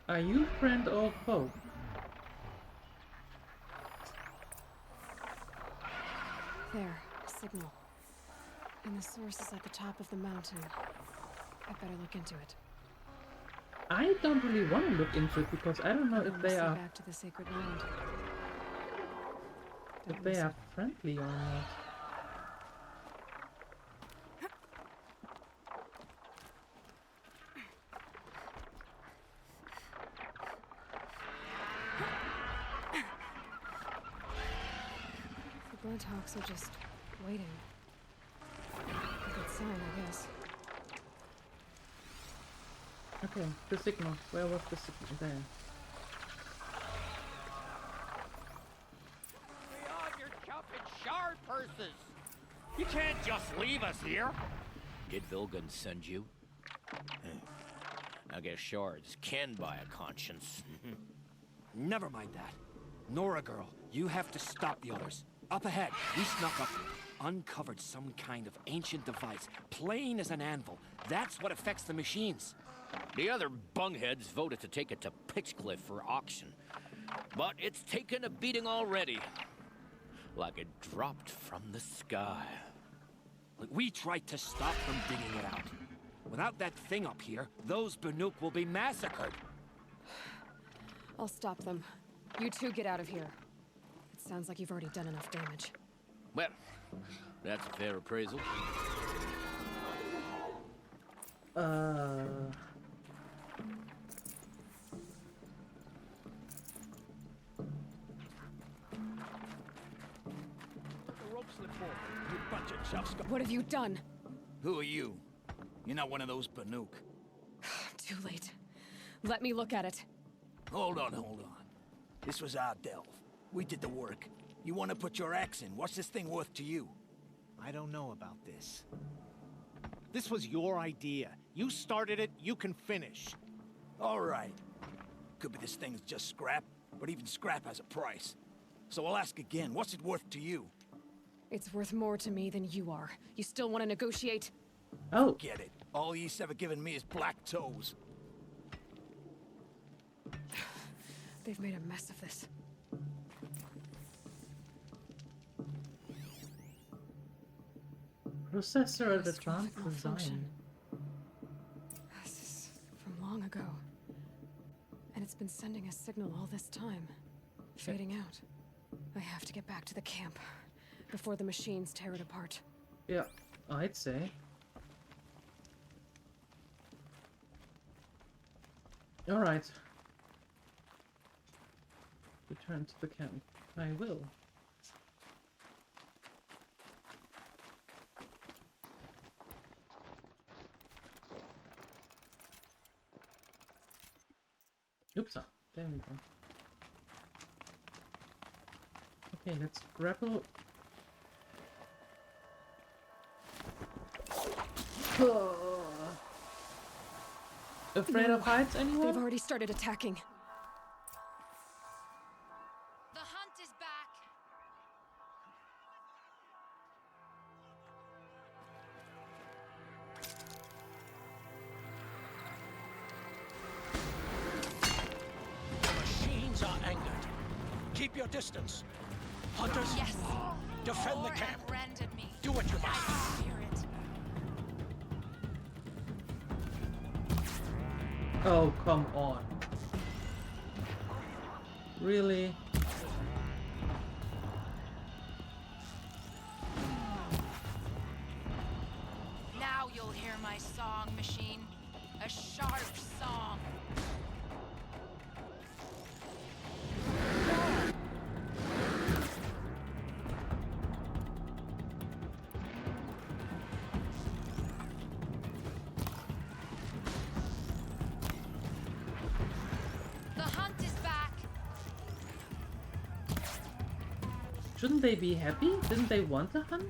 Are you friend or foe? There, a signal. And the source is at the top of the mountain. I better look into it. I don't really want to look into it because I don't know if they are back to the sacred land. if they are friendly or not. Flinthawks are just waiting. A good sign, I guess. Okay, the signal. Where was the signal? There. We on your chopping shard purses! You can't just leave us here! Did Vilgun send you? I guess shards can buy a conscience. Never mind that. Nora girl, you have to stop the others. Up ahead, we snuck up, uncovered some kind of ancient device, plain as an anvil. That's what affects the machines. The other bungheads voted to take it to Pitchcliff for auction. But it's taken a beating already. Like it dropped from the sky. We tried to stop them digging it out. Without that thing up here, those Banuk will be massacred. I'll stop them. You two get out of here. It sounds like you've already done enough damage. Well, that's a fair appraisal. What have you done? Who are you? You're not one of those Banuk. Too late. Let me look at it. Hold on. This was our delve. We did the work. You want to put your axe in? What's this thing worth to you? I don't know about this. This was your idea. You started it, you can finish. All right. Could be this thing's just scrap, but even scrap has a price. So I'll ask again, what's it worth to you? It's worth more to me than you are. You still want to negotiate? Oh. Get it. All you've ever given me is black toes. They've made a mess of this. Processor of advanced design. This is from long ago. And it's been sending a signal all this time. Fading out. I have to get back to the camp before the machines tear it apart. Yeah, I'd say. Alright. Return to the camp. I will. Oops, there we go. Okay, let's grapple. Afraid of heights, anyone? They've already started attacking. The hunt is back. The machines are angered. Keep your distance. Hunters, Yes. defend the Roar camp. and rend at me. Do what you I must. fear it. Oh, come on. Really? Now you'll hear my song, machine. A sharp song. The hunt is back. Shouldn't they be happy? Didn't they want to hunt?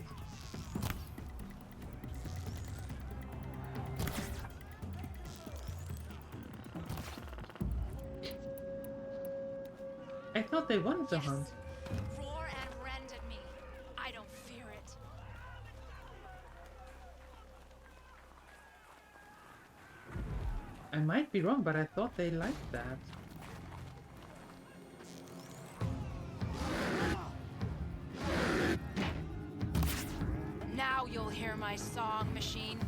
I thought they wanted to hunt. Roar and rend at me. I don't fear it. I might be wrong, but I thought they liked that. Now you'll hear my song, machine.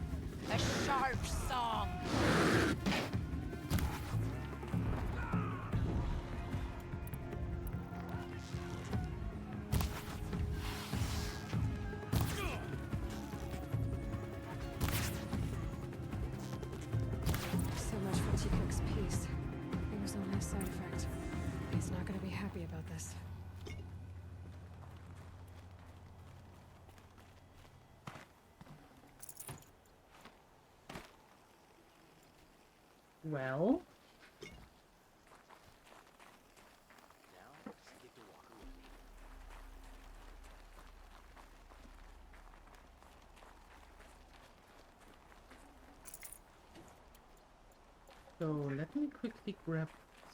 A sharp song. So much for T-Cook's peace. It was only a side effect. He's not going to be happy about this. Well. So let me quickly grab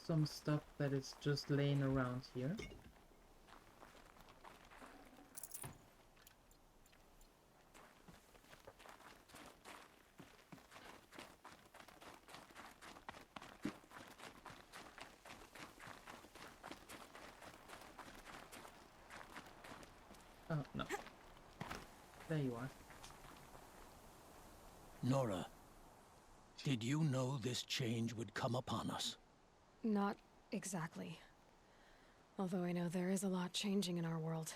some stuff that is just laying around here. Oh, no. There you are. Nora, did you know this change would come upon us? Not exactly. Although I know there is a lot changing in our world.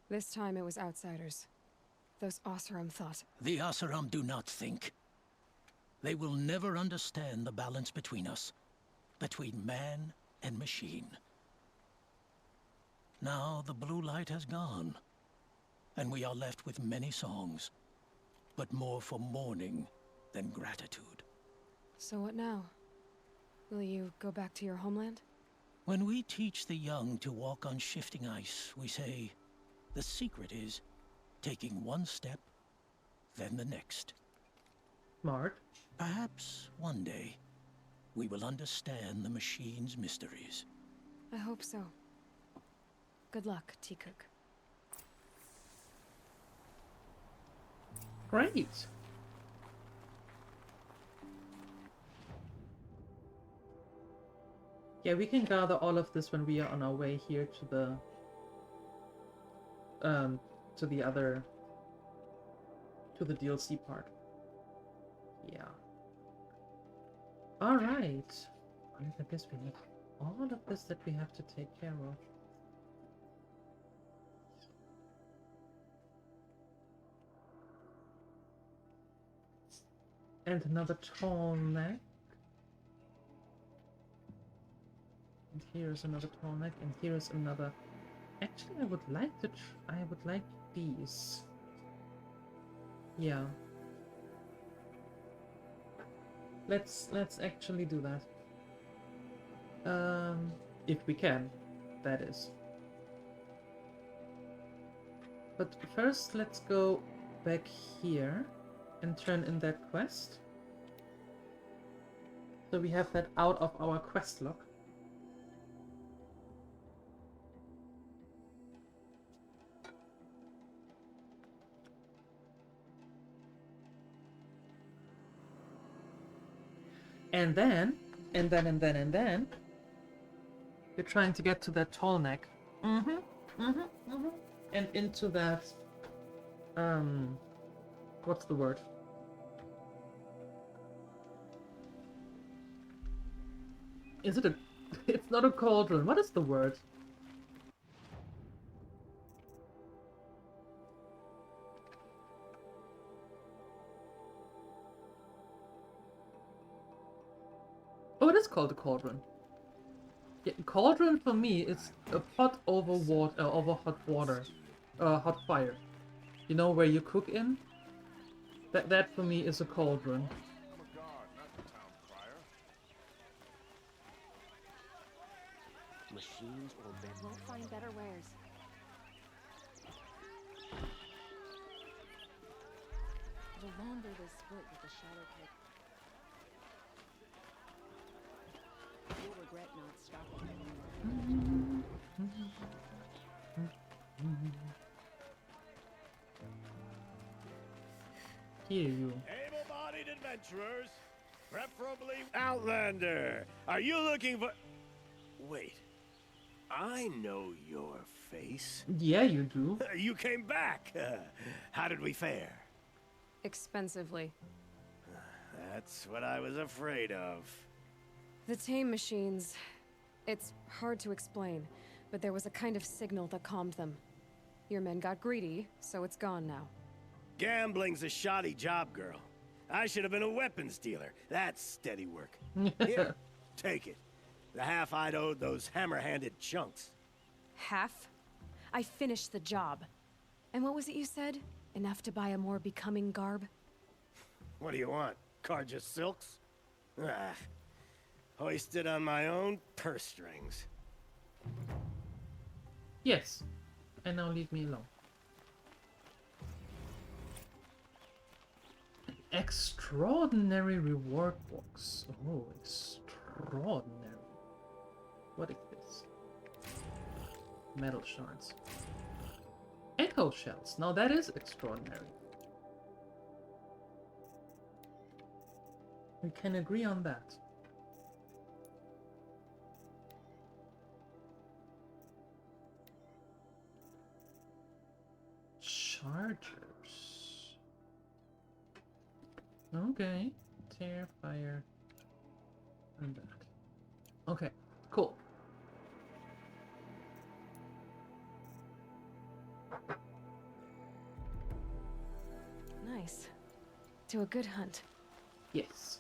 This time it was outsiders. Those Oseram thought. The Oseram do not think. They will never understand the balance between us. Between man and machine. Now the blue light has gone. And we are left with many songs. But more for mourning than gratitude. So what now? Will you go back to your homeland? When we teach the young to walk on shifting ice, we say, the secret is taking one step, then the next. Smart. Perhaps one day, we will understand the machine's mysteries. I hope so. Good luck, T-Cook. Great. Yeah, we can gather all of this when we are on our way here to the DLC part. Yeah. All right. I guess we have all of this that we have to take care of. And another tall neck. And here's another tall neck, and here's another. Actually, I would like to. I would like these. Yeah. Let's actually do that. If we can, that is. But first, let's go back here and turn in that quest. So we have that out of our quest log. And then, you're trying to get to that tall neck. And into that, what's the word? Is it a... It's not a cauldron. What is the word? Oh, it is called a cauldron. Yeah, cauldron for me is a pot over water, over hot water, hot fire. You know, where you cook in? That for me is a cauldron. Machines or bandits? Won't find better wares. The longer they split with the shadow pit, you'll regret not stopping anymore. Here you. Able-bodied adventurers, preferably Outlander. Are you looking for... Wait. I know your face. Yeah, you do. You came back. How did we fare? Expensively. That's what I was afraid of. The tame machines. It's hard to explain, but there was a kind of signal that calmed them. Your men got greedy, so it's gone now. Gambling's a shoddy job, girl. I should have been a weapons dealer. That's steady work. Here, take it. The half I'd owed those hammer-handed chunks. Half? I finished the job. And what was it you said? Enough to buy a more becoming garb? What do you want? Carja silks? Ah, hoisted on my own purse strings. Yes. And now leave me alone. Extraordinary reward box. Oh, extraordinary. What is this? Metal shards. Echo shells. Now that is extraordinary. We can agree on that. Chargers. Okay. Tear, fire, and that. Okay, cool. Nice. To a good hunt. Yes.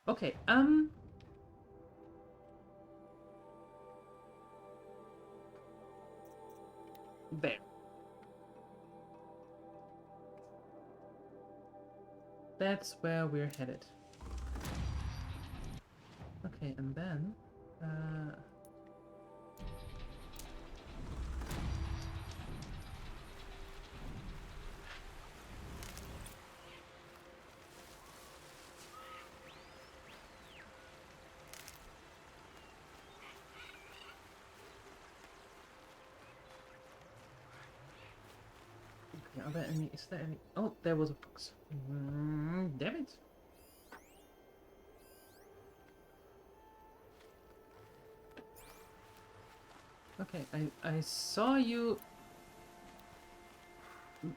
Okay, there. That's where we're headed. Okay, and then, are there any? Is there any? Oh, there was a box. Damn it! Okay, I saw you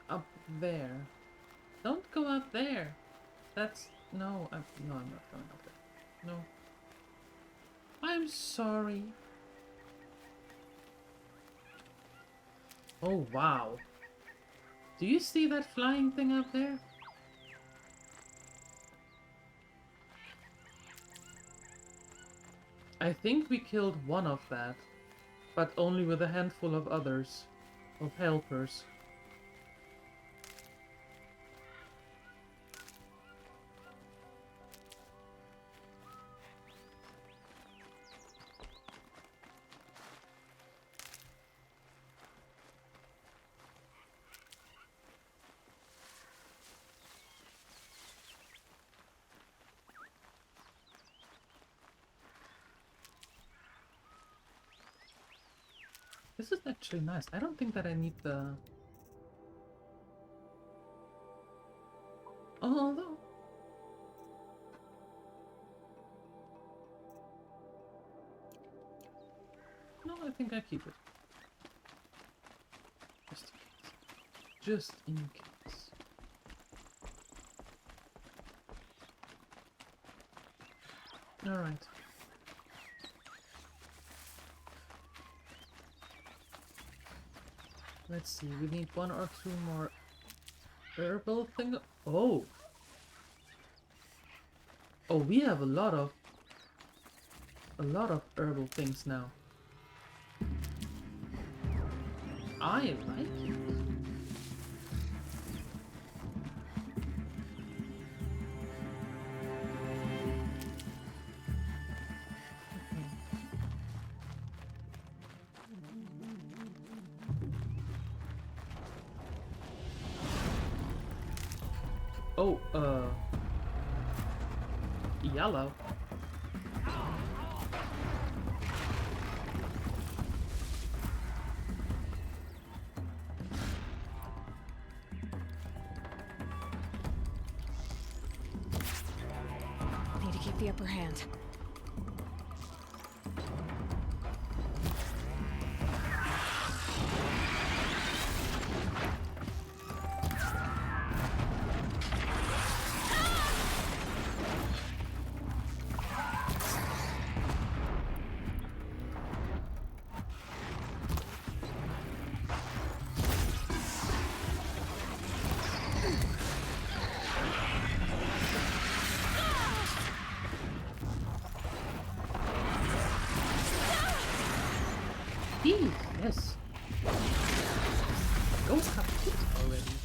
up there. Don't go up there. That's no. No, I'm not going up there. No. I'm sorry. Oh wow. Do you see that flying thing up there? I think we killed one of that, but only with a handful of others, of helpers. This is actually nice. I don't think that I need the... Although... No, I think I keep it. Just in case. Just in case. Alright. Let's see, we need one or two more herbal thing. Oh! Oh, we have a lot of herbal things now. I like it. Oh, yellow. Need to keep the upper hand. Yes. Go have it already.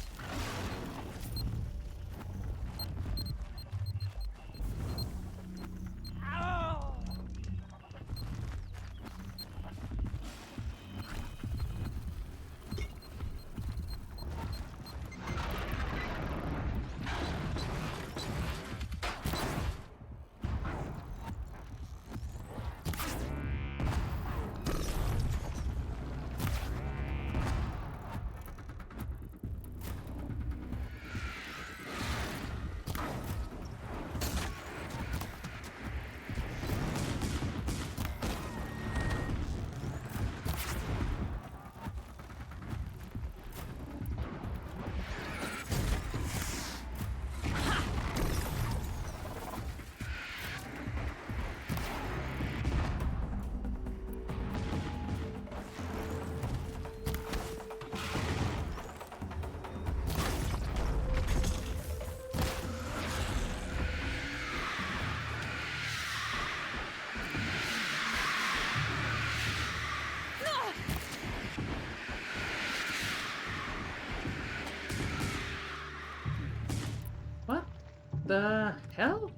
the hell?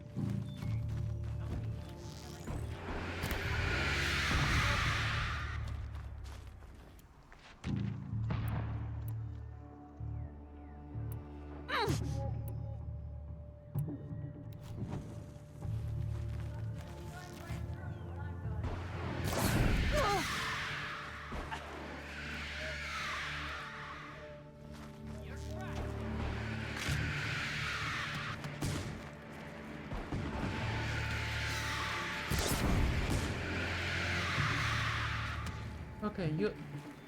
Okay,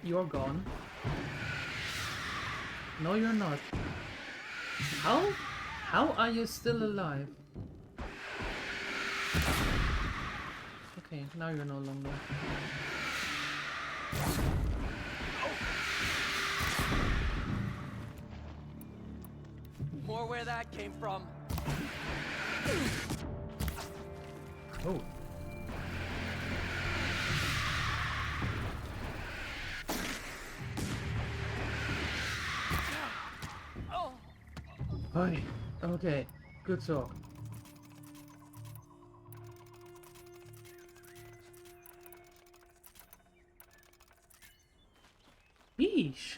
you're gone. No, you're not. How? How are you still alive? Okay, now you're no longer. More where that came from. Oh. Hi. Okay, good talk. Yeesh.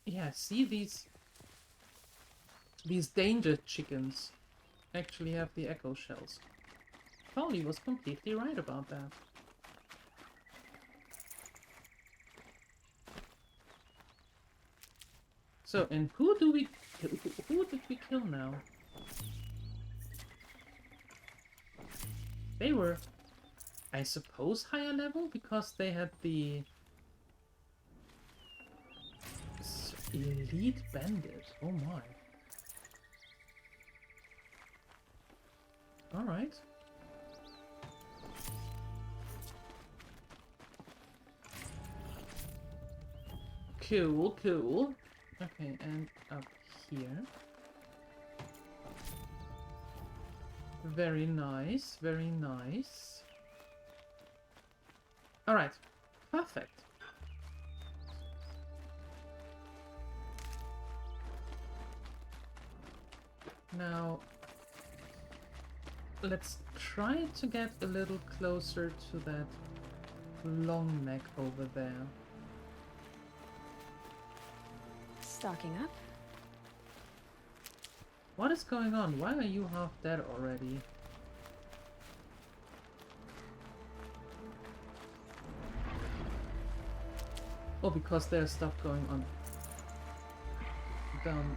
Yeah, see these danger chickens actually have the echo shells. Polly was completely right about that. So, and who did we kill now? They were, I suppose, higher level because they had the elite bandit. Oh my. Alright. Cool, cool. Okay, and up here. Very nice, very nice. Alright, perfect. Now, let's try to get a little closer to that long neck over there. Stocking up? What is going on? Why are you half dead already? Oh, because there's stuff going on down.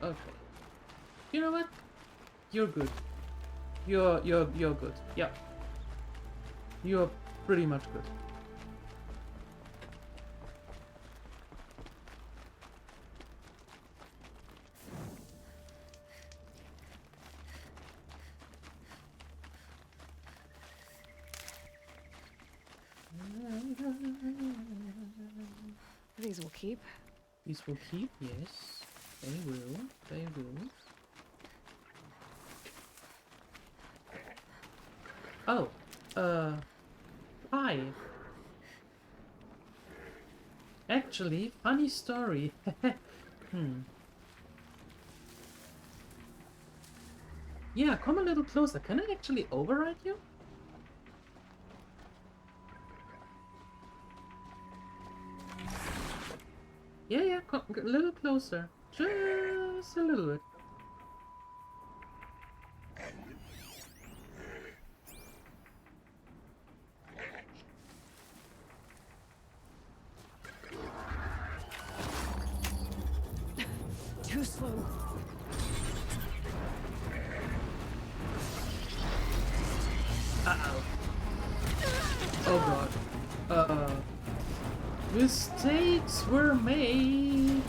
Okay. You know what? You're good. You're good. Yeah. You're pretty much good. These will keep. These will keep, yes. They will. They will. Oh, hi. Actually, funny story. Yeah, come a little closer. Can I actually override you? Yeah, come a little closer. Just a little bit. Too slow. Uh-oh. Oh god. Mistakes were made.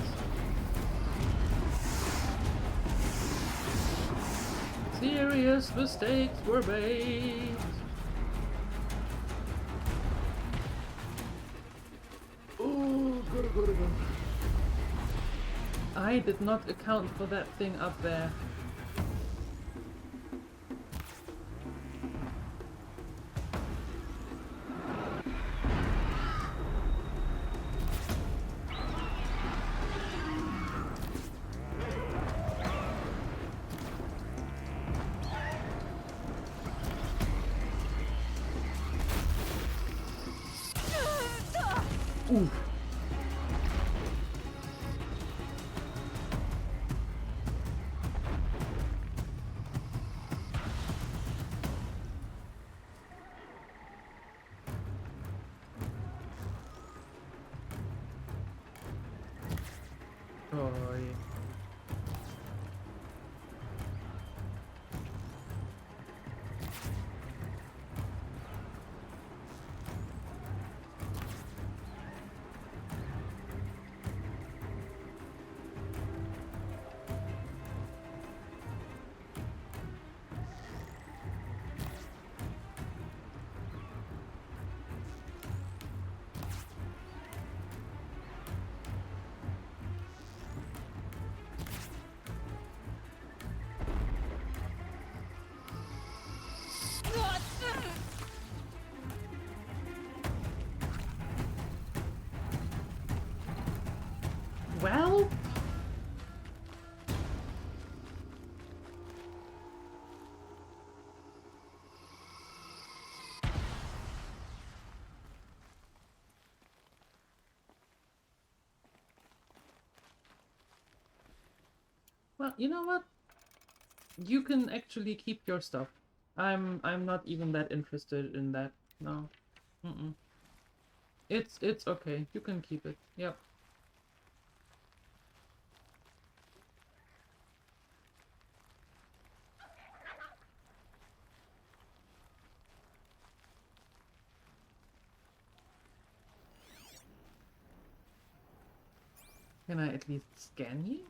Serious mistakes were made. Oh, go. I did not account for that thing up there. Ooh. Oh, yeah. Well, you know what? You can actually keep your stuff. I'm not even that interested in that. No. Mm-mm. It's okay. You can keep it. Yep. Can I at least scan you?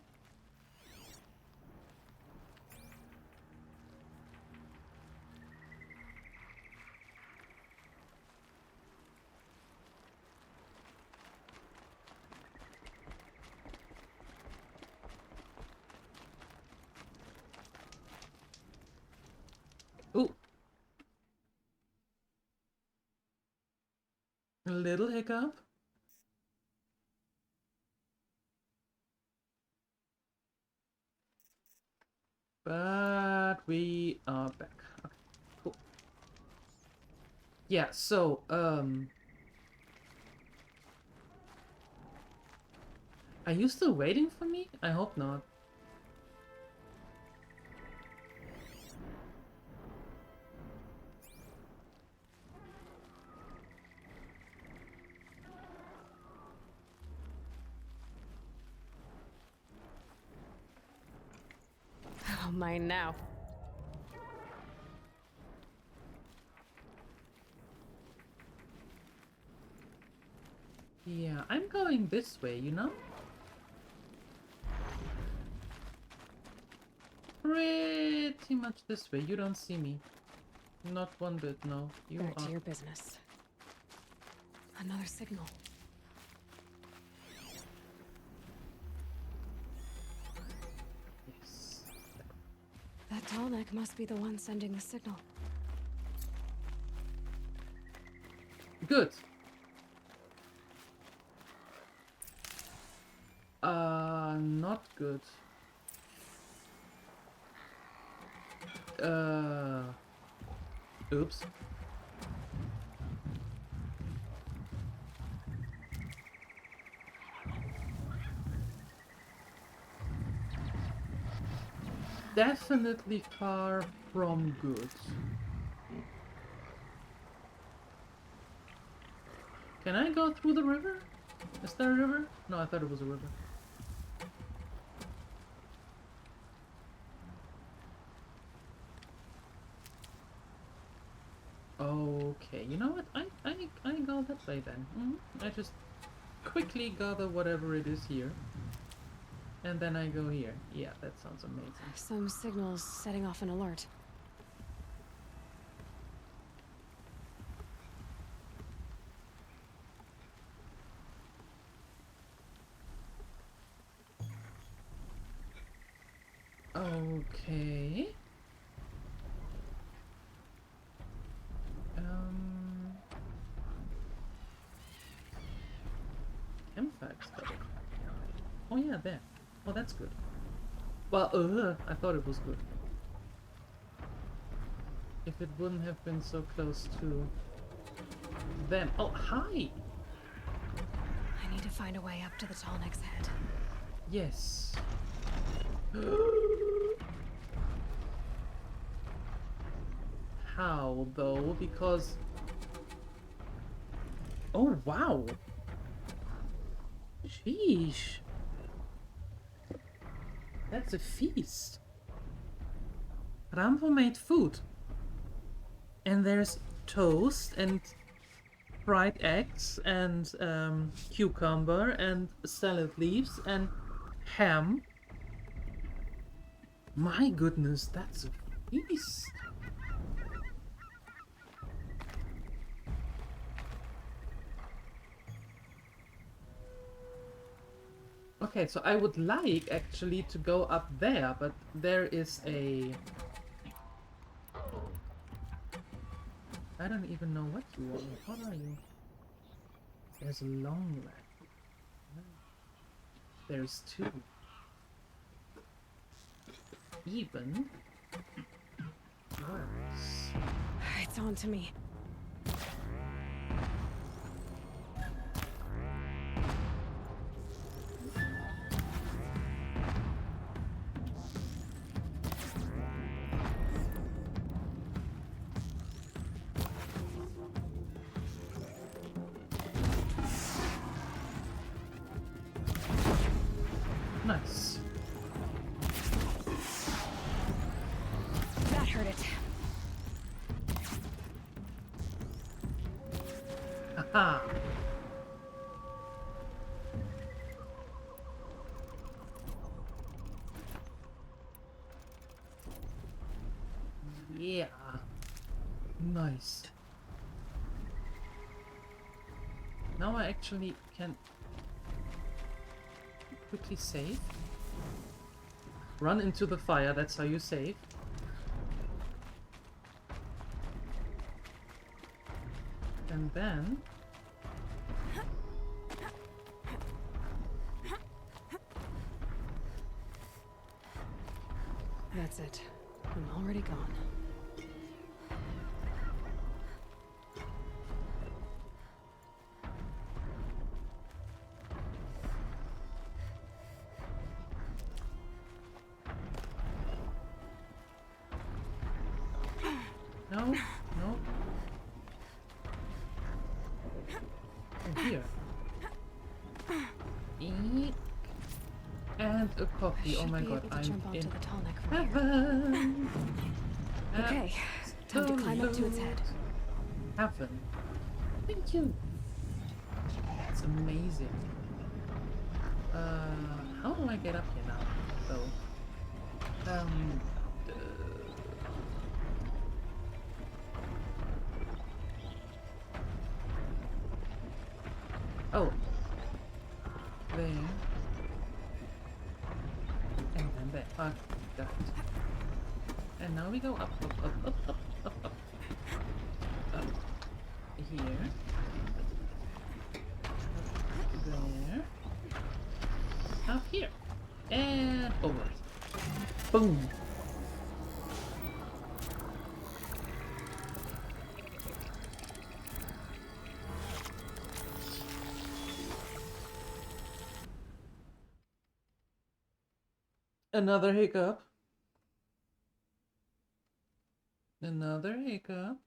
Ooh. A little hiccup. But we are back. Okay, cool. Yeah, so, are you still waiting for me? I hope not. Oh, mine now. Yeah, I'm going this way, you know? Pretty much this way. You don't see me. Not one bit, no. You Back are... to your business. Another signal. Yes. That tall neck must be the one sending the signal. Good. Not good. Oops. Definitely far from good. Can I go through the river? Is there a river? No, I thought it was a river. Okay, you know what? I go that way then. I just quickly gather whatever it is here. And then I go here. Yeah, that sounds amazing. Some signals setting off an alert. Okay. Campfire exploded. Oh yeah, there. Oh, that's good. Well, I thought it was good. If it wouldn't have been so close to them. Oh, hi! I need to find a way up to the Tallneck's head. Yes. How, though? Because... Oh, wow! Sheesh! That's a feast! Rambo made food. And there's toast and fried eggs and cucumber and salad leaves and ham. My goodness, that's a feast! Okay, so I would like actually to go up there, but there is a... I don't even know what you are. What are you? There's a long leg. There's two. Even worse. It's on to me. Nice. That hurt it. Haha. Yeah. Nice. Now I actually can quickly save. Run into the fire, that's how you save. And then... That's it. I'm already gone. No, no. Oh, here. Eek. And a coffee. Oh my god, I'm in heaven. Okay, time to climb up to its head. Heaven. Thank you. That's amazing. How do I get up here now, though? Oh. There. And then there. Ah, got it. And now we go up, up, up, up, up, up, up. Up. Here. Up there. Up here. And over. Boom. Another hiccup. Another hiccup.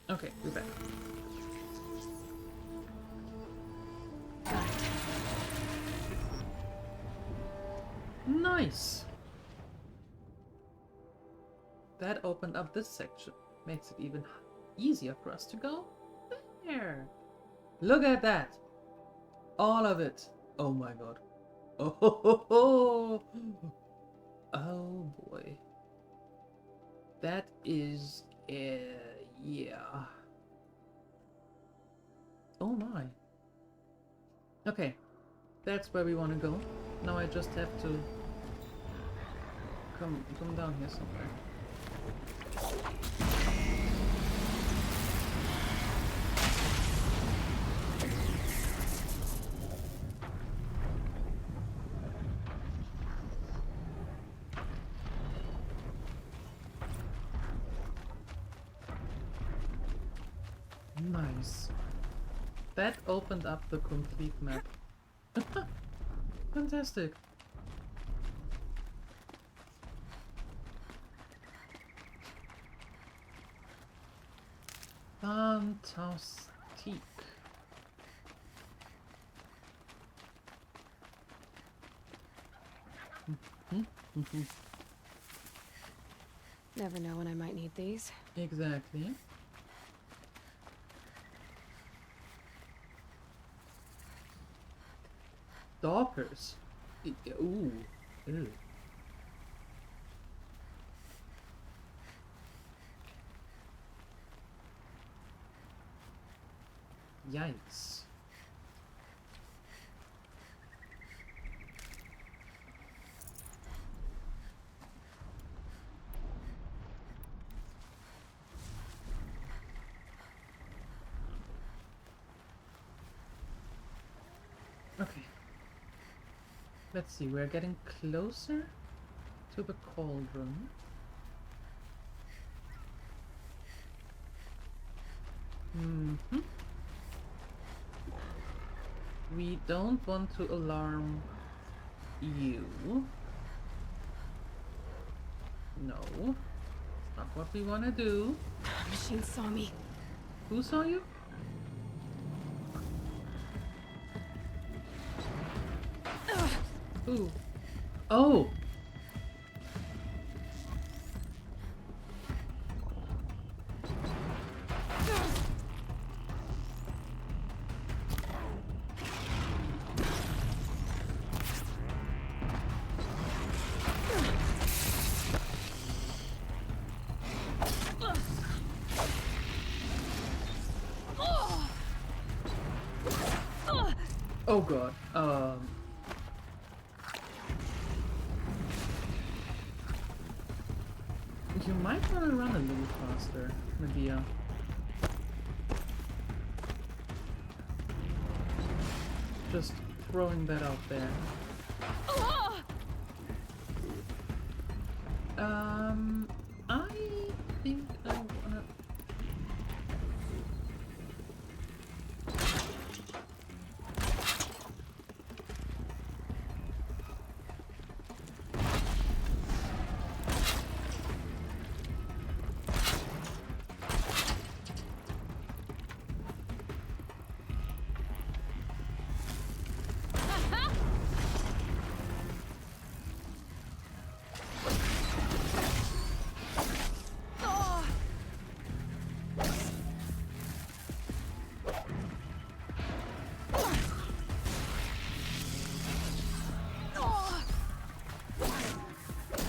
Okay, we're back. Nice! That opened up this section. Makes it even easier for us to go there. Look at that! All of it! Oh my god. Oh ho ho ho! Oh boy. That is... yeah. Oh my. Okay. That's where we want to go. Now I just have to... come down here somewhere. Nice. That opened up the complete map. Fantastic. Fantastic. Never know when I might need these. Exactly. Stalkers. Ooh. Ew. Yikes. Okay. Let's see, we're getting closer to the cauldron. We don't want to alarm you. No. It's not what we want to do. Machine saw me. Who saw you? Ooh. Oh! Oh god. You might want to run a little faster, Medea. Just throwing that out there. I think I wanna...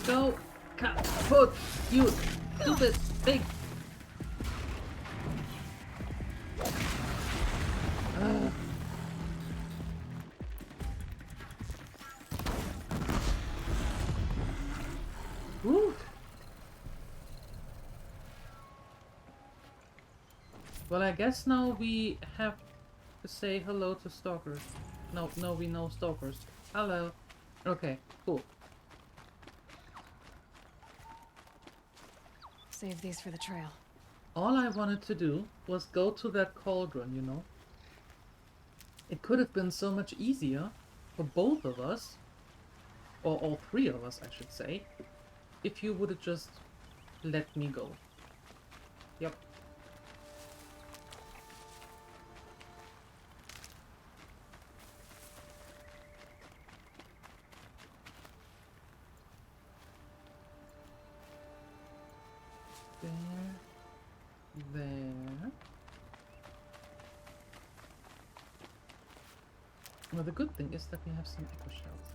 Go, kaput, you stupid thing! Woo. Well, I guess now we have to say hello to stalkers. No, we know stalkers. Hello. Okay, cool. Save these for the trail. All I wanted to do was go to that cauldron, you know? It could have been so much easier for both of us, or all three of us, I should say, if you would have just let me go. Yep. There. Well, the good thing is that we have some echo shells.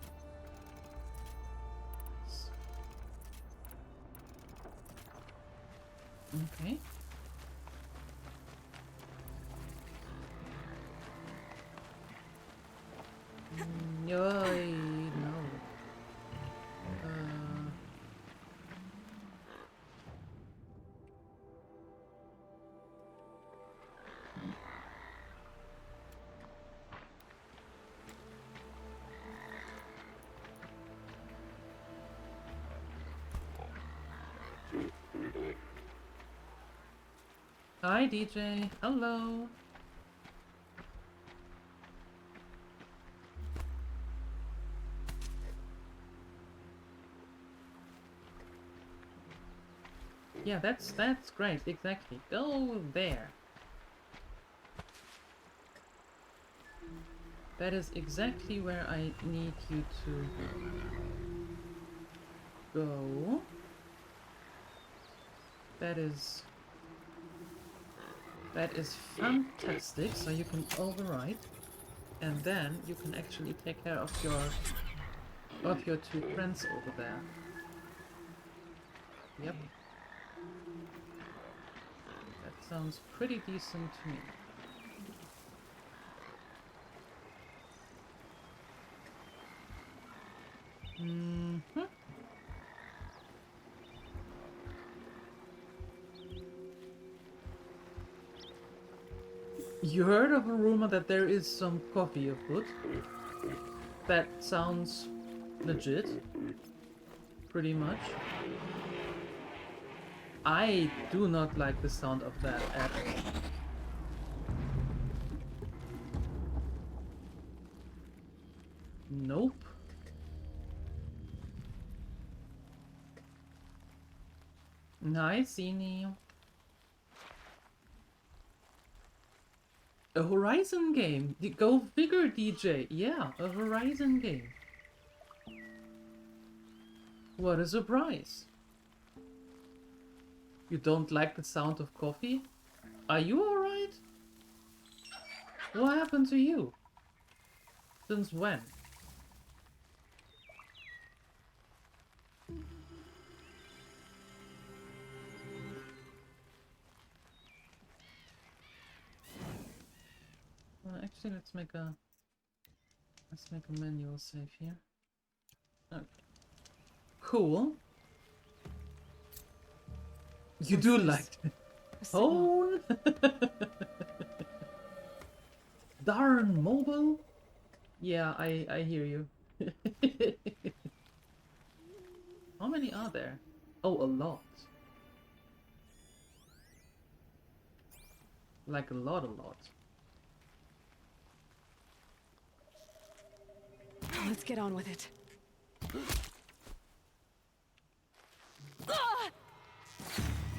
Okay. Yay, no. Hi, DJ. Hello. Yeah, that's great. Exactly. Go there. That is exactly where I need you to go. That is fantastic. So you can override, and then you can actually take care of your two friends over there. Yep. That sounds pretty decent to me. Mm-hmm. You heard of a rumor that there is some coffee afoot? That sounds legit. Pretty much. I do not like the sound of that at all. Nope. Nice, Zini. A Horizon game. Go figure, DJ. Yeah, a Horizon game. What a surprise. You don't like the sound of coffee? Are you alright? What happened to you? Since when? Well, actually, let's make a manual save here. Okay. Cool. You do like it. Oh. Darn mobile. Yeah, I hear you. How many are there? Oh, a lot. Like a lot. Let's get on with it.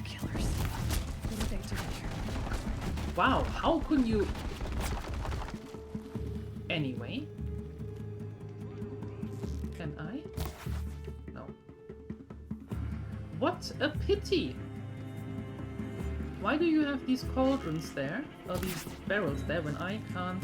Killers. What are they doing here? Wow, how could you... Anyway. Can I? No. What a pity! Why do you have these cauldrons there? Or these barrels there when I can't...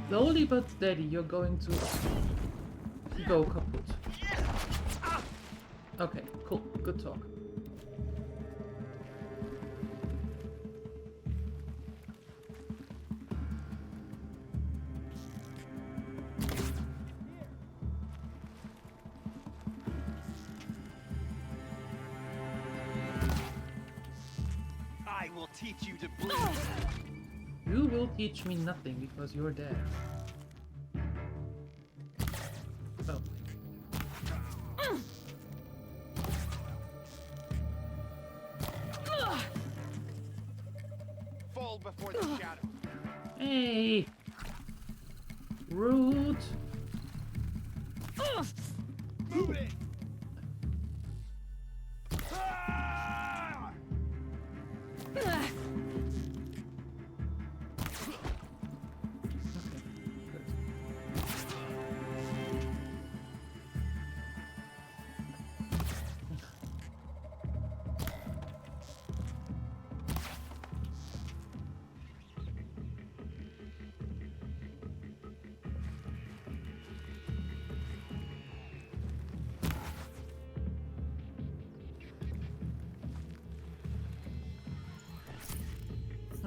Slowly but steady, you're going to go kaput. Okay, cool. Good talk. I will teach you to bleed. You will teach me nothing because you're there. Kneel before the shadow. Hey! Rude! Move it!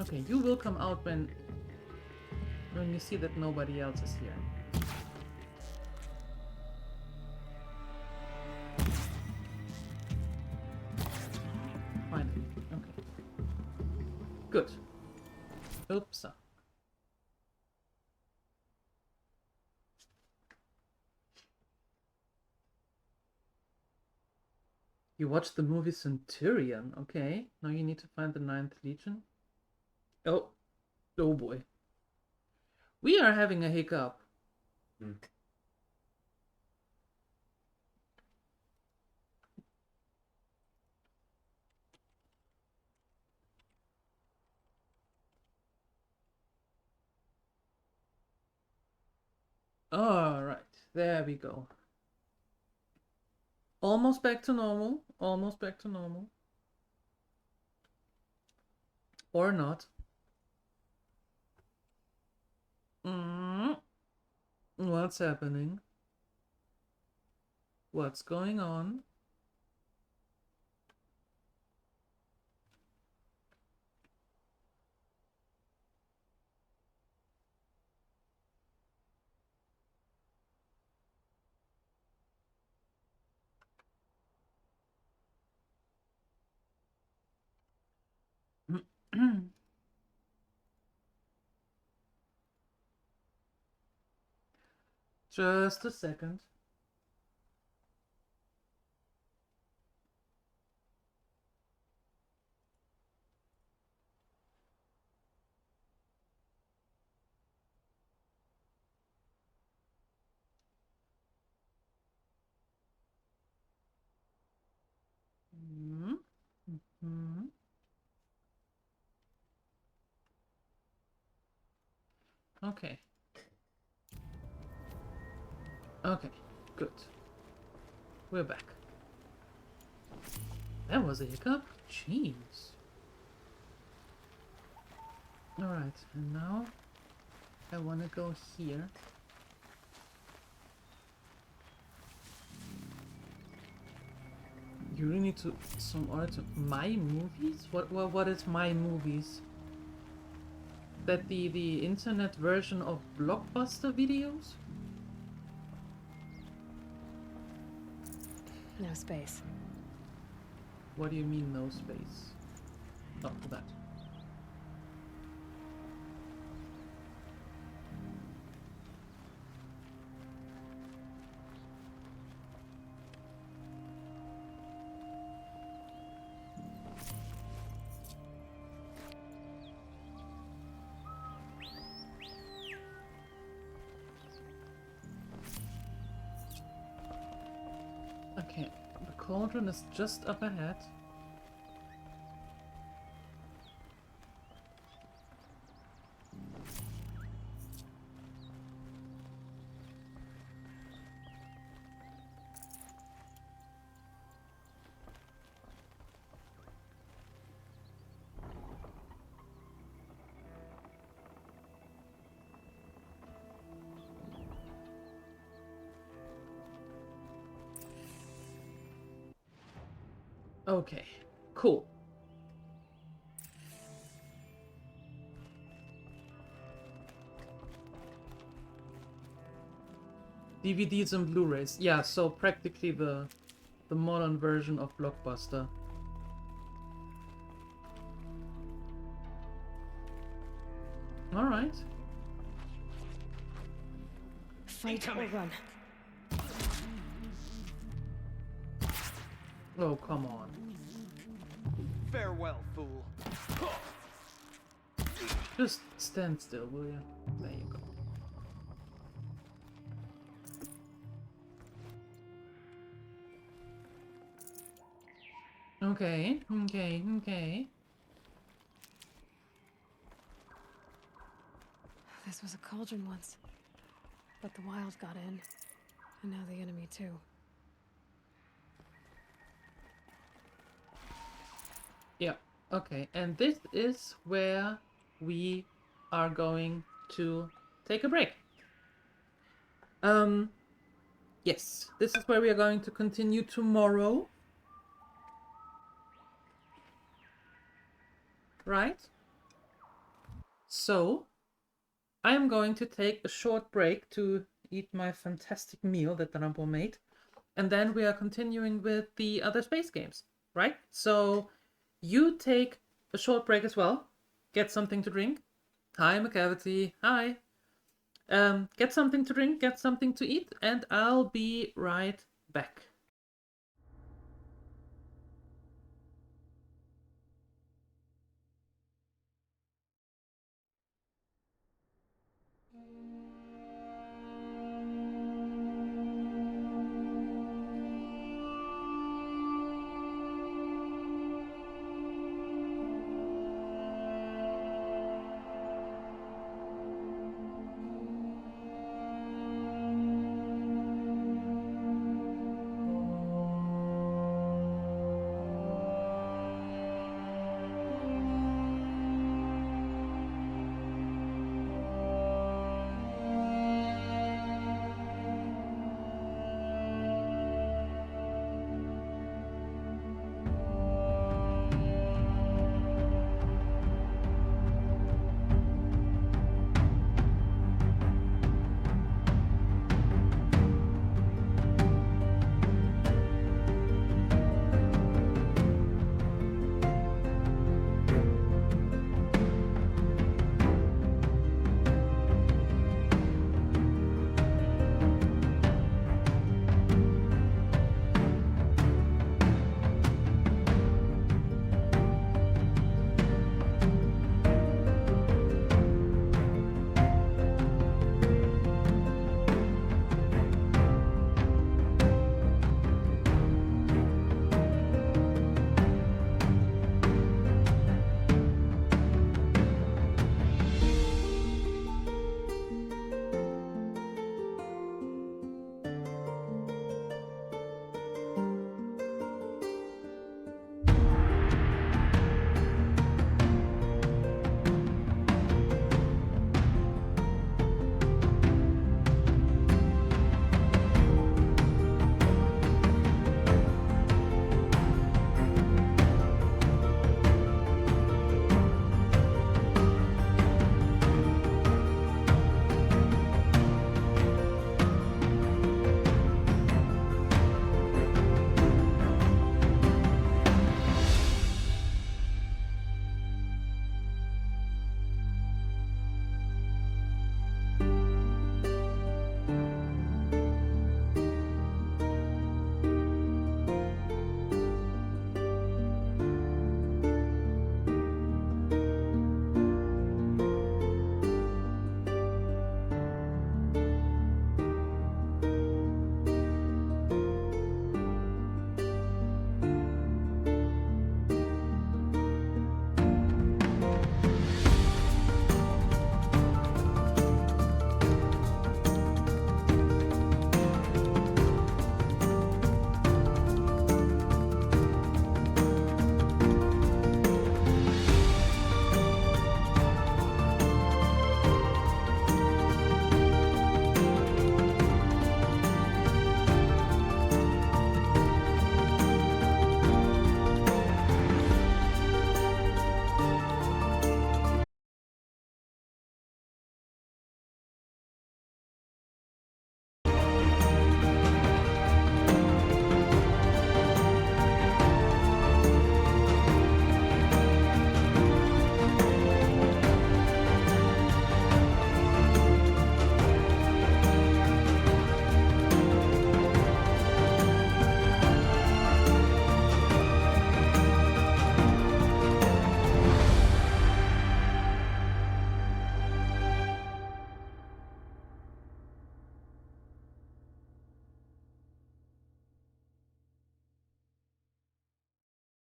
Okay, you will come out when you see that nobody else is here. Finally, okay. Good. Oops. You watched the movie Centurion, okay. Now you need to find the 9th Legion. Oh. Oh boy. We are having a hiccup. Alright, there we go. Almost back to normal. Almost back to normal. Or not. What's happening? What's going on? Just a second. Okay. Okay, good. We're back. That was a hiccup? Jeez. Alright, and now I want to go here. You really need to some order to my movies? What is my movies? That the internet version of Blockbuster videos? No space. What do you mean no space? Oh, for that. Okay, the cauldron is just up ahead. Okay, cool. DVDs and Blu-rays. Yeah, so practically the modern version of Blockbuster. All right. Fight or run. Oh, come on. Farewell, fool. Just stand still, will you? There you go. Okay, okay, okay. This was a cauldron once. But the wild got in. And now the enemy too. Yeah, okay. And this is where we are going to take a break. Yes, this is where we are going to continue tomorrow. Right? So, I am going to take a short break to eat my fantastic meal that Rambo made. And then we are continuing with the other space games, right? So, you take a short break as well. Get something to drink. Hi, McCavity. Hi. Get something to drink, get something to eat, and I'll be right back.